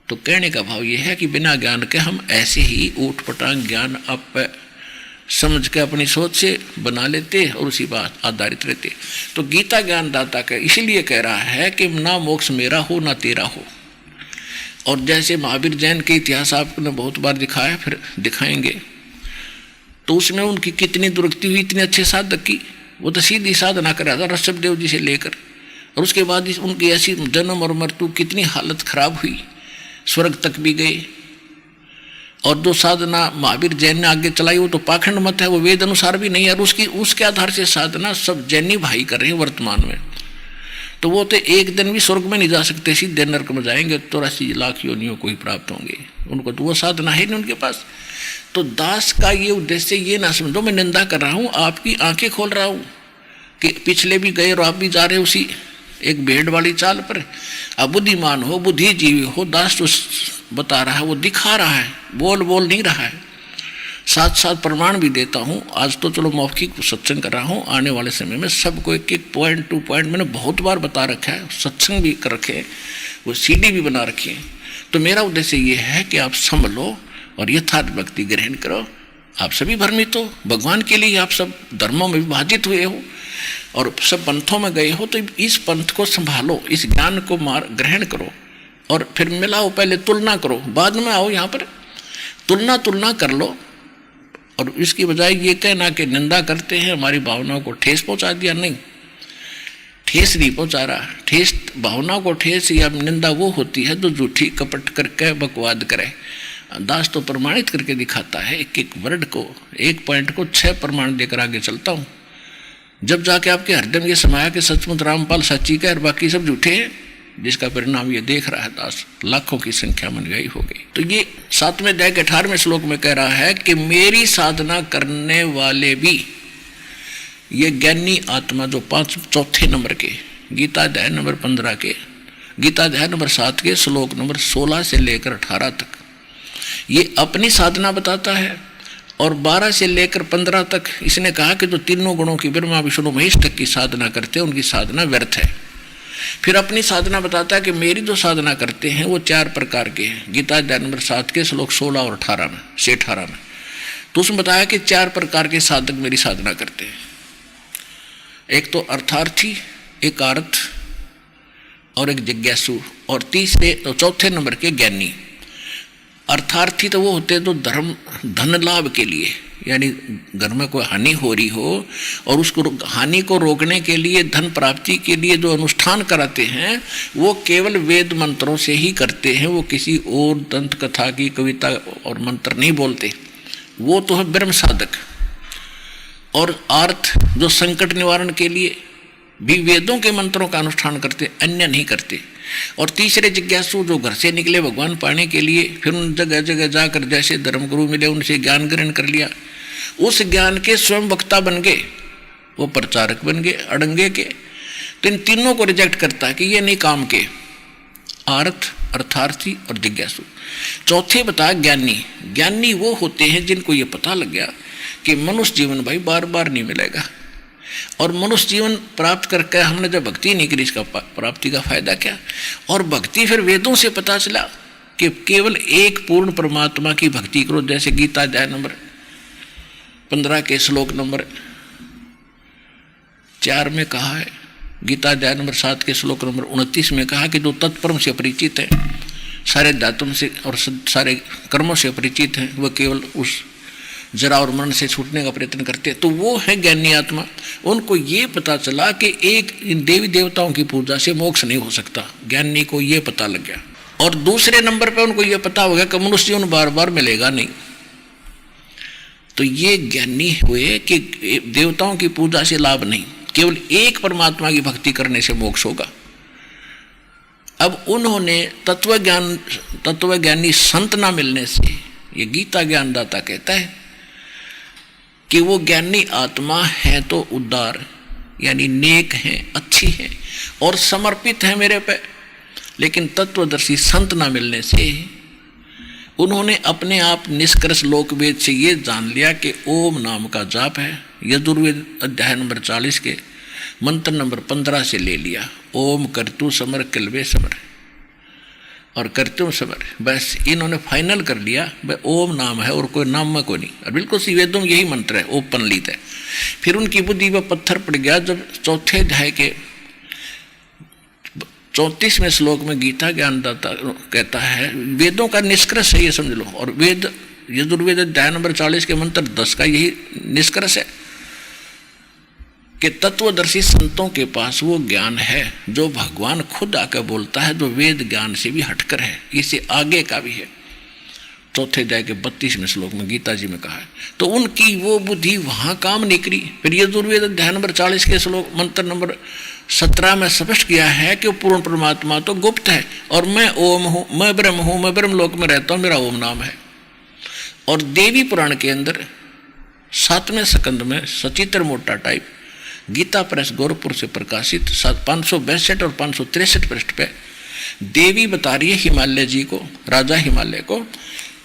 [SPEAKER 2] तो कहने का भाव यह है कि बिना ज्ञान के हम ऐसे ही ऊट पटांग ज्ञान आप समझ के अपनी सोच से बना लेते और उसी बात आधारित रहते। तो गीता ज्ञानदाता का इसलिए कह रहा है कि ना मोक्ष मेरा हो ना तेरा हो। और जैसे महावीर जैन के इतिहास आपने बहुत बार दिखाया, फिर दिखाएंगे, तो उसमें उनकी कितनी दुर्गति हुई, इतने अच्छे साधक की। वो तो सीधी साधना कर रहा था ऋषभदेव जी से लेकर, और उसके बाद उनकी ऐसी जन्म और मृत्यु, कितनी हालत खराब हुई, स्वर्ग तक भी गए। और जो साधना महावीर जैन ने आगे चलाई वो तो पाखंड मत है, वो वेद अनुसार भी नहीं है, और उसके आधार से साधना सब जैनी भाई कर रहे हैं वर्तमान में। तो वो तो एक दिन भी स्वर्ग में नहीं जा सकते, सीधे नरक में जाएंगे, 84 लाख योनियों को ही प्राप्त होंगे। उनको तो वो साधना है नहीं उनके पास। तो दास का ये उद्देश्य ये ना समझो मैं निंदा कर रहा हूँ, आपकी आंखें खोल रहा हूँ कि पिछले भी गए और आप भी जा रहे हो उसी एक भेड़ वाली चाल पर। अब बुद्धिमान हो, बुद्धिजीवी हो, दास तो बता रहा है, वो दिखा रहा है, बोल नहीं रहा है। साथ साथ प्रमाण भी देता हूँ। आज तो चलो मौखिक सत्संग कर रहा हूँ, आने वाले समय में सबको एक एक पॉइंट टू पॉइंट मैंने बहुत बार बता रखा है, सत्संग भी कर रखे, वो CD भी बना रखी है। तो मेरा उद्देश्य ये है कि आप संभलो और यथार्थ भक्ति ग्रहण करो। आप सभी भ्रमित हो, भगवान के लिए आप सब धर्मों में विभाजित हुए हो और सब पंथों में गए हो, तो इस पंथ को संभालो, इस ज्ञान को ग्रहण करो और फिर मिलाओ। पहले तुलना करो, बाद में आओ यहाँ पर तुलना कर लो। और इसकी बजाय ये कहना कि निंदा करते हैं, हमारी भावनाओं को ठेस पहुंचा दिया, नहीं, ठेस नहीं पहुंचा रहा। ठेस भावनाओं को ठेस या निंदा वो होती है जो झूठी कपट करके बकवाद करे। दास तो प्रमाणित करके दिखाता है, एक एक वर्ड को, एक पॉइंट को 6 प्रमाण देकर आगे चलता हूँ। जब जाके आपके हृदय में ये समाया कि सचमुच रामपाल सच्ची का और बाकी सब झूठे हैं, जिसका परिणाम ये देख रहा है दास, लाखों की संख्या में अनुयायी हो गई। तो ये 7वें अध्याय के 18वें श्लोक में कह रहा है कि मेरी साधना करने वाले भी, ये ज्ञानी आत्मा जो 4 नंबर के गीता अध्याय नंबर 15 के, गीता अध्याय नंबर 7 के श्लोक नंबर 16 से लेकर 18 तक ये अपनी साधना बताता है। और 12 से लेकर 15 तक इसने कहा कि जो तीनों गुणों की ब्रह्मा विष्णु महेश तक की साधना करते हैं उनकी साधना व्यर्थ है। फिर अपनी साधना बताता है कि मेरी जो साधना करते हैं वो 4 प्रकार के हैं, गीता अध्याय नंबर 7 के श्लोक 16 और 18 में। तो उसमें बताया कि 4 प्रकार के साधक मेरी साधना करते हैं। एक तो अर्थार्थी, एक अर्थ और एक जिज्ञासु, और 4थे नंबर के ज्ञानी। अर्थार्थी तो वो होते हैं जो धन लाभ के लिए, यानी घर में कोई हानि हो रही हो और उसको हानि को रोकने के लिए, धन प्राप्ति के लिए जो अनुष्ठान कराते हैं वो केवल वेद मंत्रों से ही करते हैं, वो किसी और दंत कथा की कविता और मंत्र नहीं बोलते, वो तो है ब्रह्म साधक। और अर्थ जो संकट निवारण के लिए भी वेदों के मंत्रों का अनुष्ठान करते, अन्य नहीं करते। और तीसरे जिज्ञासु जो घर से निकले भगवान पाने के लिए, फिर उन जगह जगह जाकर जैसे धर्मगुरु मिले उनसे ज्ञान ग्रहण कर लिया, उस ज्ञान के स्वयं वक्ता बन गए, वो प्रचारक बन गए अड़ंगे के। तो इन तीनों को रिजेक्ट करता है कि ये नहीं काम के, अर्थ, अर्थार्थी और जिज्ञासु। चौथे बता ज्ञानी। ज्ञानी वो होते हैं जिनको ये पता लग गया कि मनुष्य जीवन भाई बार बार नहीं मिलेगा, और मनुष्य जीवन प्राप्त करके हमने जब भक्ति नहीं करी, इसका प्राप्ति का फायदा क्या। और भक्ति फिर वेदों से पता चला कि केवल एक पूर्ण परमात्मा की भक्ति करो, जैसे गीता अध्याय नंबर 15 के श्लोक नंबर 4 में कहा है, गीता अध्याय नंबर 7 के श्लोक नंबर 29 में कहा कि जो तत्परम से परिचित है, सारे धातुओं से और सारे कर्मों से परिचित है, वह केवल उस जरा और मरण से छूटने का प्रयत्न करते हैं, तो वो है ज्ञानी आत्मा। उनको ये पता चला कि एक इन देवी देवताओं की पूजा से मोक्ष नहीं हो सकता, ज्ञानी को ये पता लग गया। और दूसरे नंबर पे उनको ये पता हो गया कि मनुष्य जीवन बार बार मिलेगा नहीं। तो ये ज्ञानी हुए कि देवताओं की पूजा से लाभ नहीं, केवल एक परमात्मा की भक्ति करने से मोक्ष होगा। अब उन्होंने तत्वज्ञानी संत ना मिलने से, ये गीता ज्ञानदाता कहता है कि वो ज्ञानी आत्मा है तो उदार, यानी नेक है, अच्छी है और समर्पित है मेरे पे, लेकिन तत्वदर्शी संत ना मिलने से उन्होंने अपने आप निष्कर्ष लोकवेद से ये जान लिया कि ओम नाम का जाप है। यजुर्वेद अध्याय नंबर 40 के मंत्र नंबर 15 से ले लिया। ओम करतु समर किलवे समर और करतु समर, बस इन्होंने फाइनल कर लिया भाई ओम नाम है और कोई नाम में कोई नहीं। और बिल्कुल सी वेदों में यही मंत्र है, ओपन लीत है। फिर उनकी बुद्धि पर पत्थर पड़ गया जब चौथे अध्याय के 34वें श्लोक में गीता ज्ञानदाता कहता है, वेदों का निष्कर्ष है ये समझ लो। और वेद यजुर्वेद अध्याय नंबर 40 के मंत्र 10 का यही निष्कर्ष है कि तत्वदर्शी संतों के पास वो ज्ञान है जो भगवान खुद आकर बोलता है, जो वेद ज्ञान से भी हटकर है, इससे आगे का भी है। चौथे अध्याय के 32वें श्लोक में गीता जी में कहा है। तो उनकी वो बुद्धि वहां काम निकली। फिर यजुर्वेद अध्याय नंबर 40 के श्लोक मंत्र नंबर 17 में स्पष्ट किया है कि पूर्ण परमात्मा तो गुप्त है और मैं ओम हूं, मैं ब्रह्म लोक में रहता हूं, मेरा ओम नाम है। और देवी पुराण के अंदर 7वें स्कंद में सचित्र मोटा टाइप गीता प्रेस गोरखपुर से प्रकाशित 562 और 563 पृष्ठ पे देवी बता रही है हिमालय जी को, राजा हिमालय को,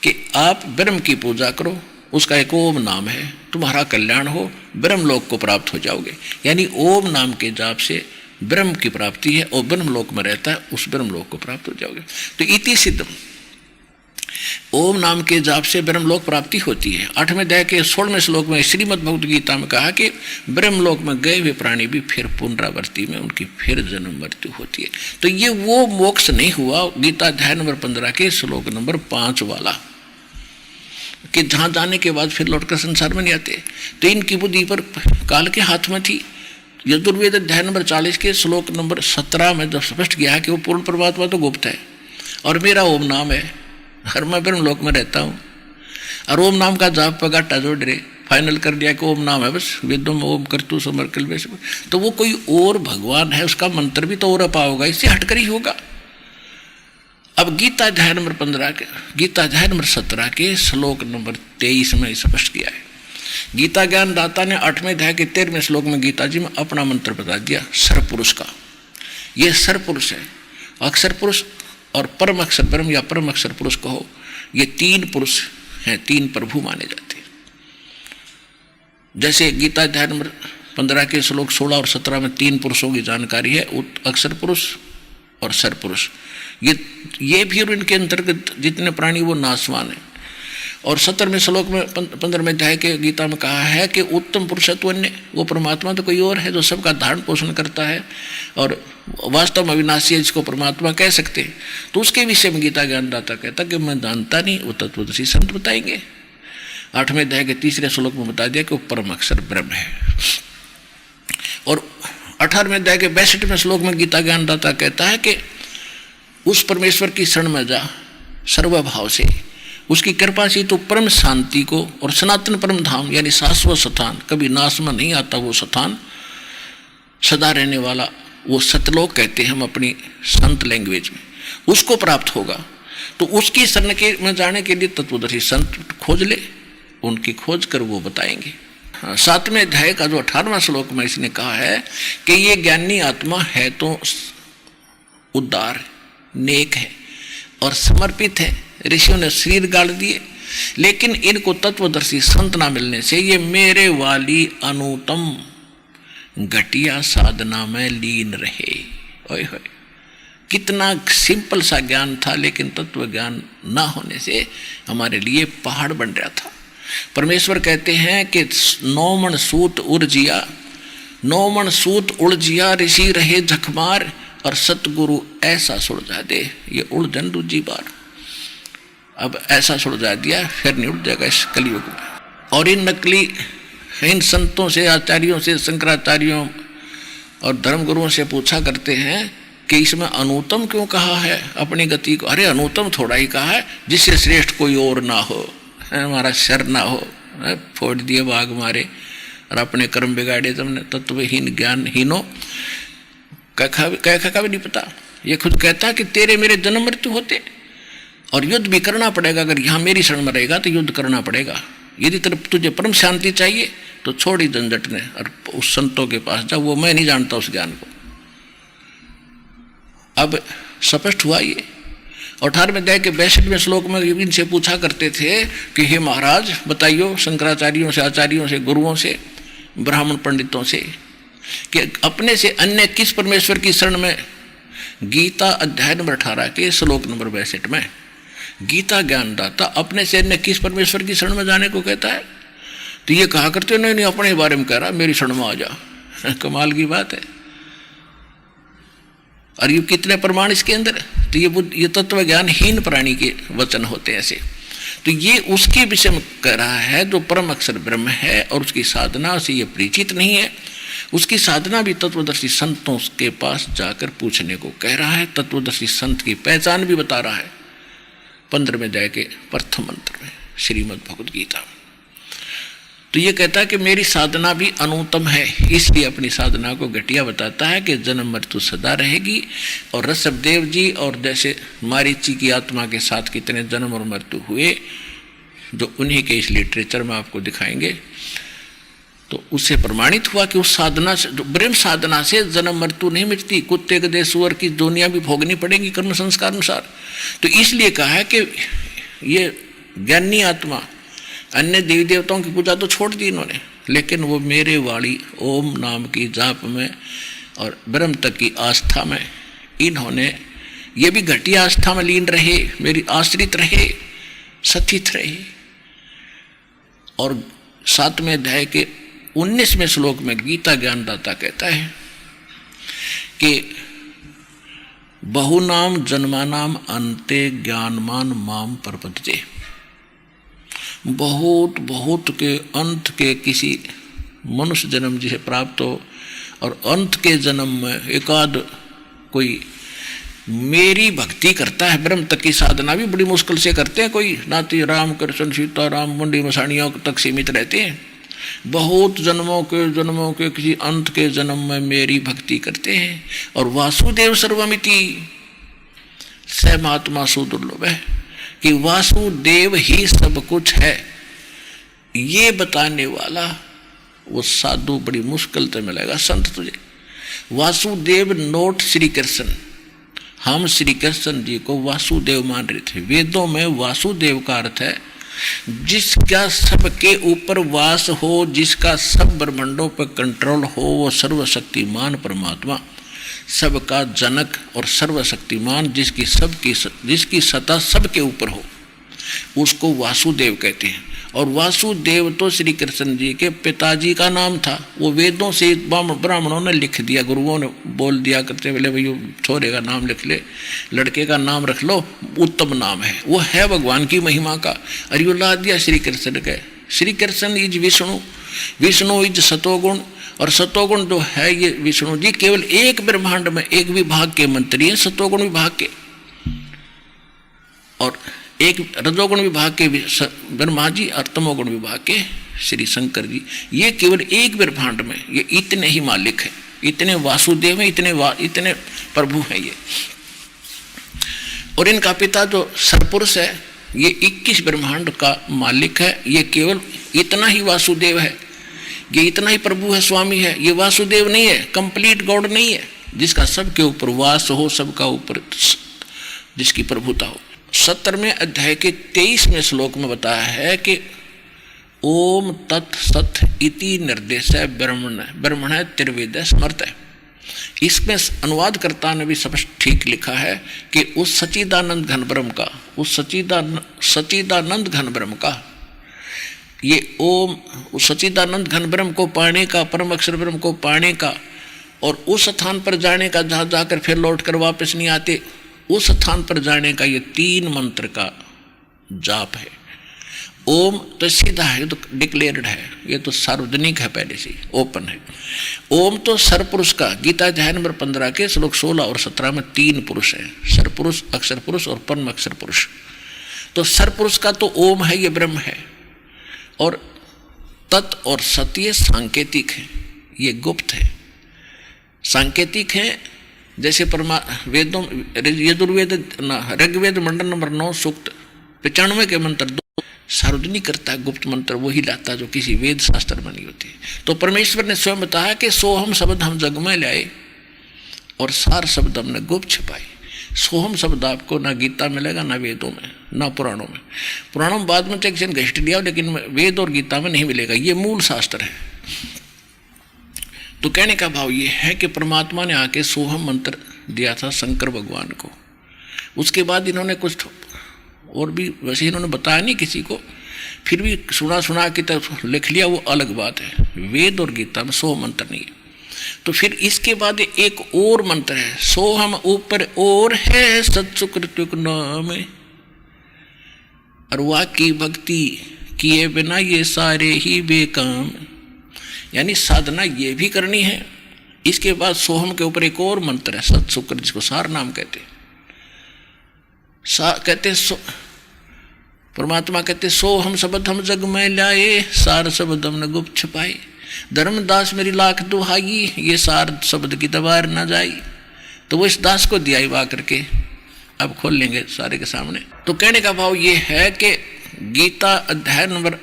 [SPEAKER 2] कि आप ब्रह्म की पूजा करो, उसका एक ओम नाम है, तुम्हारा कल्याण हो, ब्रह्मलोक को प्राप्त हो जाओगे। यानी ओम नाम के जाप से ब्रह्म की प्राप्ति है और ब्रह्मलोक में रहता है, उस ब्रह्मलोक को प्राप्त हो जाओगे। तो इति सिद्धम, ओम नाम के जाप से ब्रह्मलोक प्राप्ति होती है। 8वें अध्याय के 16वें श्लोक में श्रीमद् भगवद गीता में कहा कि ब्रह्मलोक में गए हुए प्राणी भी फिर पुनरावृत्ति में उनकी फिर जन्म मृत्यु होती है। तो ये वो मोक्ष नहीं हुआ गीता अध्याय नंबर 15 के श्लोक नंबर 5 वाला, कि जहां जाने के बाद फिर लौटकर संसार में नहीं आते। तो इनकी बुद्धि पर काल के हाथ में थी। यजुर्वेद अध्याय नंबर 40 के श्लोक नंबर 17 में जब स्पष्ट किया कि वो पूर्ण परमात्मा तो गुप्त है और मेरा ओम नाम है, हर मैं ब्रह्मलोक में रहता हूँ, और ओम नाम का जाप पगाटा जोड़ रहे, फाइनल कर दिया कि ओम नाम है, बस वेदों में ओम करतु समर किलवे समर। तो वो कोई और भगवान है, उसका मंत्र भी तो और अपा होगा, इससे हटकर ही होगा। अब गीता अध्याय नंबर 15 के गीता अध्याय नंबर 17 के श्लोक नंबर 23 में स्पष्ट किया है। गीता ज्ञानदाता ने 8वें अध्याय के 13वें श्लोक में गीता जी में अपना मंत्र बता दिया सर्वपुरुष का। ये सर्वपुरुष है, अक्षर पुरुष और परम अक्षर ब्रह्म या परम अक्षर पुरुष कहो, ये 3 पुरुष हैं, 3 प्रभु माने जाते हैं। जैसे गीता अध्याय नंबर 15 के श्लोक 16 और 17 में 3 पुरुषों की जानकारी है, अक्षर पुरुष और सर पुरुष। ये भी इनके अंतर्गत जितने प्राणी वो नासवान है। और 17वें श्लोक में 15वें अध्याय के गीता में कहा है कि उत्तम पुरुषत्व अन्य, वो परमात्मा तो कोई और है जो सबका धारण पोषण करता है और वास्तव में अविनाशी है, जिसको परमात्मा कह सकते हैं। तो उसके विषय में गीता ज्ञानदाता कहता कि मैं जानता नहीं, वो तत्वदर्शी संत बताएंगे। 8वें अध्याय के 3रे श्लोक में बता दिया कि वो परम अक्षर ब्रह्म है। और 18वें अध्याय के 62वें श्लोक में गीता ज्ञानदाता कहता है कि उस परमेश्वर की शरण में जा सर्वभाव से, उसकी कृपा से तो परम शांति को और सनातन परम धाम यानी शाश्वत स्थान, कभी नाश में नहीं आता वो स्थान, सदा रहने वाला वो सतलोक कहते हैं हम अपनी संत लैंग्वेज में, उसको प्राप्त होगा। तो उसकी शरण के में जाने के लिए तत्वदर्शी संत खोज ले, उनकी खोज कर वो बताएंगे। 7वें अध्याय का जो 18वां श्लोक में इसने कहा है कि ये ज्ञानी आत्मा है तो उदार नेक है और समर्पित है, ऋषियों ने शरीर गाड़ दिए, लेकिन इनको तत्वदर्शी संत ना मिलने से ये मेरे वाली अनुतम घटिया साधना में लीन रहे। ओए होए, कितना सिंपल सा ज्ञान था, लेकिन तत्व ज्ञान ना होने से हमारे लिए पहाड़ बन रहा था। परमेश्वर कहते हैं कि 9 मन सूत उर्जिया, 9 मन सूत उलझिया, ऋषि रहे झकमार और सतगुरु ऐसा सुलझा दे, ये उलझन दूजी बार। अब ऐसा सुलझा दिया, फिर नहीं उठ जाएगा इस कलयुग में। और इन नकली इन संतों से, आचार्यों से, शंकराचार्यों और धर्मगुरुओं से पूछा करते हैं कि इसमें अनुतम क्यों कहा है अपनी गति को। अरे अनुतम थोड़ा ही कहा है, जिससे श्रेष्ठ कोई और ना हो, हमारा शर ना हो, फोड़ दिए बाघ मारे और अपने कर्म बिगाड़े तुमने, तत्वहीन ज्ञानहीनो कह भी नहीं पता। ये खुद कहता है कि तेरे मेरे जन्म मृत्यु होते और युद्ध भी करना पड़ेगा। अगर यहाँ मेरी शरण में रहेगा तो युद्ध करना पड़ेगा। यदि तरफ तुझे परम शांति चाहिए तो छोड़ी झंझट ने और उस संतों के पास जा, वो मैं नहीं जानता उस ज्ञान को। अब स्पष्ट हुआ ये। 18वें अध्याय के 62वें श्लोक में इनसे पूछा करते थे कि हे महाराज बताइयो शंकराचार्यों से, आचार्यों से, गुरुओं से, ब्राह्मण पंडितों से कि अपने से अन्य किस परमेश्वर की शरण में। गीता अध्याय नंबर 18 के श्लोक नंबर 62 में गीता ज्ञानदाता अपने से अन्य किस परमेश्वर की शरण में जाने को कहता है। तो ये कहा करते नहीं, नहीं अपने बारे में कह रहा, मेरी शरण में आ जा। कमाल की बात है। और ये कितने प्रमाण इसके अंदर। तो ये तत्व ज्ञानहीन प्राणी के वचन होते हैं ऐसे। तो ये उसके विषय में कह रहा है जो परम अक्षर ब्रह्म है और उसकी साधना से ये परिचित नहीं है। उसकी साधना भी तत्वदर्शी संतों के पास जाकर पूछने को कह रहा है। तत्वदर्शी संत की पहचान भी बता रहा है 15वें अध्याय के प्रथम मंत्र में श्रीमद् भगवद गीता। तो ये कहता है कि मेरी साधना भी अनुत्तम है, इसलिए अपनी साधना को घटिया बताता है कि जन्म मृत्यु सदा रहेगी। और ऋषभदेव जी और जैसे मारीची की आत्मा के साथ कितने जन्म और मृत्यु हुए, जो उन्हीं के इस लिटरेचर में आपको दिखाएंगे। तो उससे प्रमाणित हुआ कि उस साधना से, ब्रह्म साधना से जन्म मृत्यु नहीं मिटती। कुत्ते गधे सुअर की दुनिया भी भोगनी पड़ेगी कर्म संस्कार अनुसार। तो इसलिए कहा है कि ये ज्ञानी आत्मा अन्य देवी देवताओं की पूजा तो छोड़ दी इन्होंने, लेकिन वो मेरे वाणी ओम नाम की जाप में और ब्रह्म तक की आस्था में इन्होंने ये भी घटिया आस्था में लीन रहे, मेरी आश्रित रहे, सचित रहे। और 7वें अध्याय के 19वें श्लोक में गीता ज्ञानदाता कहता है कि बहुनाम जन्मानाम अंते ज्ञानमान माम प्रपद्यते। बहुत बहुत के अंत के किसी मनुष्य जन्म जिसे प्राप्त हो और अंत के जन्म में एकाध कोई मेरी भक्ति करता है। ब्रह्म तक की साधना भी बड़ी मुश्किल से करते हैं, कोई नाती राम कृष्ण सीता राम मुंडी मसाणियों तक सीमित रहते हैं। बहुत जन्मों के किसी अंत के जन्म में मेरी भक्ति करते हैं। और वासुदेव सर्वमिति स महात्मा सुदुर्लभ है कि वासुदेव ही सब कुछ है, ये बताने वाला वो साधु बड़ी मुश्किल से मिलेगा संत तुझे। वासुदेव नोट श्री कृष्ण, हम श्री कृष्ण जी को वासुदेव मान रहे थे। वेदों में वासुदेव का अर्थ है जिसका सबके ऊपर वास हो, जिसका सब ब्रह्मांडों पर कंट्रोल हो, वो सर्वशक्तिमान परमात्मा, सबका जनक और सर्वशक्तिमान, जिसकी सत्ता सबके ऊपर हो, उसको वासुदेव कहते हैं। और वासुदेव तो श्री कृष्ण जी के पिताजी का नाम था। वो वेदों से ब्राह्मणों ने लिख दिया, गुरुओं ने बोल दिया करते बोले भाई छोरे का नाम लिख ले, लड़के का नाम रख लो, उत्तम नाम है, वो है भगवान की महिमा का। और यो ला दिया श्री कृष्ण के। श्री कृष्ण इज विष्णु, विष्णु इज सतोगुण, और सतोगुण जो है ये विष्णु जी केवल एक ब्रह्मांड में एक विभाग के मंत्री हैं, सतोगुण विभाग के, और एक रजोगुण विभाग के ब्रह्मा जी और तमोगुण विभाग के श्री शंकर जी। ये केवल एक ब्रह्मांड में ये इतने ही मालिक है, इतने वासुदेव हैं, इतने प्रभु हैं ये। और इनका पिता जो सरपुरुष है ये 21 ब्रह्मांड का मालिक है। ये केवल इतना ही वासुदेव है, ये इतना ही प्रभु है, स्वामी है। ये वासुदेव नहीं है, कंप्लीट गॉड नहीं है, जिसका सबके ऊपर वास हो, सबका ऊपर जिसकी प्रभुता हो। 17वें अध्याय के 23वें श्लोक में बताया है कि ओम तत् सत इति निर्देश ब्रह्मण त्रिवेद स्मृत है। इसमें अनुवादकर्ता ने भी सब ठीक लिखा है कि उस सच्चिदानंद घन ब्रह्म का, उस सच्चिदानंद घन ब्रह्म का, ये ओम उस सच्चिदानंद घन ब्रह्म को पाने का, परम अक्षर ब्रह्म को पाने का, और उस स्थान पर जाने का जहाँ जाकर फिर लौट कर वापस नहीं आते, उस स्थान पर जाने का ये 3 मंत्र का जाप है। ओम तो सीधा है, तो डिक्लेयर्ड है, ये तो सार्वजनिक है, पहले से ओपन है। ओम तो सरपुरुष का, गीता अध्याय नंबर 15 के श्लोक 16 और 17 में 3 पुरुष है, सरपुरुष, अक्षर पुरुष और परम अक्षर पुरुष। तो सरपुरुष का तो ओम है, ये ब्रह्म है। और तत् और सत्य सांकेतिक है, ये गुप्त है, सांकेतिक है। जैसे वेदों यजुर्वेद ऋग्वेद मंडल नंबर 9 सूक्त 95 के मंत्र 2 सार्वजनिक करता है, गुप्त मंत्र वही लाता जो किसी वेद शास्त्र में नहीं होती। तो परमेश्वर ने स्वयं बताया कि सोहम शब्द हम जग में लाए और सार शब्द हमने गुप्त छिपाए। सोहम शब्द आपको ना गीता मिलेगा, ना वेदों में, ना पुराणों में। पुराणों में बाद में टेक्शन घिष्ट दिया, लेकिन वेद और गीता में नहीं मिलेगा। ये मूल शास्त्र है। तो कहने का भाव ये है कि परमात्मा ने आके सोहम मंत्र दिया था शंकर भगवान को। उसके बाद इन्होंने कुछ और भी वैसे इन्होंने बताया नहीं किसी को, फिर भी सुना के तब लिख लिया, वो अलग बात है। वेद और गीता में सोहम मंत्र नहीं है। तो फिर इसके बाद एक और मंत्र है, सोहम ऊपर और है सत्सुकृत नाम, और वाह की भक्ति किए बिना ये सारे ही बेकाम। यानी साधना ये भी करनी है। इसके बाद सोहम के ऊपर एक और मंत्र है सत्सुकृत, जिसको सार नाम कहते हैं। परमात्मा कहते सोहम शब्द हम जग में लाए, सार शब्द हमने गुप्त छुपाए। धर्मदास मेरी लाख दुहाई, ये सार शब्द की दबार ना जाई। तो वो इस दास को दिया वा करके अब खोल लेंगे सारे के सामने। तो कहने का भाव ये है कि गीता अध्याय नंबर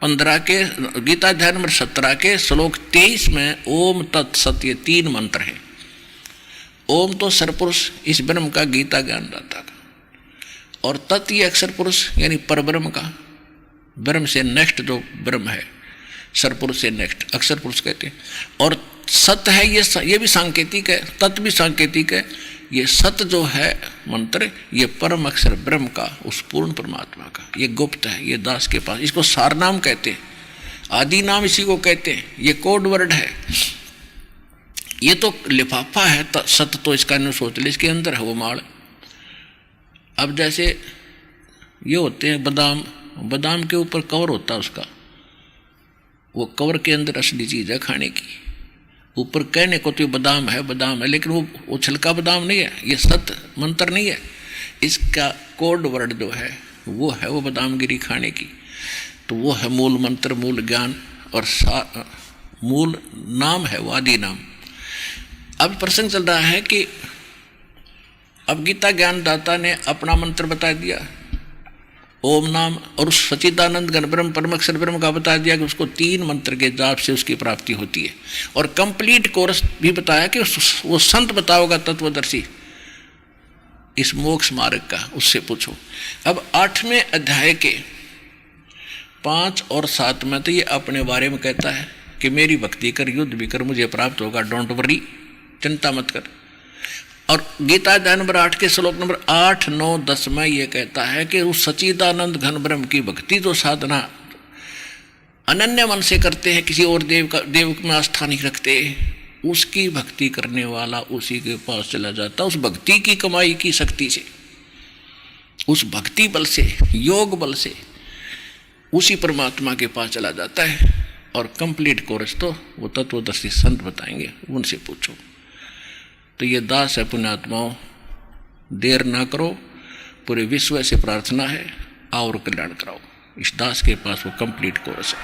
[SPEAKER 2] 15 के, गीता अध्याय नंबर 17 के श्लोक 23 में ओम तत्सत ये 3 मंत्र हैं। ओम तो सरपुरुष इस ब्रह्म का गीता ज्ञान दाता का, और तत् ये अक्षर पुरुष यानी परब्रह्म का, ब्रह्म से नेक्स्ट जो ब्रह्म है, सरपुरुष से नेक्स्ट अक्षर पुरुष कहते हैं। और सत है ये भी सांकेतिक है, तत् भी सांकेतिक है। ये सत जो है मंत्र, ये परम अक्षर ब्रह्म का, उस पूर्ण परमात्मा का, ये गुप्त है, ये दास के पास। इसको सार नाम कहते हैं, आदि नाम इसी को कहते हैं। ये कोड वर्ड है, ये तो लिफाफा है। सत तो इसका न सोच ले, इसके अंदर है वो माल। अब जैसे ये होते हैं बादाम, बादाम के ऊपर कवर होता है उसका, वो कवर के अंदर असली चीज है खाने की। ऊपर कहने को तो ये बादाम है, लेकिन वो छिलका बादाम नहीं है, ये सत मंत्र नहीं है। इसका कोड वर्ड जो है वो बादामगिरी खाने की। तो वो है मूल मंत्र, मूल ज्ञान, और मूल नाम है वो आदि नाम। अब प्रसंग चल रहा है कि अब गीता ज्ञानदाता ने अपना मंत्र बता दिया ओम नाम, और उस सच्चिदानंद घन ब्रह्म परमक्षर ब्रह्म का बता दिया कि उसको 3 मंत्र के जाप से उसकी प्राप्ति होती है। और कंप्लीट कोर्स भी बताया कि वो संत बताओगा तत्वदर्शी इस मोक्ष मार्ग का, उससे पूछो। अब 8वें अध्याय के 5 और 7 में तो ये अपने बारे में कहता है कि मेरी भक्ति कर, युद्ध भी कर, मुझे प्राप्त होगा, डोंट वरी, चिंता मत कर। और गीता अध्याय नंबर 8 के श्लोक नंबर 8, 9, 10 में ये कहता है कि उस सच्चिदानंद घन ब्रह्म की भक्ति जो साधना अनन्य मन से करते हैं, किसी और देव में आस्था नहीं रखते, उसकी भक्ति करने वाला उसी के पास चला जाता, उस भक्ति की कमाई की शक्ति से, उस भक्ति बल से, योग बल से उसी परमात्मा के पास चला जाता है। और कंप्लीट कोर्स तो वो तत्वदर्शी संत बताएंगे, उनसे पूछो। तो ये दास है पुण्यात्माओं, देर ना करो, पूरे विश्व से प्रार्थना है, और कल्याण कराओ। इस दास के पास वो कंप्लीट कोर्स है।